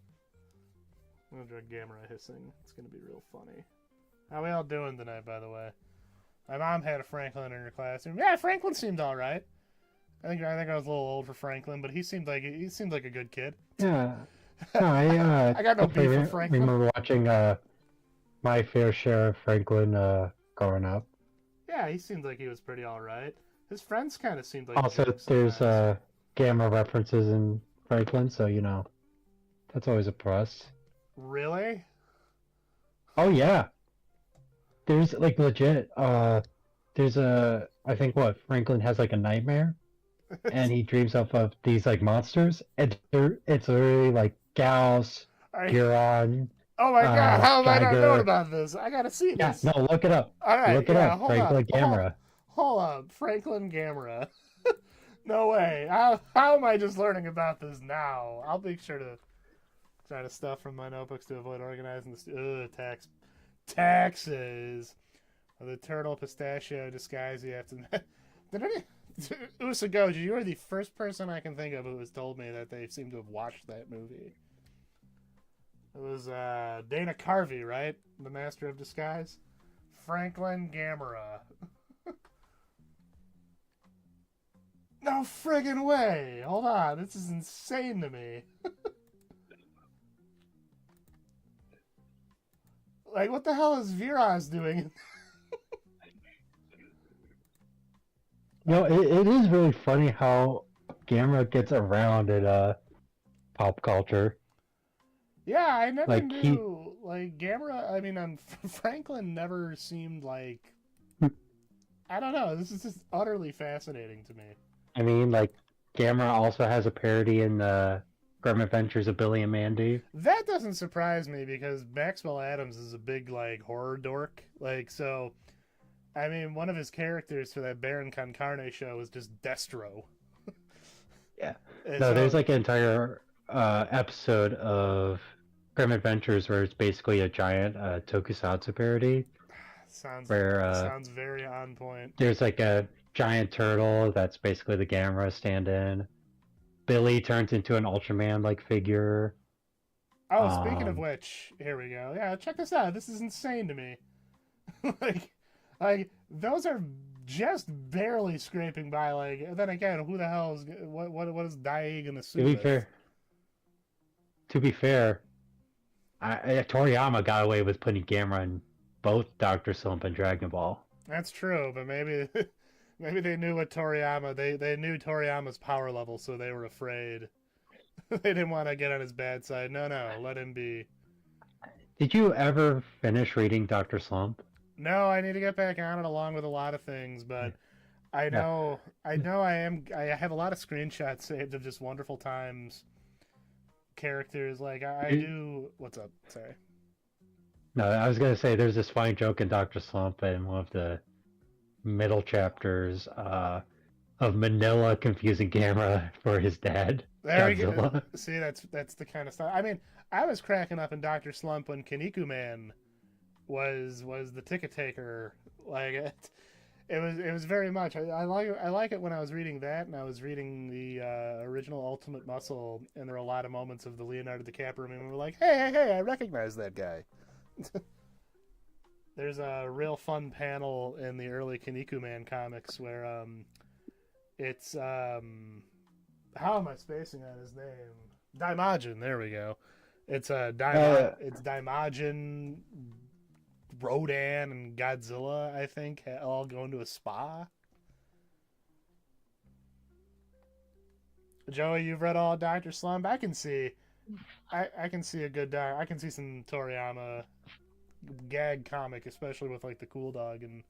I'm gonna draw Gamera hissing. It's gonna be real funny. How we all doing tonight, by the way? My mom had a Franklin in her classroom. Yeah, Franklin seemed all right. I think I was a little old for Franklin, but he seemed like a good kid. Yeah. No, I I got no beef definitely with Franklin. remember watching my fair share of Franklin growing up. Yeah, he seemed like he was pretty all right. His friends kind of seemed like Also, jerks there's sometimes. Gamma references in Franklin, so that's always a plus. Really? Oh yeah, there's like legit. There's I think Franklin has like a nightmare, and he dreams of these like monsters, and it's literally like Gauss, Giron. Oh my god, how have I not known Geiger. about this? I gotta see Yeah, this. no, look it up. All right, Look it yeah, up. hold Franklin up. Gamera. Hold up. Franklin Gamera. No way. How am I just learning about this now? I'll make sure to try to stuff from my notebooks to avoid organizing the taxes. The turtle pistachio disguise you have to. Did any Usagoji, you are the first person I can think of who has told me that they seem to have watched that movie. It was Dana Carvey, right? The Master of Disguise? Franklin Gamera. No friggin' way! Hold on, this is insane to me. Like, what the hell is Viraz doing? It is really funny how Gamera gets around in pop culture. Yeah, I never Like, knew. Like, Gamera, I mean, Franklin never seemed like. I don't know, this is just utterly fascinating to me. I mean, like, Gamera also has a parody in the Grim Adventures of Billy and Mandy. That doesn't surprise me because Maxwell Adams is a big, like, horror dork. Like, so. I mean, one of his characters for that Baron Concarne show was just Destro. Yeah. And No, so, there's like an entire episode of Grim Adventures where it's basically a giant tokusatsu parody. sounds Where very on point. there's like a giant turtle that's basically the Gamera stand-in. Billy turns into an Ultraman-like figure. Oh, speaking of which, here we go. Yeah, check this out. This is insane to me. like those are just barely scraping by. Like, then again, who the hell is what is Dai gonna sue? To be fair, Toriyama got away with putting Gamera in both Dr. Slump and Dragon Ball. That's true, but maybe they knew what Toriyama they knew Toriyama's power level, so they were afraid. They didn't want to get on his bad side. No, let him be. Did you ever finish reading Dr. Slump? No, I need to get back on it along with a lot of things, but I have a lot of screenshots saved of just wonderful times. Characters like I do. What's up? Sorry. No, I was gonna say there's this funny joke in Dr. Slump in one of the middle chapters of Manila confusing Gamera for his dad. There we go. See, that's the kind of stuff. I mean, I was cracking up in Dr. Slump when Kinnikuman Man was the ticket taker. Like it was very much. I like it when I was reading that, and I was reading the original Ultimate Muscle, and there were a lot of moments of the Leonardo DiCaprio, and we were like, hey, I recognize that guy. There's a real fun panel in the early Kinnikuman comics where it's how am I spacing on his name? Daimajin. There we go. It's it's Daimajin, Rodan, and Godzilla, I think, all going to a spa. Joey, you've read all Dr. Slump? I can see I can see a good I can see some Toriyama gag comic, especially with like the Cool Dog and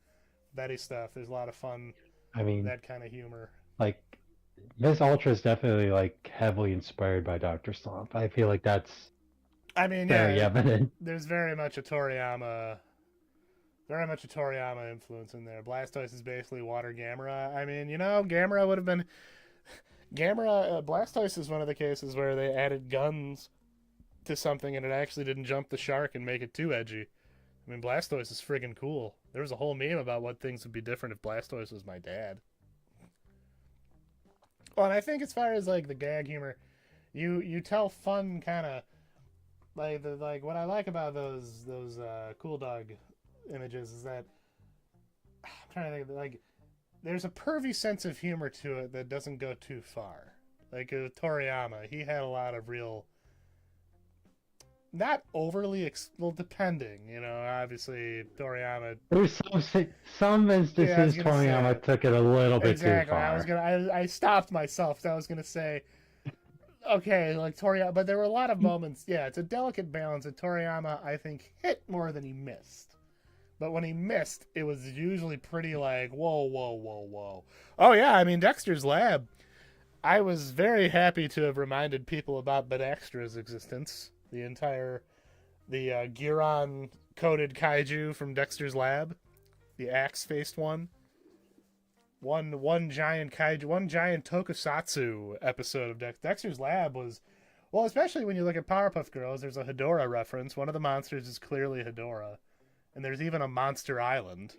Betty stuff. There's a lot of fun I mean, that kind of humor. like Miss Ultra is definitely like heavily inspired by Doctor Slump. I feel like that's I mean, very yeah, evident. there's very much a Toriyama influence in there. Blastoise is basically water Gamera. I mean, Gamera would have been Gamera. Blastoise is one of the cases where they added guns to something and it actually didn't jump the shark and make it too edgy. I mean, Blastoise is friggin' cool. There was a whole meme about what things would be different if Blastoise was my dad. Well, and I think as far as like the gag humor, you tell fun kind of like what I like about those Cool Dog images is that I'm trying to think of, like there's a pervy sense of humor to it that doesn't go too far. Like Toriyama, he had a lot of real, not overly well, depending. Obviously Toriyama. There's some Yeah, I was instances gonna say Toriyama took it a little bit too exactly. far. I stopped myself. So I was gonna say okay, like Toriyama, but there were a lot of moments. Yeah, it's a delicate balance. And Toriyama, I think, hit more than he missed. But when he missed, it was usually pretty like, whoa, whoa, whoa, whoa. Oh, yeah, I mean, Dexter's Lab. I was very happy to have reminded people about Extra's existence. The Giron coated kaiju from Dexter's Lab. The axe-faced one. One giant kaiju, one giant tokusatsu episode of Dexter's Lab was, well, especially when you look at Powerpuff Girls, there's a Hedora reference. One of the monsters is clearly Hedora. And there's even a Monster Island.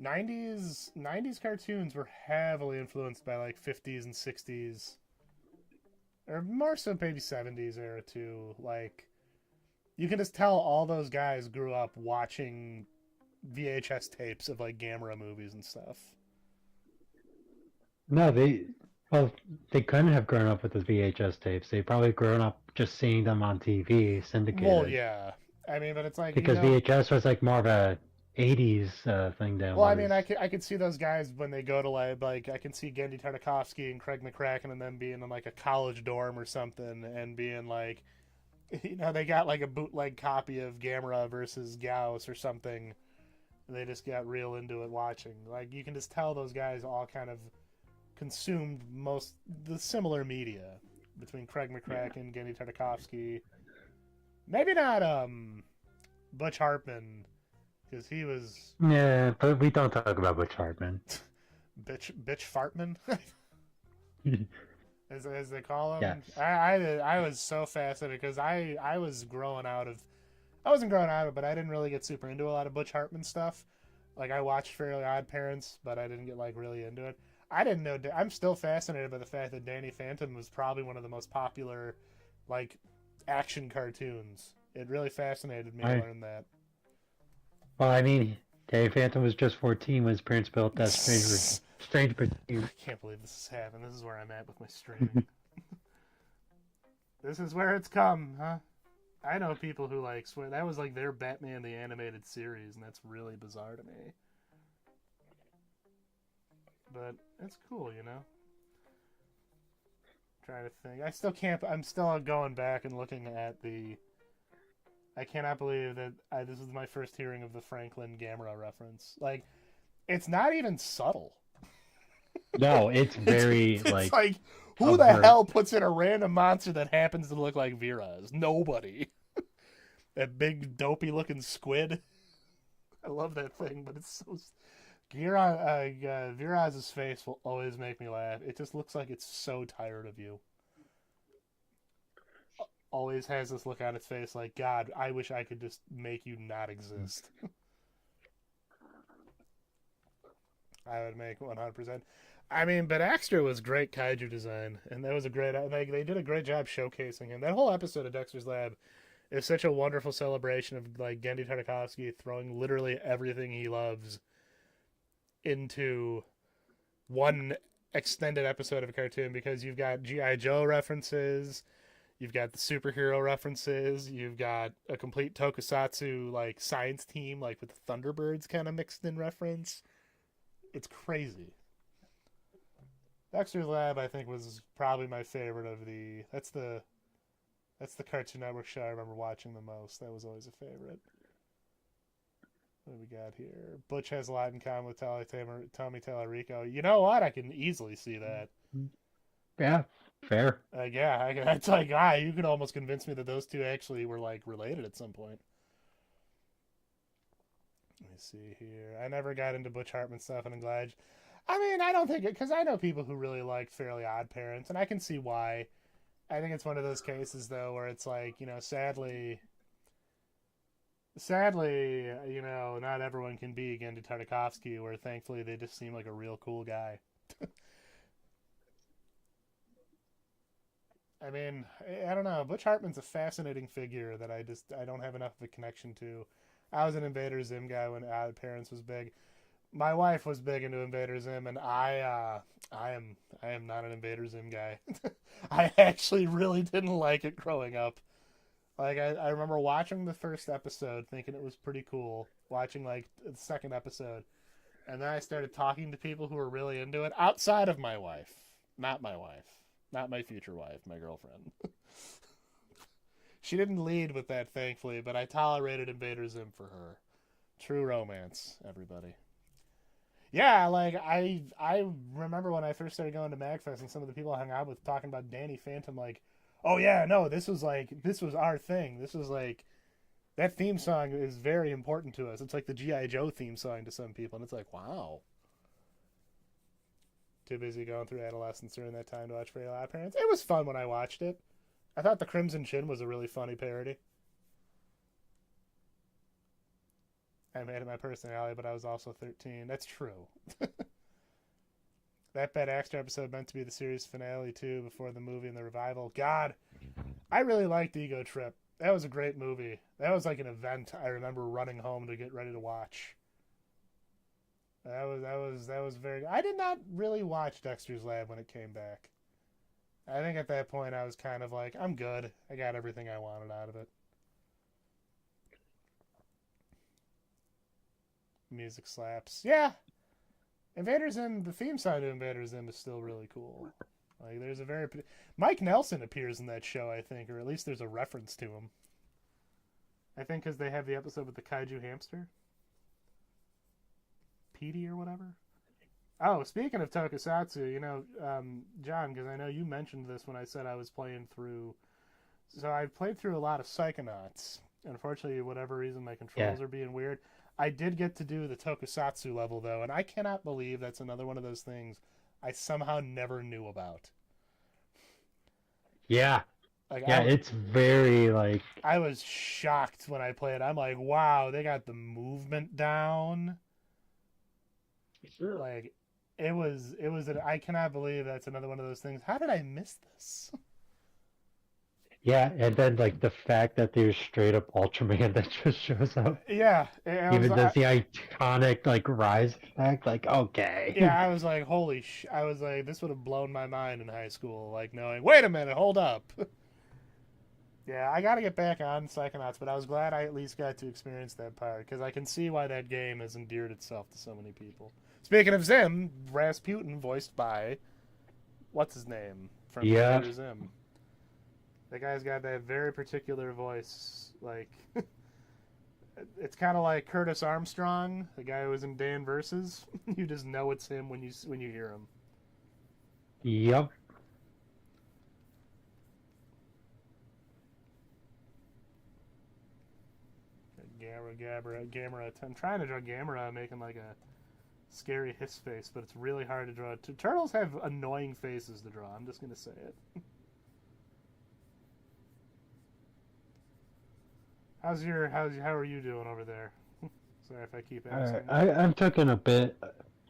90s cartoons were heavily influenced by like 50s and 60s, or more so maybe 70s era too. Like you can just tell all those guys grew up watching VHS tapes of like Gamera movies and stuff. No, they couldn't have grown up with the VHS tapes. They probably grown up just seeing them on TV syndicated. Well, yeah. I mean, but it's like because VHS was like more of a 80s thing than. Well, I mean, I could see those guys when they go to like I can see Gendy Tartakovsky and Craig McCracken and them being in like a college dorm or something and being like, they got like a bootleg copy of Gamera versus Gauss or something. And they just got real into it watching. Like you can just tell those guys all kind of consumed the similar media between Craig McCracken, Gendy Tartakovsky. Maybe not Butch Hartman, because he was. Yeah, but we don't talk about Butch Hartman. Bitch Fartman, as they call him. Yes. I was so fascinated because I was growing out of. I wasn't growing out of it, but I didn't really get super into a lot of Butch Hartman stuff. Like I watched Fairly Odd Parents, but I didn't get like really into it. I didn't know. I'm still fascinated by the fact that Danny Phantom was probably one of the most popular, like, action cartoons. It really fascinated me to learn that. Well, I mean, Danny Phantom was just 14 when his parents built that strange I can't believe this is happening. This is where I'm at with my streaming. This is where it's come, huh? I know people who like swear that was like their Batman the Animated Series, and that's really bizarre to me. But it's cool, Trying to think. I still can't. I'm still going back and looking at the. I cannot believe that this is my first hearing of the Franklin Gamera reference. Like, it's not even subtle. No, it's very it's like who the hell puts in a random monster that happens to look like Viraz? Nobody. That big dopey looking squid. I love that thing, but it's so. Viraz's face will always make me laugh. It just looks like it's so tired of you. Always has this look on its face like, God, I wish I could just make you not exist. I would make 100%. I mean, but Extra was great kaiju design, and that was a great. They did a great job showcasing him. That whole episode of Dexter's Lab is such a wonderful celebration of like Gendy Tartakovsky throwing literally everything he loves into one extended episode of a cartoon, because you've got G.I. Joe references, you've got the superhero references, you've got a complete tokusatsu like science team like with the Thunderbirds kind of mixed in reference. It's crazy. Dexter's Lab, I think, was probably my favorite of the. That's the Cartoon Network show I remember watching the most. That was always a favorite. What do we got here? Butch has a lot in common with Tommy Tallarico. You know what? I can easily see that. Yeah, fair. Yeah, it's like, you could almost convince me that those two actually were like related at some point. Let me see here. I never got into Butch Hartman stuff, and I'm glad. I mean, I don't think it, because I know people who really liked Fairly Odd Parents, and I can see why. I think it's one of those cases, though, where it's like, sadly, not everyone can be Gendy Tartakovsky, where thankfully they just seem like a real cool guy. I mean, I don't know. Butch Hartman's a fascinating figure that I don't have enough of a connection to. I was an Invader Zim guy when Odd Parents was big. My wife was big into Invader Zim, and I am not an Invader Zim guy. I actually really didn't like it growing up. Like, I remember watching the first episode, thinking it was pretty cool. Watching, like, the second episode. And then I started talking to people who were really into it outside of my wife. Not my wife. Not my future wife, my girlfriend. She didn't lead with that, thankfully, but I tolerated Invader Zim for her. True romance, everybody. Yeah, like, I remember when I first started going to MagFest and some of the people I hung out with talking about Danny Phantom, like, oh yeah, no, this was our thing. This was like, that theme song is very important to us. It's like the G.I. Joe theme song to some people, and it's like, wow. Too busy going through adolescence during that time to watch Fairly Odd Parents. It was fun when I watched it. I thought The Crimson Chin was a really funny parody. I made it my personality, but I was also 13. That's true. That Bad Actor episode meant to be the series finale, too, before the movie and the revival. God, I really liked Ego Trip. That was a great movie. That was like an event I remember running home to get ready to watch. That was very... I did not really watch Dexter's Lab when it came back. I think at that point I was kind of like, I'm good. I got everything I wanted out of it. Music slaps. Yeah! Invader Zim, the theme song to Invader Zim is still really cool. Like, there's a very... Mike Nelson appears in that show, I think, or at least there's a reference to him. I think because they have the episode with the kaiju hamster. Petey or whatever. Oh, speaking of tokusatsu, John, because I know you mentioned this when I said I was playing through... So I've played through a lot of Psychonauts. Unfortunately, whatever reason, my controls are being weird. I did get to do the tokusatsu level, though, and I cannot believe that's another one of those things I somehow never knew about. Yeah. Like, yeah, it's very, like... I was shocked when I played. I'm like, wow, they got the movement down. Sure. Like, I cannot believe that's another one of those things. How did I miss this? Yeah, and then, like, the fact that there's straight up Ultraman that just shows up. Yeah. Even does the iconic, like, rise effect. Like, okay. Yeah, I was like, I was like, this would have blown my mind in high school. Like, knowing, wait a minute, hold up. Yeah, I got to get back on Psychonauts, but I was glad I at least got to experience that part, because I can see why that game has endeared itself to so many people. Speaking of Zim, Rasputin, voiced by, what's his name? From Zim. That guy's got that very particular voice. Like, it's kind of like Curtis Armstrong, the guy who was in Dan Versus. You just know it's him when you hear him. Yep. Gamera. I'm trying to draw Gamera making like a scary hiss face, but it's really hard to draw. Turtles have annoying faces to draw. I'm just gonna say it. How are you doing over there? Sorry if I keep asking. I'm taking a bit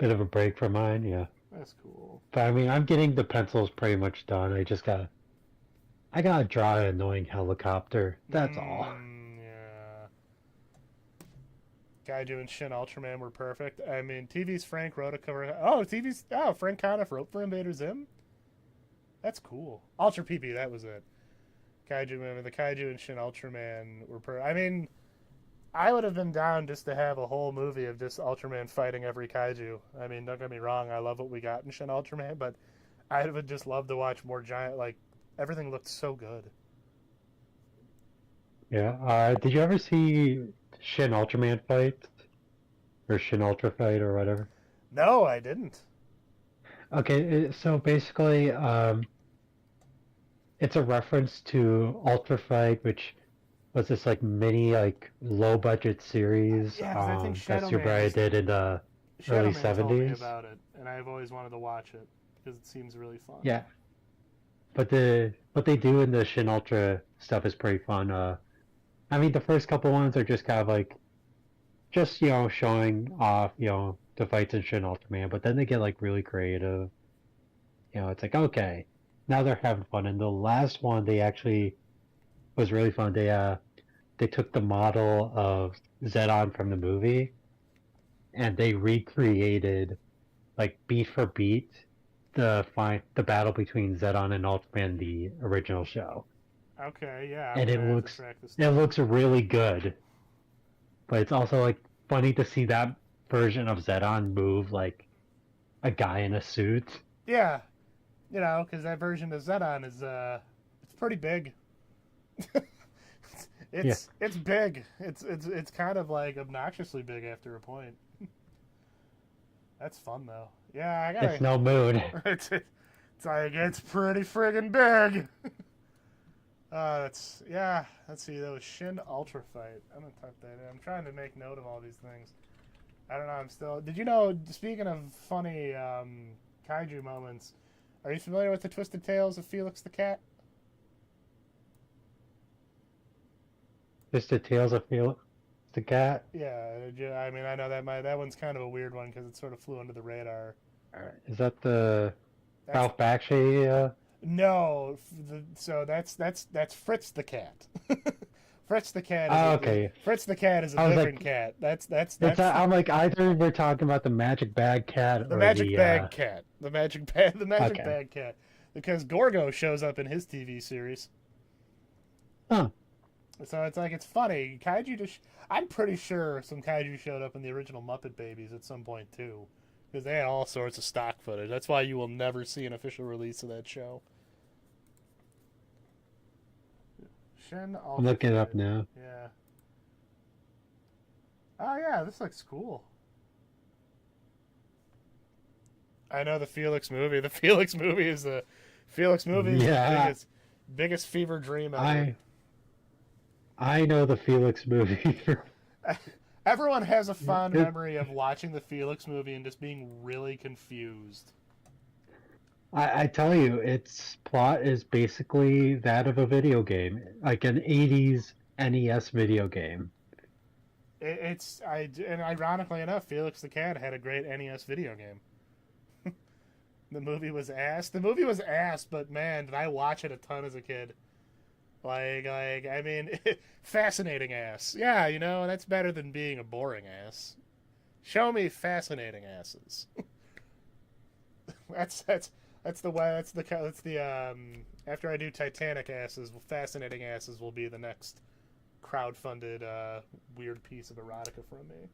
of a break from mine, yeah. That's cool. But I mean, I'm getting the pencils pretty much done. I gotta draw an annoying helicopter. That's all. Yeah. Kaiju and Shin Ultraman were perfect. I mean, TV's Frank wrote a cover. Frank Conniff wrote for Invader Zim. That's cool. Ultra PP, that was it. The Kaiju and Shin Ultraman were I mean, I would have been down just to have a whole movie of just Ultraman fighting every kaiju. I mean, don't get me wrong, I love what we got in Shin Ultraman, but I would just love to watch more giant. Like everything looked so good. Yeah. Did you ever see Shin Ultraman fight or Shin Ultra fight or whatever? No, I didn't. Okay, so basically, it's a reference to Ultra Fight, which was this like mini like low budget series Yeah, because I think that Shadow Super Man Eye just did in the Shadow early Man told me 70s. about it, and I've always wanted to watch it because it seems really fun. Yeah, but what they do in the Shin Ultra stuff is pretty fun. I mean, the first couple ones are just kind of like just showing off the fights in Shin Ultraman, but then they get like really creative. It's like okay, now they're having fun. And the last one they actually was really fun. They took the model of Zedon from the movie and they recreated like beat for beat the battle between Zedon and Ultraman in the original show. Okay, yeah, I'm And gonna have to track this it down. looks really good. But it's also like funny to see that version of Zedon move like a guy in a suit. Yeah, because that version of Zedon is it's pretty big. Yeah. It's big. It's kind of like obnoxiously big after a point. That's fun though. Yeah, I It's gotta. no moon. It's like it's pretty friggin' big. Yeah. Let's see. That was Shin Ultra Fight. I'm gonna type that in. I'm trying to make note of all these things. I don't know. I'm still. Did you know? Speaking of funny kaiju moments, are you familiar with the Twisted Tales of Felix the Cat? Just the tails of Felix the cat. Yeah. I mean, I know that one's kind of a weird one because it sort of flew under the radar. Is that the That's Ralph Bakshi? no. So that's Fritz the Cat. Fritz the cat. Is Oh, okay. Fritz the cat is a I was different like, cat. That's I'm like either we're talking about the magic bag cat the or magic the bag cat. The magic okay. bag cat. Because Gorgo shows up in his TV series. Huh. So it's funny. Kaiju just I'm pretty sure some kaiju showed up in the original Muppet Babies at some point too. Because they had all sorts of stock footage. That's why you will never see an official release of that show. Shin Ultra I'm looking it Fight. up now. Yeah. Oh yeah, this looks cool. I know the Felix movie. The Felix movie is the Yeah. biggest fever dream ever. I know the Felix movie. Everyone has a fond memory of watching the Felix movie and just being really confused. I tell you, its plot is basically that of a video game, like an 80s NES video game. And ironically enough, Felix the Cat had a great NES video game. The movie was ass. The movie was ass, but man, did I watch it a ton as a kid. I mean, fascinating ass. Yeah, that's better than being a boring ass. Show me fascinating asses. That's the way. That's the after I do Titanic asses, fascinating asses will be the next crowd-funded weird piece of erotica from me.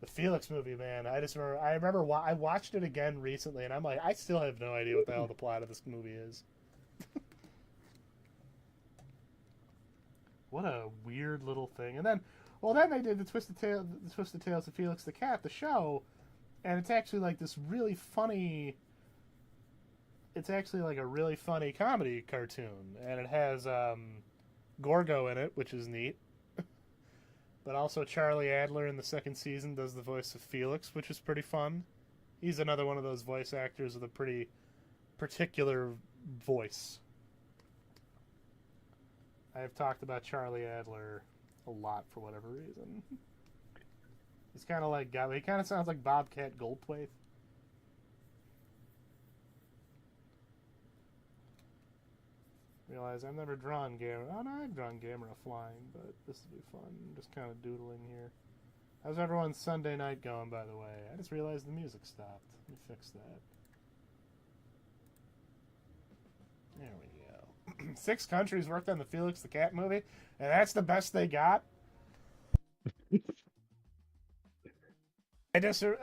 The Felix movie, man. I remember I watched it again recently, and I'm like, I still have no idea what the hell the plot of this movie is. What a weird little thing. And then they did the Twisted Tales of Felix the Cat, the show, and it's actually like this really funny. It's actually like a really funny comedy cartoon, and it has Gorgo in it, which is neat. But also Charlie Adler in the second season does the voice of Felix, which is pretty fun. He's another one of those voice actors with a pretty particular voice. I've talked about Charlie Adler a lot for whatever reason. He's kind of like he kind of sounds like Bobcat Goldthwait. Realize I've never drawn Gamera. Oh no, I've drawn Gamera flying, but this will be fun. I'm just kind of doodling here. How's everyone's Sunday night going, by the way? I just realized the music stopped. Let me fix that. There we go. 6 countries worked on the Felix the Cat movie, and that's the best they got? Okay, so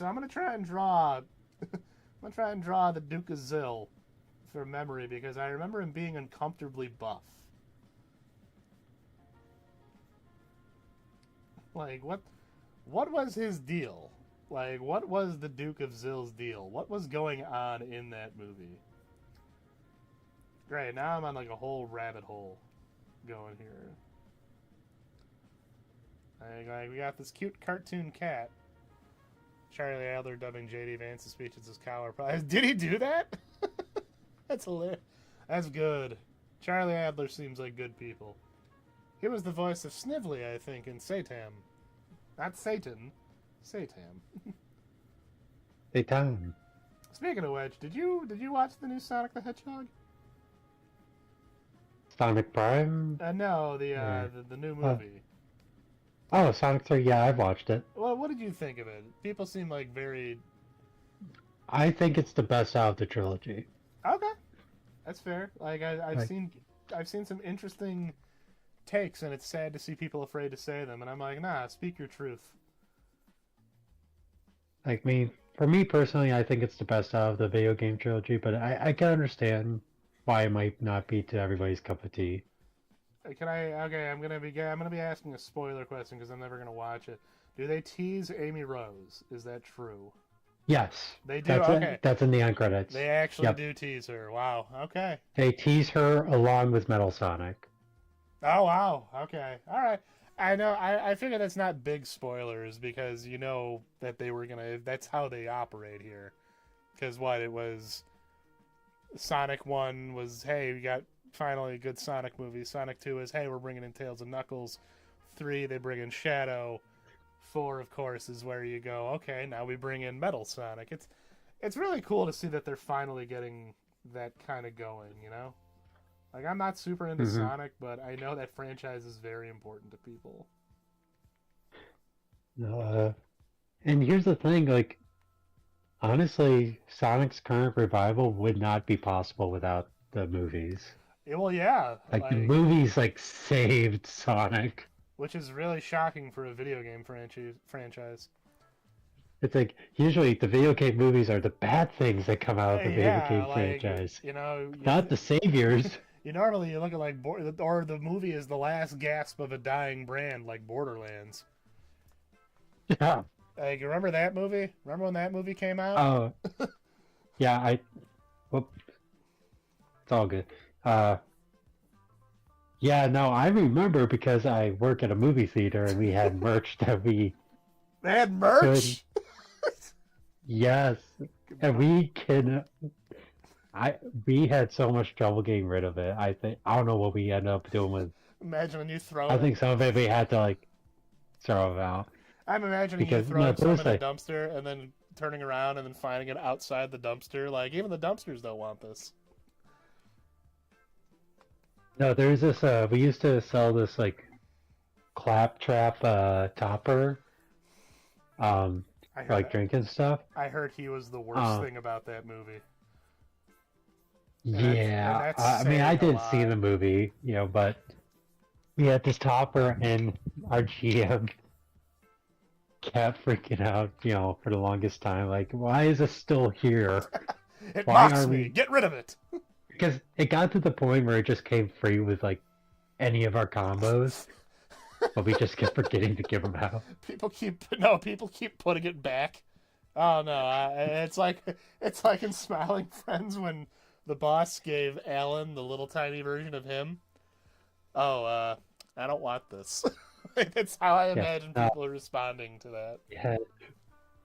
I'm gonna try and draw gonna try and draw the Duke of Zill from memory because I remember him being uncomfortably buff. Like, what was his deal? Like, what was the Duke of Zill's deal? What was going on in that movie? Great, now I'm on like a whole rabbit hole going here. Like we got this cute cartoon cat. Charlie Adler dubbing J.D. Vance's speeches as Cower Prize. Did he do that? That's hilarious. That's good. Charlie Adler seems like good people. He was the voice of Snively, I think, in Satan. Not Satan. Satan. Satan. Speaking of which, did you watch the new Sonic the Hedgehog? Sonic Prime? No, the new movie. Oh, Sonic 3, yeah, I've watched it. Well, what did you think of it? People seem like very... I think it's the best out of the trilogy. Okay. That's fair. Like, I've seen some interesting takes, and it's sad to see people afraid to say them, and I'm like, nah, speak your truth. Like, for me personally, I think it's the best out of the video game trilogy, but I can understand why it might not be to everybody's cup of tea. Can I? Okay, I'm gonna be asking a spoiler question because I'm never gonna watch it. Do they tease Amy Rose? Is that true? Yes. They do. That's that's in the end credits. They actually do tease her. Wow. Okay. They tease her along with Metal Sonic. Oh wow. Okay. All right. I know. I figure that's not big spoilers because you know that they were gonna. That's how they operate here. Because what it was. Sonic 1 was, hey, we got finally a good Sonic movie. Sonic 2 is, hey, we're bringing in Tails and Knuckles. 3, they bring in Shadow. 4, of course, is where you go, okay, now we bring in Metal Sonic. It's really cool to see that they're finally getting that kind of going, you know? Like, I'm not super into Sonic, but I know that franchise is very important to people. And here's the thing, like, honestly, Sonic's current revival would not be possible without the movies. Well, yeah. Like the movies, like, saved Sonic. Which is really shocking for a video game franchise. It's like, usually the video game movies are the bad things that come out of the video game franchise. You know, not the saviors. You normally look at, like, or the movie is the last gasp of a dying brand, like Borderlands. Yeah. Like, remember that movie? Remember when that movie came out? Oh, yeah. It's all good. Yeah, no, I remember because I work at a movie theater and we had merch that we. They had merch. Yes, and we had so much trouble getting rid of it. I don't know what we ended up doing with. Imagine when you throw. I think some of it we had to like throw it out. I'm imagining you throwing some in a dumpster and then turning around and then finding it outside the dumpster. Like, even the dumpsters don't want this. No, there's this, we used to sell this, like, claptrap, topper, for, like, drinking stuff. I heard he was the worst thing about that movie. Yeah, I mean, I didn't see the movie, you know, but we had this topper and our GM kept freaking out, you know, for the longest time. Like, why is this still here? It mocks me. Get rid of it. Because it got to the point where it just came free with, like, any of our combos. But we just kept forgetting to give them out. People keep putting it back. Oh no, it's like in Smiling Friends when the boss gave Alan the little tiny version of him. Oh, I don't want this. That's how I imagine people responding to that.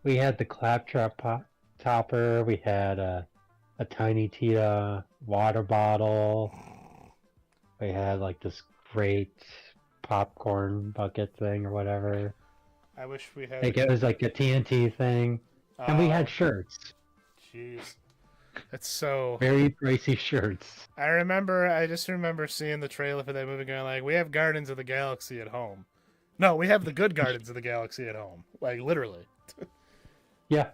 We had the claptrap topper. We had a Tiny Tita water bottle. We had like this great popcorn bucket thing or whatever. I wish we had. Like, it was like a TNT thing, and we had shirts. Jeez, that's so very pricey shirts. I just remember seeing the trailer for that movie, going like, "We have Guardians of the Galaxy at home." No, we have the good Guardians of the Galaxy at home. Like, literally. Yeah.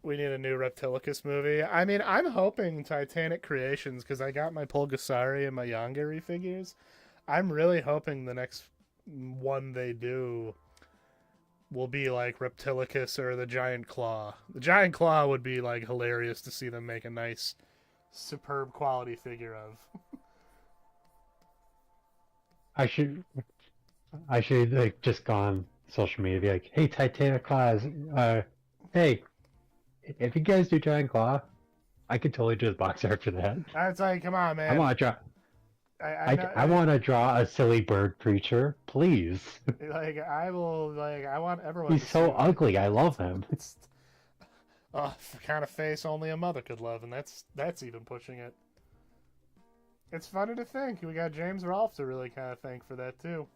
We need a new Reptilicus movie. I mean, I'm hoping Titanic Creations, because I got my Pulgasari and my Yongari figures. I'm really hoping the next one they do will be like Reptilicus or the Giant Claw. The Giant Claw would be like hilarious to see them make a nice, superb quality figure of. I should like just go on social media, be like, hey, Titanic Claws, hey, if you guys do Giant Claw, I could totally do a box art for that. It's like, come on, man. I want to draw. I want to draw a silly bird creature, please. Like, I will. Like, I want everyone. He's to so see ugly. I love him. It's the kind of face only a mother could love, and that's even pushing it. It's funny to think we got James Rolfe to really kind of thank for that too.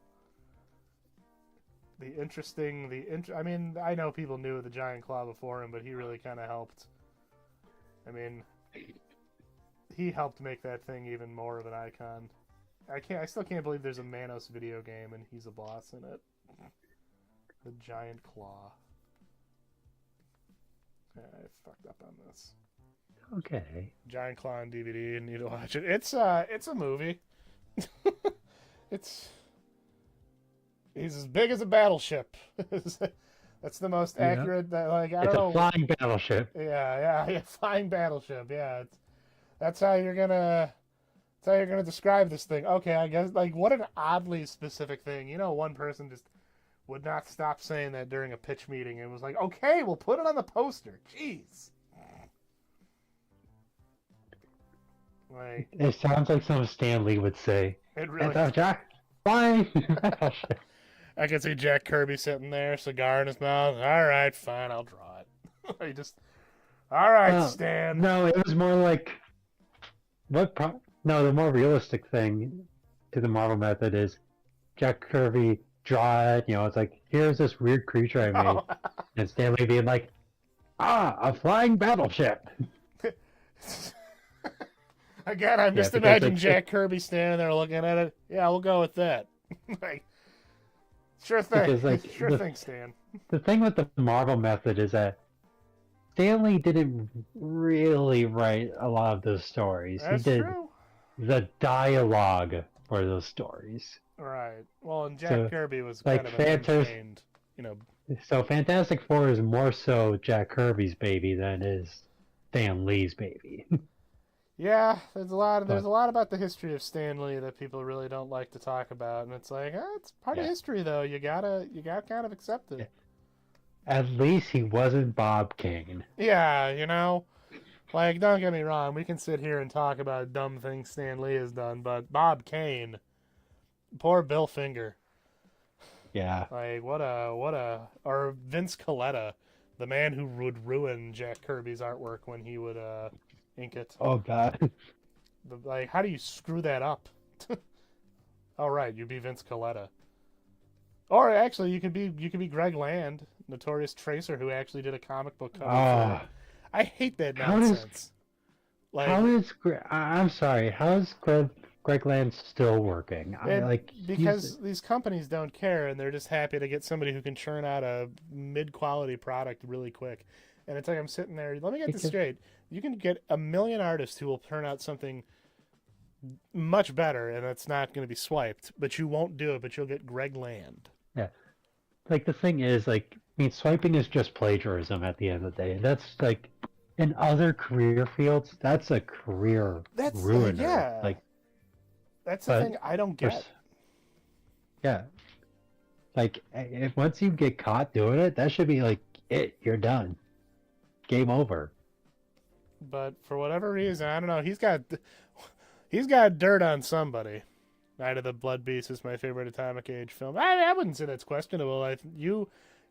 I mean, I know people knew of the Giant Claw before him, but he really kind of helped. I mean, he helped make that thing even more of an icon. I still can't believe there's a Manos video game and he's a boss in it. The Giant Claw. Yeah, I fucked up on this. Okay. Giant Claw on DVD, and you need to watch it. It's a movie. He's as big as a battleship. That's the most accurate. I don't know. It's a flying battleship. Yeah, flying battleship. Yeah, that's how you're gonna describe this thing. Okay, I guess what an oddly specific thing. One person just would not stop saying that during a pitch meeting and was like, "Okay, we'll put it on the poster." Jeez. It sounds like something Stan Lee would say. It really. Flying battleship. I can see Jack Kirby sitting there, cigar in his mouth. All right, fine, I'll draw it. All right, Stan. No, it was more like, the more realistic thing to the Marvel method is Jack Kirby draw it. It's like, here's this weird creature I made, and Stan Lee being like, a flying battleship. Again, I'm just imagining Jack Kirby standing there looking at it. Yeah, we'll go with that. Sure thing. Because, sure thing, Stan. The thing with the Marvel method is that Stan Lee didn't really write a lot of those stories. That's he did true. The dialogue for those stories. Right. Well, and Jack Kirby was like kind of an unchained, So Fantastic Four is more so Jack Kirby's baby than it is Stan Lee's baby. Yeah, there's a lot about the history of Stan Lee that people really don't like to talk about, and it's like, it's part of history though. You gotta kind of accept it. At least he wasn't Bob Kane. Yeah, don't get me wrong, we can sit here and talk about dumb things Stan Lee has done, but Bob Kane, poor Bill Finger. Yeah. Or Vince Coletta, the man who would ruin Jack Kirby's artwork when he would ink it. Oh God. How do you screw that up? Oh right, you'd be Vince Coletta. Or actually, you could be Greg Land, notorious tracer who actually did a comic book cover. I hate that nonsense. I'm sorry. How is Greg Land still working? Because these companies don't care, and they're just happy to get somebody who can churn out a mid-quality product really quick. And it's like I'm sitting there. Let me get this straight. You can get a million artists who will turn out something much better, and it's not going to be swiped. But you won't do it. But you'll get Greg Land. Yeah. The thing is, swiping is just plagiarism at the end of the day. That's in other career fields, that's a career ruiner. Yeah. That's the thing I don't get. Yeah. Once you get caught doing it, that should be you're done. Game over. But for whatever reason, I don't know. He's got dirt on somebody. Night of the Blood Beast is my favorite Atomic Age film. I wouldn't say that's questionable.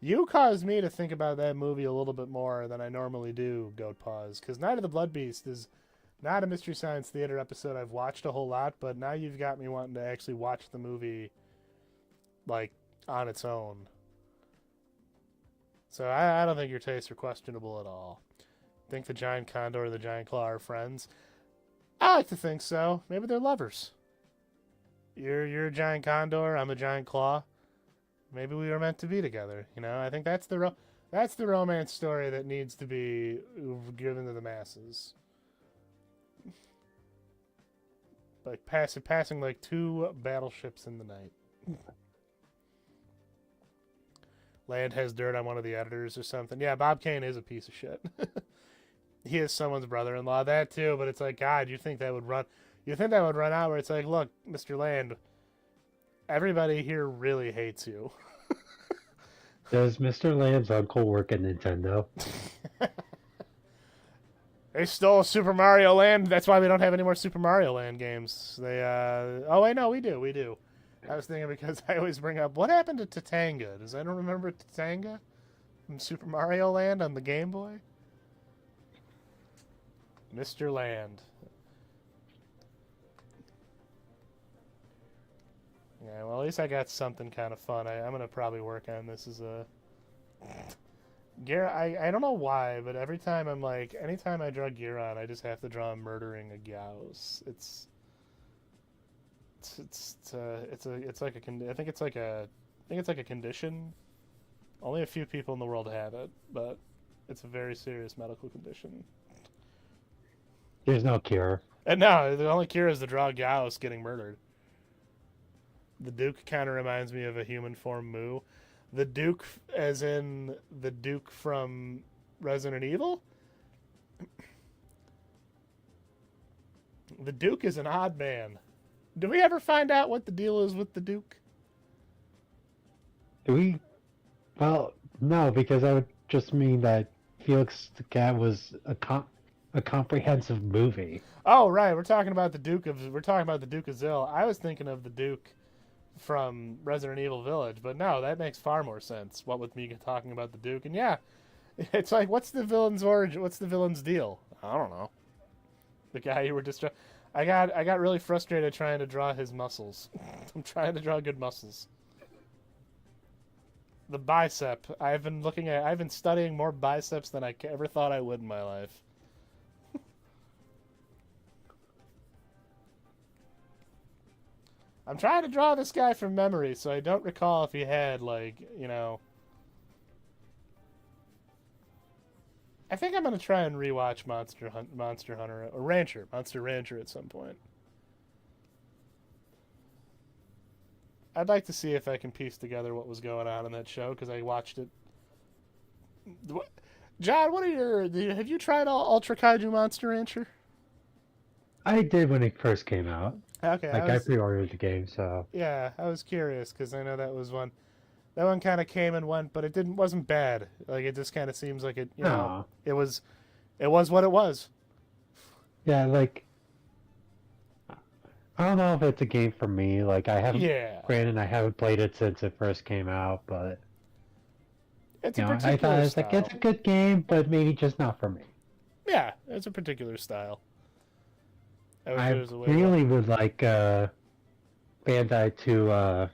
You caused me to think about that movie a little bit more than I normally do, Goat Paws. Because Night of the Blood Beast is not a Mystery Science Theater episode I've watched a whole lot, but now you've got me wanting to actually watch the movie, on its own. So I don't think your tastes are questionable at all. Think the Giant Condor and the Giant Claw are friends? I like to think so. Maybe they're lovers. You're a Giant Condor, I'm a Giant Claw. Maybe we were meant to be together. I think that's the romance story that needs to be given to the masses. Passing like two battleships in the night. Land has dirt on one of the editors or something. Yeah, Bob Kane is a piece of shit. He is someone's brother-in-law. That too, but it's like, God, you think that would run? You think that would run out where it's like, look, Mr. Land, everybody here really hates you. Does Mr. Land's uncle work at Nintendo? They stole Super Mario Land. That's why we don't have any more Super Mario Land games. They, oh wait, no, we do. I was thinking because I always bring up, what happened to Tatanga? Does anyone remember Tatanga from Super Mario Land on the Game Boy? Mr. Land. Yeah, well, at least I got something kind of fun. I'm going to probably work on this as a... I don't know why, but every time I'm like, anytime I draw Giron, I just have to draw him murdering a Gauss. I think it's like a condition. Only a few people in the world have it, but it's a very serious medical condition. There's no cure. And no, the only cure is to draw Gauss getting murdered. The Duke kind of reminds me of a human form Moo. The Duke, as in the Duke from Resident Evil? The Duke is an odd man. Do we ever find out what the deal is with the Duke? Do we? Well, no, because that would just mean that Felix the Cat was a comprehensive movie. Oh, right. We're talking about the Duke of Zil. I was thinking of the Duke from Resident Evil Village, but no, that makes far more sense. What with me talking about the Duke, and yeah, it's like, what's the villain's origin? What's the villain's deal? I don't know. The guy you were I got really frustrated trying to draw his muscles. I'm trying to draw good muscles. The bicep. I've been studying more biceps than I ever thought I would in my life. I'm trying to draw this guy from memory, so I don't recall if he had, like, you know... I think I'm going to try and rewatch Monster Hunter, or Monster Rancher at some point. I'd like to see if I can piece together what was going on in that show, because I watched it. John, have you tried Ultra Kaiju Monster Rancher? I did when it first came out. Okay. I pre-ordered the game, so... Yeah, I was curious, because I know that was one... That one kind of came and went, but it wasn't bad. Like, it just kind of seems like it, you know... It was what it was. Yeah, like... I don't know if it's a game for me. Like, I haven't... Yeah. Granted, I haven't played it since it first came out, but... It's a particular style. I thought it's a good game, but maybe just not for me. Yeah, it's a particular style. I really would like Bandai to,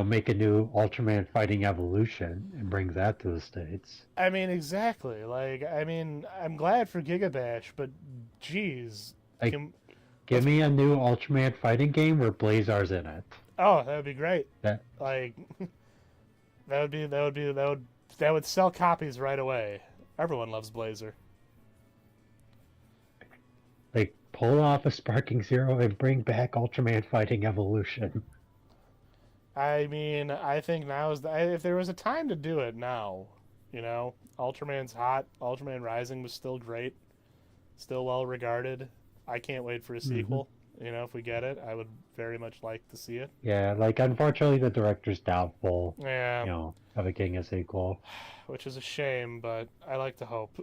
make a new Ultraman Fighting Evolution and bring that to the States. I mean, exactly. Like, I mean, I'm glad for Gigabash, but geez. Give me a new Ultraman fighting game where Blazar's in it. Oh, that would be great. Like, that would sell copies right away. Everyone loves Blazer. Like, pull off a Sparking Zero and bring back Ultraman Fighting Evolution. I mean, I think now if there was a time to do it, now. You know, Ultraman's hot. Ultraman Rising was still great. Still well regarded. I can't wait for a sequel. Mm-hmm. You know, if we get it, I would very much like to see it. Yeah, like, unfortunately, the director's doubtful. Yeah. Of it getting a sequel. Which is a shame, but I like to hope.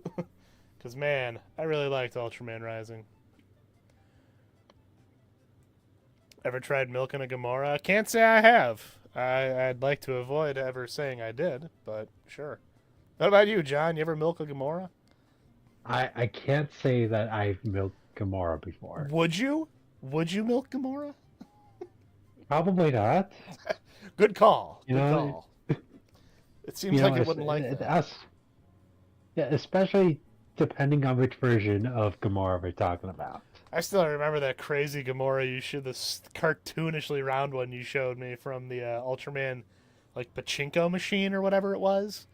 Because, man, I really liked Ultraman Rising. Ever tried milking a Gamora? Can't say I have. I'd like to avoid ever saying I did, but sure. What about you, John? You ever milk a Gamora? I can't say that I've milked Gamora before. Would you? Would you milk Gamora? Probably not. Good call. Good call. It seems like it wouldn't like that. Yeah, especially depending on which version of Gamora we're talking about. I still remember that crazy Gamora this cartoonishly round one you showed me from the Ultraman, like, pachinko machine or whatever it was.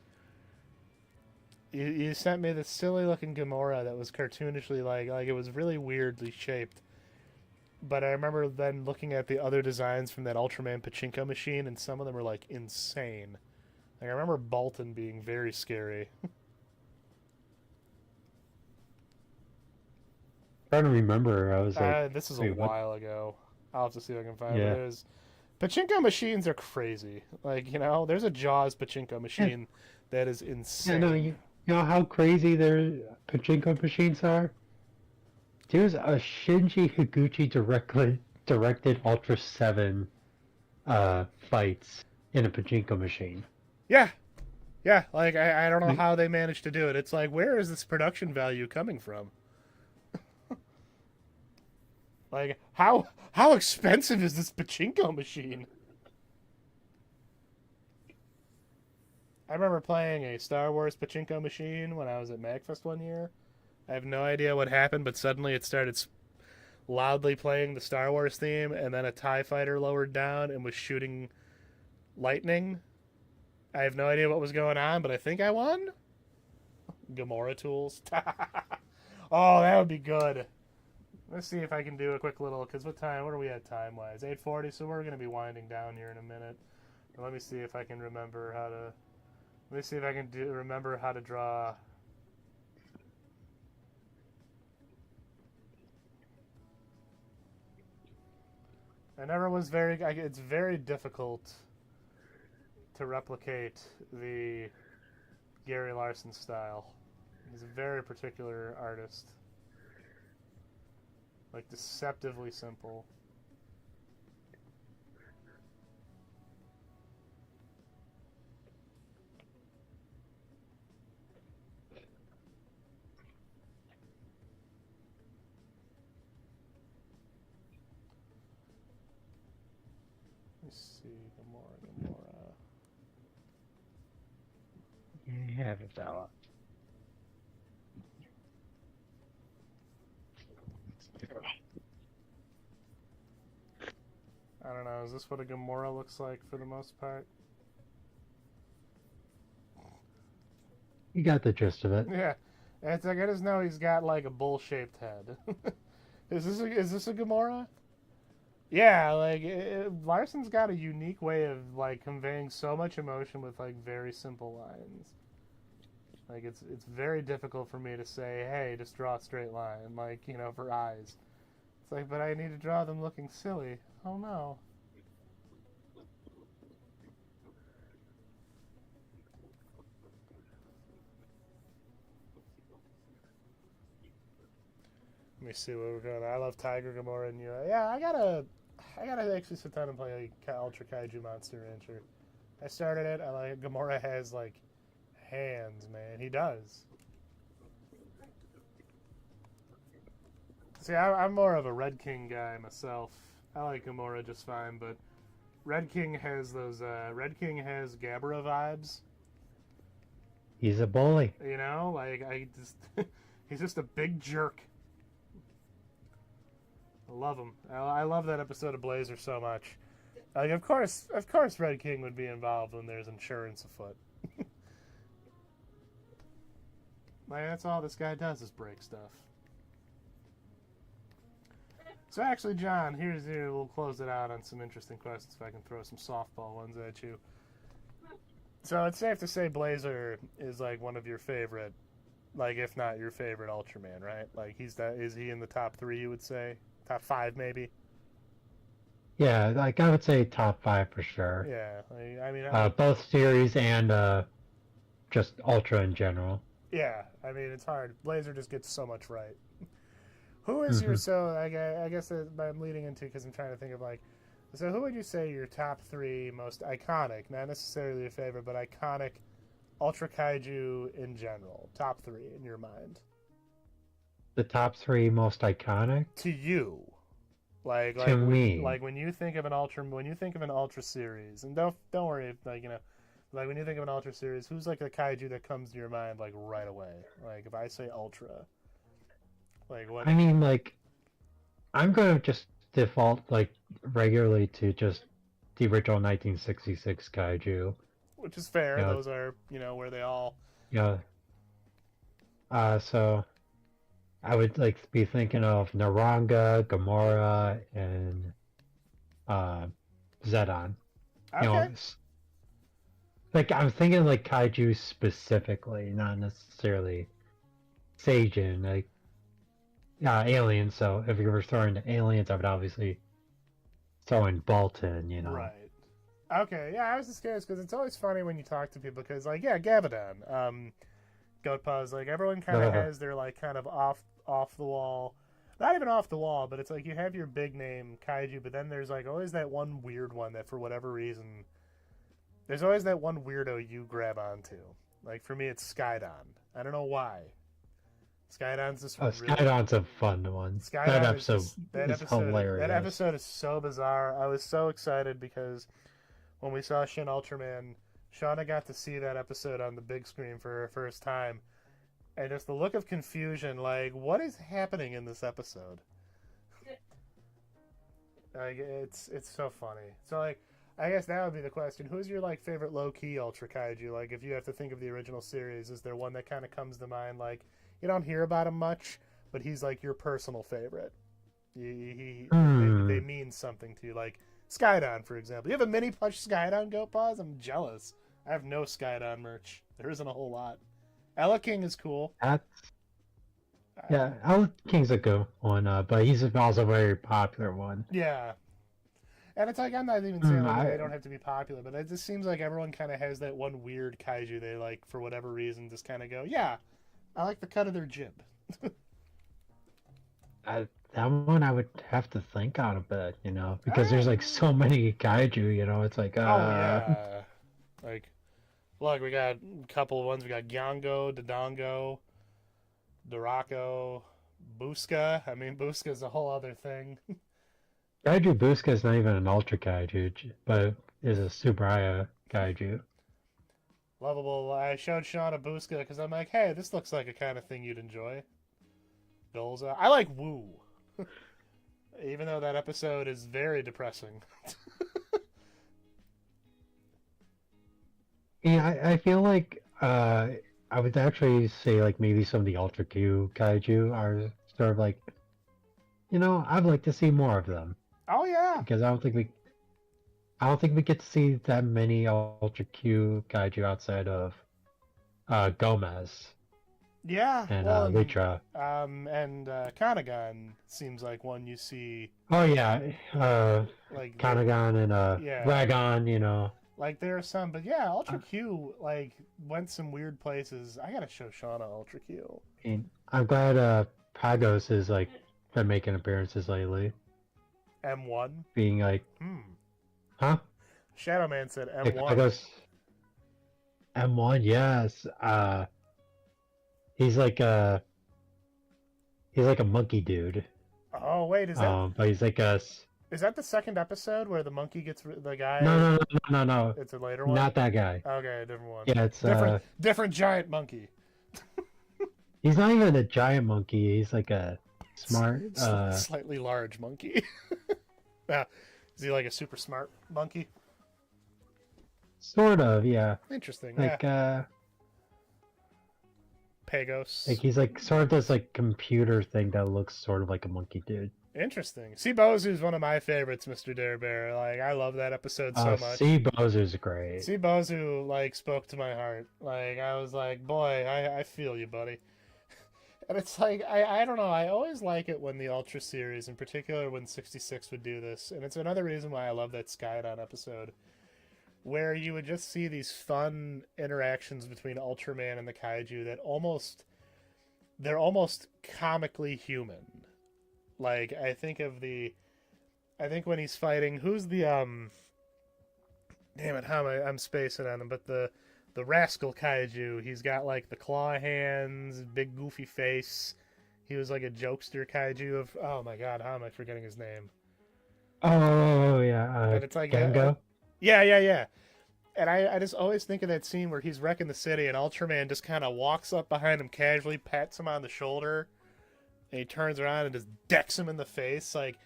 You sent me this silly looking Gamora that was cartoonishly like it was really weirdly shaped. But I remember then looking at the other designs from that Ultraman pachinko machine, and some of them were like insane. Like, I remember Bolton being very scary. Trying to remember, I was like, This is a wait, what? while ago. I'll have to see if I can find it. Yeah. But it was pachinko machines are crazy. Like, there's a Jaws pachinko machine that is Yeah, insane. no, you know how crazy their pachinko machines are? There's a Shinji Higuchi directed Ultra 7 fights in a pachinko machine. Yeah. Yeah, like, I don't know Like, how they managed to do it. It's like, where is this production value coming from? Like, how expensive is this pachinko machine? I remember playing a Star Wars pachinko machine when I was at MagFest one year. I have no idea what happened, but suddenly it started loudly playing the Star Wars theme, and then a TIE fighter lowered down and was shooting lightning. I have no idea what was going on, but I think I won. Gamora tools. Oh, that would be good. Let's see if I can do a quick little, because what are we at time-wise? 8:40, so we're going to be winding down here in a minute. But let me see if I can remember how to... Let me see if I can remember how to draw... I never was very... It's very difficult to replicate the Gary Larson style. He's a very particular artist. Like, deceptively simple. Let me see, Gamora. you have it, fella. I don't know, is this what a Gamora looks like for the most part? You got the gist of it. Yeah. It's like, I just know he's got, like, a bowl-shaped head. Is this a Gamora? Yeah, like, Larson's got a unique way of, like, conveying so much emotion with, like, very simple lines. Like, it's very difficult for me to say, hey, just draw a straight line, like, for eyes. It's like, but I need to draw them looking silly. Oh, no. Let me see what we're going on. I love Tiger, Gamora, and you. Yeah, I gotta actually sit down and play like Ultra Kaiju Monster Rancher. I started it. I like Gamora has like hands, man. He does. See, I'm more of a Red King guy myself. I like Gamora just fine, but Red King has those. Red King has Gabra vibes. He's a bully. Like he's just a big jerk. I love him. I love that episode of Blazer so much. Like, of course, Red King would be involved when there's insurance afoot. Like, that's all this guy does is break stuff. So actually, John, here we'll close it out on some interesting questions if I can throw some softball ones at you. So it's safe to say Blazer is like one of your favorite, like if not your favorite Ultraman, right? Like is he in the top 3? You would say top 5 maybe? Yeah, like I would say top 5 for sure. Yeah, I mean, both series and just Ultra in general. yeah, I mean it's hard. Blazer just gets so much right. Who is your I guess I'm leading into because I'm trying to think of like. So who would you say your top 3 most iconic, not necessarily your favorite, but iconic Ultra Kaiju in general? Top 3 in your mind. The top 3 most iconic? To you. Like to me. Like when you think of an Ultra series, and don't worry if like when you think of an Ultra series, who's like the kaiju that comes to your mind like right away? Like if I say Ultra. Like what I mean, like I'm gonna just default like regularly to just the original 1966 kaiju. Which is fair. Yeah. Those are, where they all... Yeah. So I would like be thinking of Naranga, Gamora, and Zedon. Okay. like I'm thinking like kaiju specifically, not necessarily Seijin, like aliens. So if you were throwing to aliens, I would obviously throw in Bolton, you know. Right. Okay, yeah, I was just curious because it's always funny when you talk to people because, like, yeah, Gabadon, Goat Paws, like, everyone kind of has their, like, kind of off the wall, not even off the wall, but it's like you have your big name kaiju, but then there's, like, always that one weird one that for whatever reason, there's always that one weirdo you grab onto. Like, for me, it's Skydon. I don't know why. Skydon's just Oh, really... Skydon's a fun one. Skydon That is episode just, is hilarious. that episode is so bizarre. I was so excited because when we saw Shin Ultraman, Shauna got to see that episode on the big screen for her first time. And just the look of confusion, like, what is happening in this episode? Like, it's so funny. So, like, I guess that would be the question. Who's your, like, favorite low-key Ultra Kaiju? Like, if you have to think of the original series, is there one that kind of comes to mind? Like, you don't hear about him much, but he's, like, your personal favorite. They mean something to you. Like, Skydon, for example. You have a mini plush Skydon, Goat Paws? I'm jealous. I have no Skydon merch. There isn't a whole lot. Ella King is cool. Yeah, Ella King's a good one, but he's also a very popular one. Yeah. And it's like, I'm not even saying like, they don't have to be popular, but it just seems like everyone kind of has that one weird kaiju they, like, for whatever reason, just kind of go, yeah, I like the cut of their jib. That one I would have to think on a bit, you know, because there's like so many kaiju, you know, it's like, Oh, yeah. Like, look, we got a couple of ones. We got Gyango, Dodongo, Dorako, Busca. I mean, Busca's a whole other thing. Kaiju Busca is not even an ultra kaiju, but is a super high kaiju. Lovable. I showed Sean a Busca because I'm like, hey, this looks like a kind of thing you'd enjoy. Dolza. I like Woo. Even though that episode is very depressing. Yeah, I feel like I would actually say like maybe some of the Ultra Q kaiju are sort of like, you know, I'd like to see more of them Oh, yeah. because I don't think we get to see that many Ultra Q kaiju outside of Gomez Yeah. and well, Litra. And Kanagan seems like one you see. Oh yeah, Like Kanagan and yeah. Ragon, you know. Like there are some, but yeah, Ultra Q like went some weird places. I gotta show Shauna Ultra Q. I mean, I'm glad Pagos is like been making appearances lately, M1. being like, huh? Shadow Man said Like, M1. Pagos M1, yes. He's like a monkey dude. Oh wait, is that But he's like a is that the second episode where the monkey gets the guy? no. It's a later one. Not that guy. Okay, a different one. Yeah, it's different giant monkey. he's not even a giant monkey. He's like a smart, slightly large monkey. Yeah, is he like a super smart monkey? sort of, yeah. Interesting. Like Pagos. like he's like sort of this like computer thing that looks sort of like a monkey dude. Interesting. See, Bozu's one of my favorites, Mr. Dare Bear. Like, I love that episode so much. See, Bowser's great. See, Bozu, like, spoke to my heart. Like, I was like, boy, I feel you, buddy. And it's like, I don't know, I always like it when the Ultra series, in particular when 66 would do this, and it's another reason why I love that Skydon episode, where you would just see these fun interactions between Ultraman and the Kaiju that they're almost comically human. Like, I think when he's fighting, who's the, damn it, I'm spacing on him, but the rascal kaiju, he's got, like, the claw hands, big goofy face. He was, like, a jokester kaiju of, oh my god, how am I forgetting his name? Oh, yeah, and it's like, Gengo? Yeah. And I just always think of that scene where he's wrecking the city and Ultraman just kind of walks up behind him casually, pats him on the shoulder, and he turns around and just decks him in the face. Like,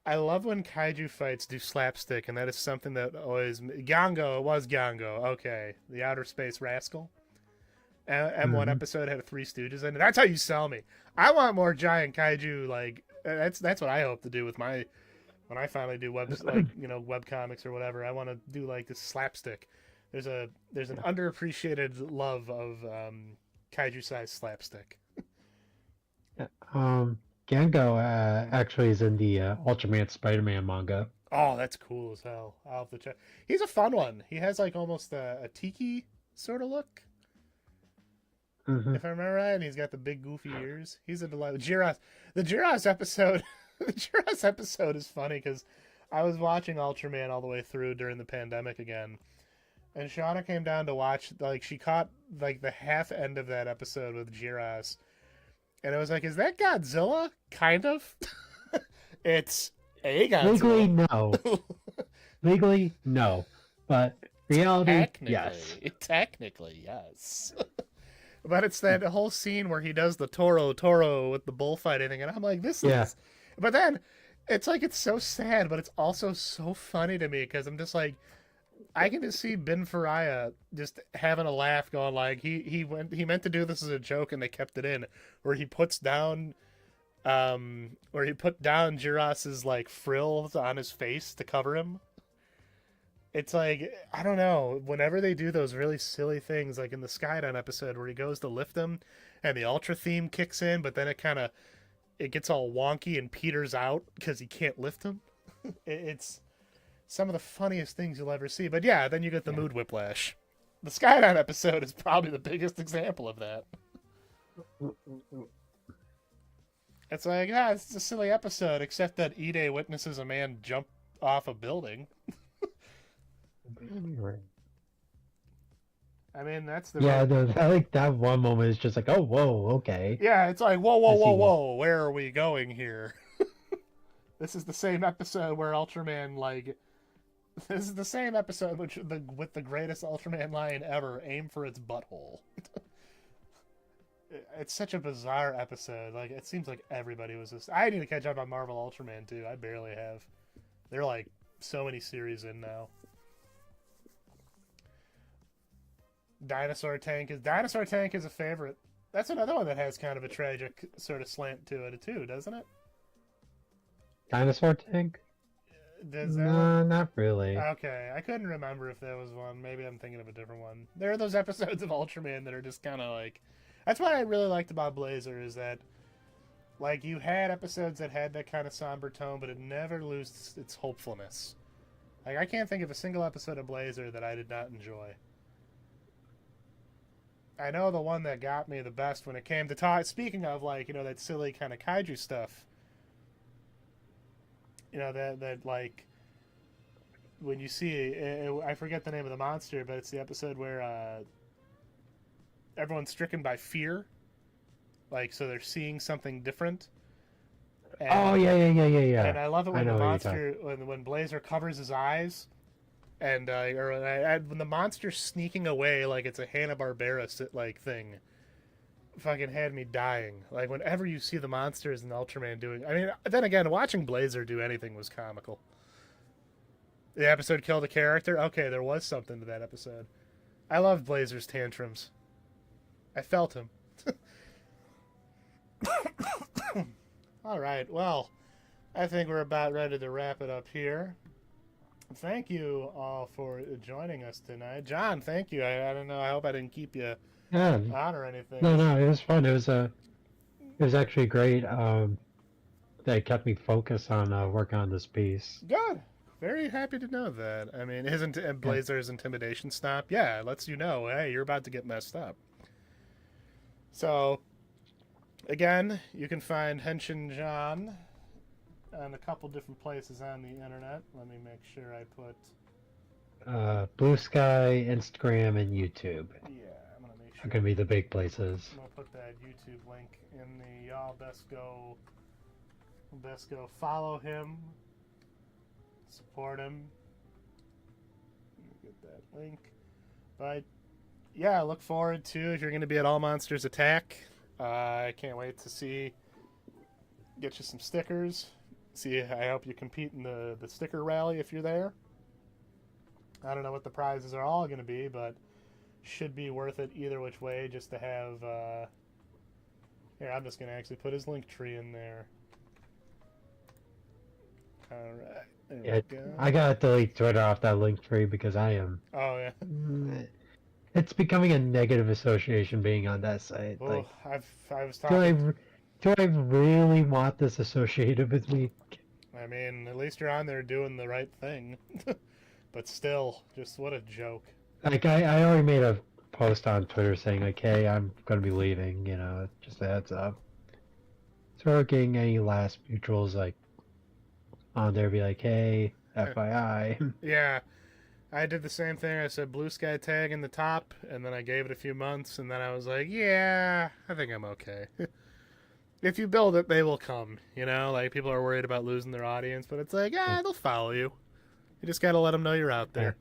I love when kaiju fights do slapstick, and that is something that always... Gyango, it was Gyango. Okay. The Outer Space Rascal. M1 episode had a Three Stooges in it. That's how you sell me. I want more giant kaiju, like... That's what I hope to do with my... When I finally do web comics or whatever, I want to do, like, this slapstick. There's an underappreciated love of kaiju-sized slapstick. Gango actually is in the Ultraman Spider-Man manga. Oh, that's cool as hell. I'll have to check. He's a fun one. He has like almost a tiki sort of look, Hmm. if I remember right. And he's got the big goofy ears. He's a delight. The Jiras episode, the Jiras episode is funny because I was watching Ultraman all the way through during the pandemic again, and Shauna came down to watch. Like she caught like the half end of that episode with Jiras, and I was like, "Is that Godzilla?" Kind of. It's a Godzilla. Legally, no. Legally, no. But reality, yes. Technically, yes. But it's that whole scene where he does the Toro with the bullfighting, and I'm like, this Yeah. is. But then it's like it's so sad, but it's also so funny to me because I'm just like, I can just see Ben Faria just having a laugh, going like he meant to do this as a joke, and they kept it in, where he puts down. Where he put down Jiras's like frills on his face to cover him. It's like, I don't know, whenever they do those really silly things, like in the Skydon episode where he goes to lift him and the Ultra theme kicks in, but then it gets all wonky and peters out because he can't lift him. It's some of the funniest things you'll ever see. But yeah, then you get the mood whiplash. The Skydon episode is probably the biggest example of that. It's like, it's a silly episode, except that Ide witnesses a man jump off a building. I mean, that's the... Yeah, I like that one moment is just like, oh, whoa, okay. Yeah, it's like, whoa, where are we going here? This is the same episode where Ultraman, like... This is the same episode with the greatest Ultraman line ever, aim for its butthole. It's such a bizarre episode. Like, it seems like everybody was just... I need to catch up on Marvel Ultraman, too. I barely have. They're, like, so many series in now. Dinosaur Tank is a favorite. That's another one that has kind of a tragic sort of slant to it, too, doesn't it? Dinosaur Tank? Does that No, one? not really. Okay, I couldn't remember if there was one. Maybe I'm thinking of a different one. There are those episodes of Ultraman that are just kind of like... That's what I really liked about Blazer, is that, like, you had episodes that had that kind of somber tone, but it never lost its hopefulness. Like, I can't think of a single episode of Blazer that I did not enjoy. I know the one that got me the best when it came to talk... Speaking of, like, you know, that silly kind of kaiju stuff, you know, that like, when you see... I forget the name of the monster, but it's the episode where... everyone's stricken by fear, like, so they're seeing something different. And, oh yeah. And I love it when the monster, when Blazer covers his eyes, and when the monster's sneaking away like it's a Hanna-Barbera like thing, fucking had me dying. Like, whenever you see the monsters and Ultraman doing, I mean, then again, watching Blazer do anything was comical. The episode killed a character. Okay, there was something to that episode. I loved Blazer's tantrums. I felt him. All right, well, I think we're about ready to wrap it up here. Thank you all for joining us tonight. John, thank you. I don't know, I hope I didn't keep you on or anything. No, it was fun. It was actually great. That kept me focused on working on this piece. Good. Very happy to know that. I mean, Blazer's intimidation stop, yeah, it lets you know, hey, you're about to get messed up. So, again, you can find Henshin John on a couple different places on the internet. Let me make sure I put... Blue Sky, Instagram, and YouTube Yeah, I'm going to make sure... are going to be the big places. I'm going to put that YouTube link in the... Y'all best go follow him, support him. Let me get that link. But... yeah, I look forward to, if you're going to be at All Monsters Attack. I can't wait to get you some stickers. I hope you compete in the sticker rally if you're there. I don't know what the prizes are all going to be, but should be worth it either which way, just to have... Here, I'm just going to actually put his link tree in there. All right. There Yeah, we go. I gotta delete Twitter off that link tree because I am. Oh yeah. It's becoming a negative association being on that site. Oh, Like, I was do I, talking. do I really want this associated with me? I mean, at least you're on there doing the right thing. But still, just what a joke. Like, I already made a post on Twitter saying, like, hey, I'm gonna be leaving, just a heads up. So getting any last mutuals, like, on there, be like, hey, FYI. Yeah, I did the same thing. I said blue sky tag in the top, and then I gave it a few months, and then I was like, yeah, I think I'm okay. If you build it, they will come. Like people are worried about losing their audience, but it's like, they'll follow you. You just gotta let them know you're out there.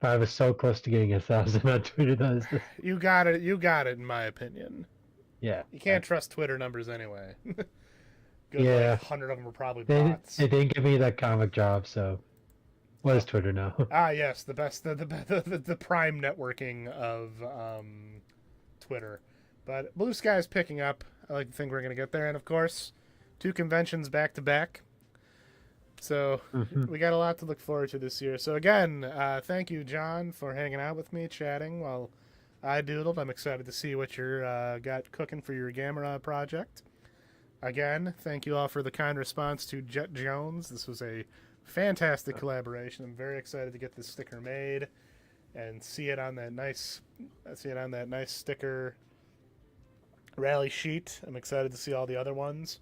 I was so close to getting 1,000 on Twitter. That is just... You got it. You got it. In my opinion, Yeah. you can't trust Twitter numbers anyway. Good, Yeah. like 100 of them are probably They bots. didn't give me that comic job, so what does Twitter know? Yes, the best, the prime networking of Twitter. But Blue Sky is picking up. I like to think we're going to get there. And, of course, 2 conventions back-to-back. So we got a lot to look forward to this year. So, again, thank you, John, for hanging out with me, chatting while I doodled. I'm excited to see what you're got cooking for your Gamera project. Again, thank you all for the kind response to Jet Jones. This was a fantastic collaboration. I'm very excited to get this sticker made and see it on that nice sticker rally sheet. I'm excited to see all the other ones.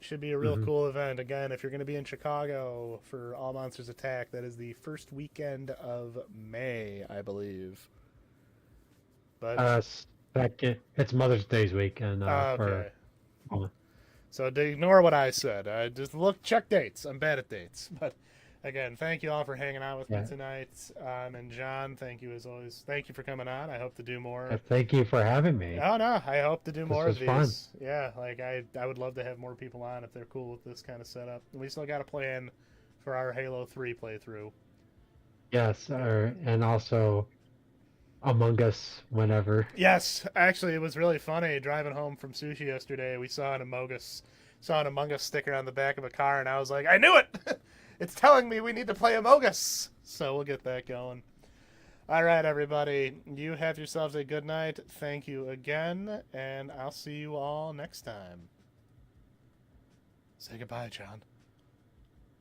Should be a real cool event. Again, if you're going to be in Chicago for All Monsters Attack, that is the first weekend of May, I believe. But it's Mother's Day's weekend. okay. So ignore what I said. Just check dates. I'm bad at dates. But again, thank you all for hanging out with me tonight. And John, thank you as always. Thank you for coming on. I hope to do more. Thank you for having me. Oh no, I hope to do more of these. Fun. Yeah, like I would love to have more people on if they're cool with this kind of setup. We still got a plan for our Halo 3 playthrough. Yes, and also Among Us whenever. Yes, actually, it was really funny driving home from sushi yesterday. We saw an Among Us sticker on the back of a car, and I was like, I knew it. It's telling me we need to play Among Us. So we'll get that going. All right, everybody, you have yourselves a good night. Thank you again, and I'll see you all next time. Say goodbye, John.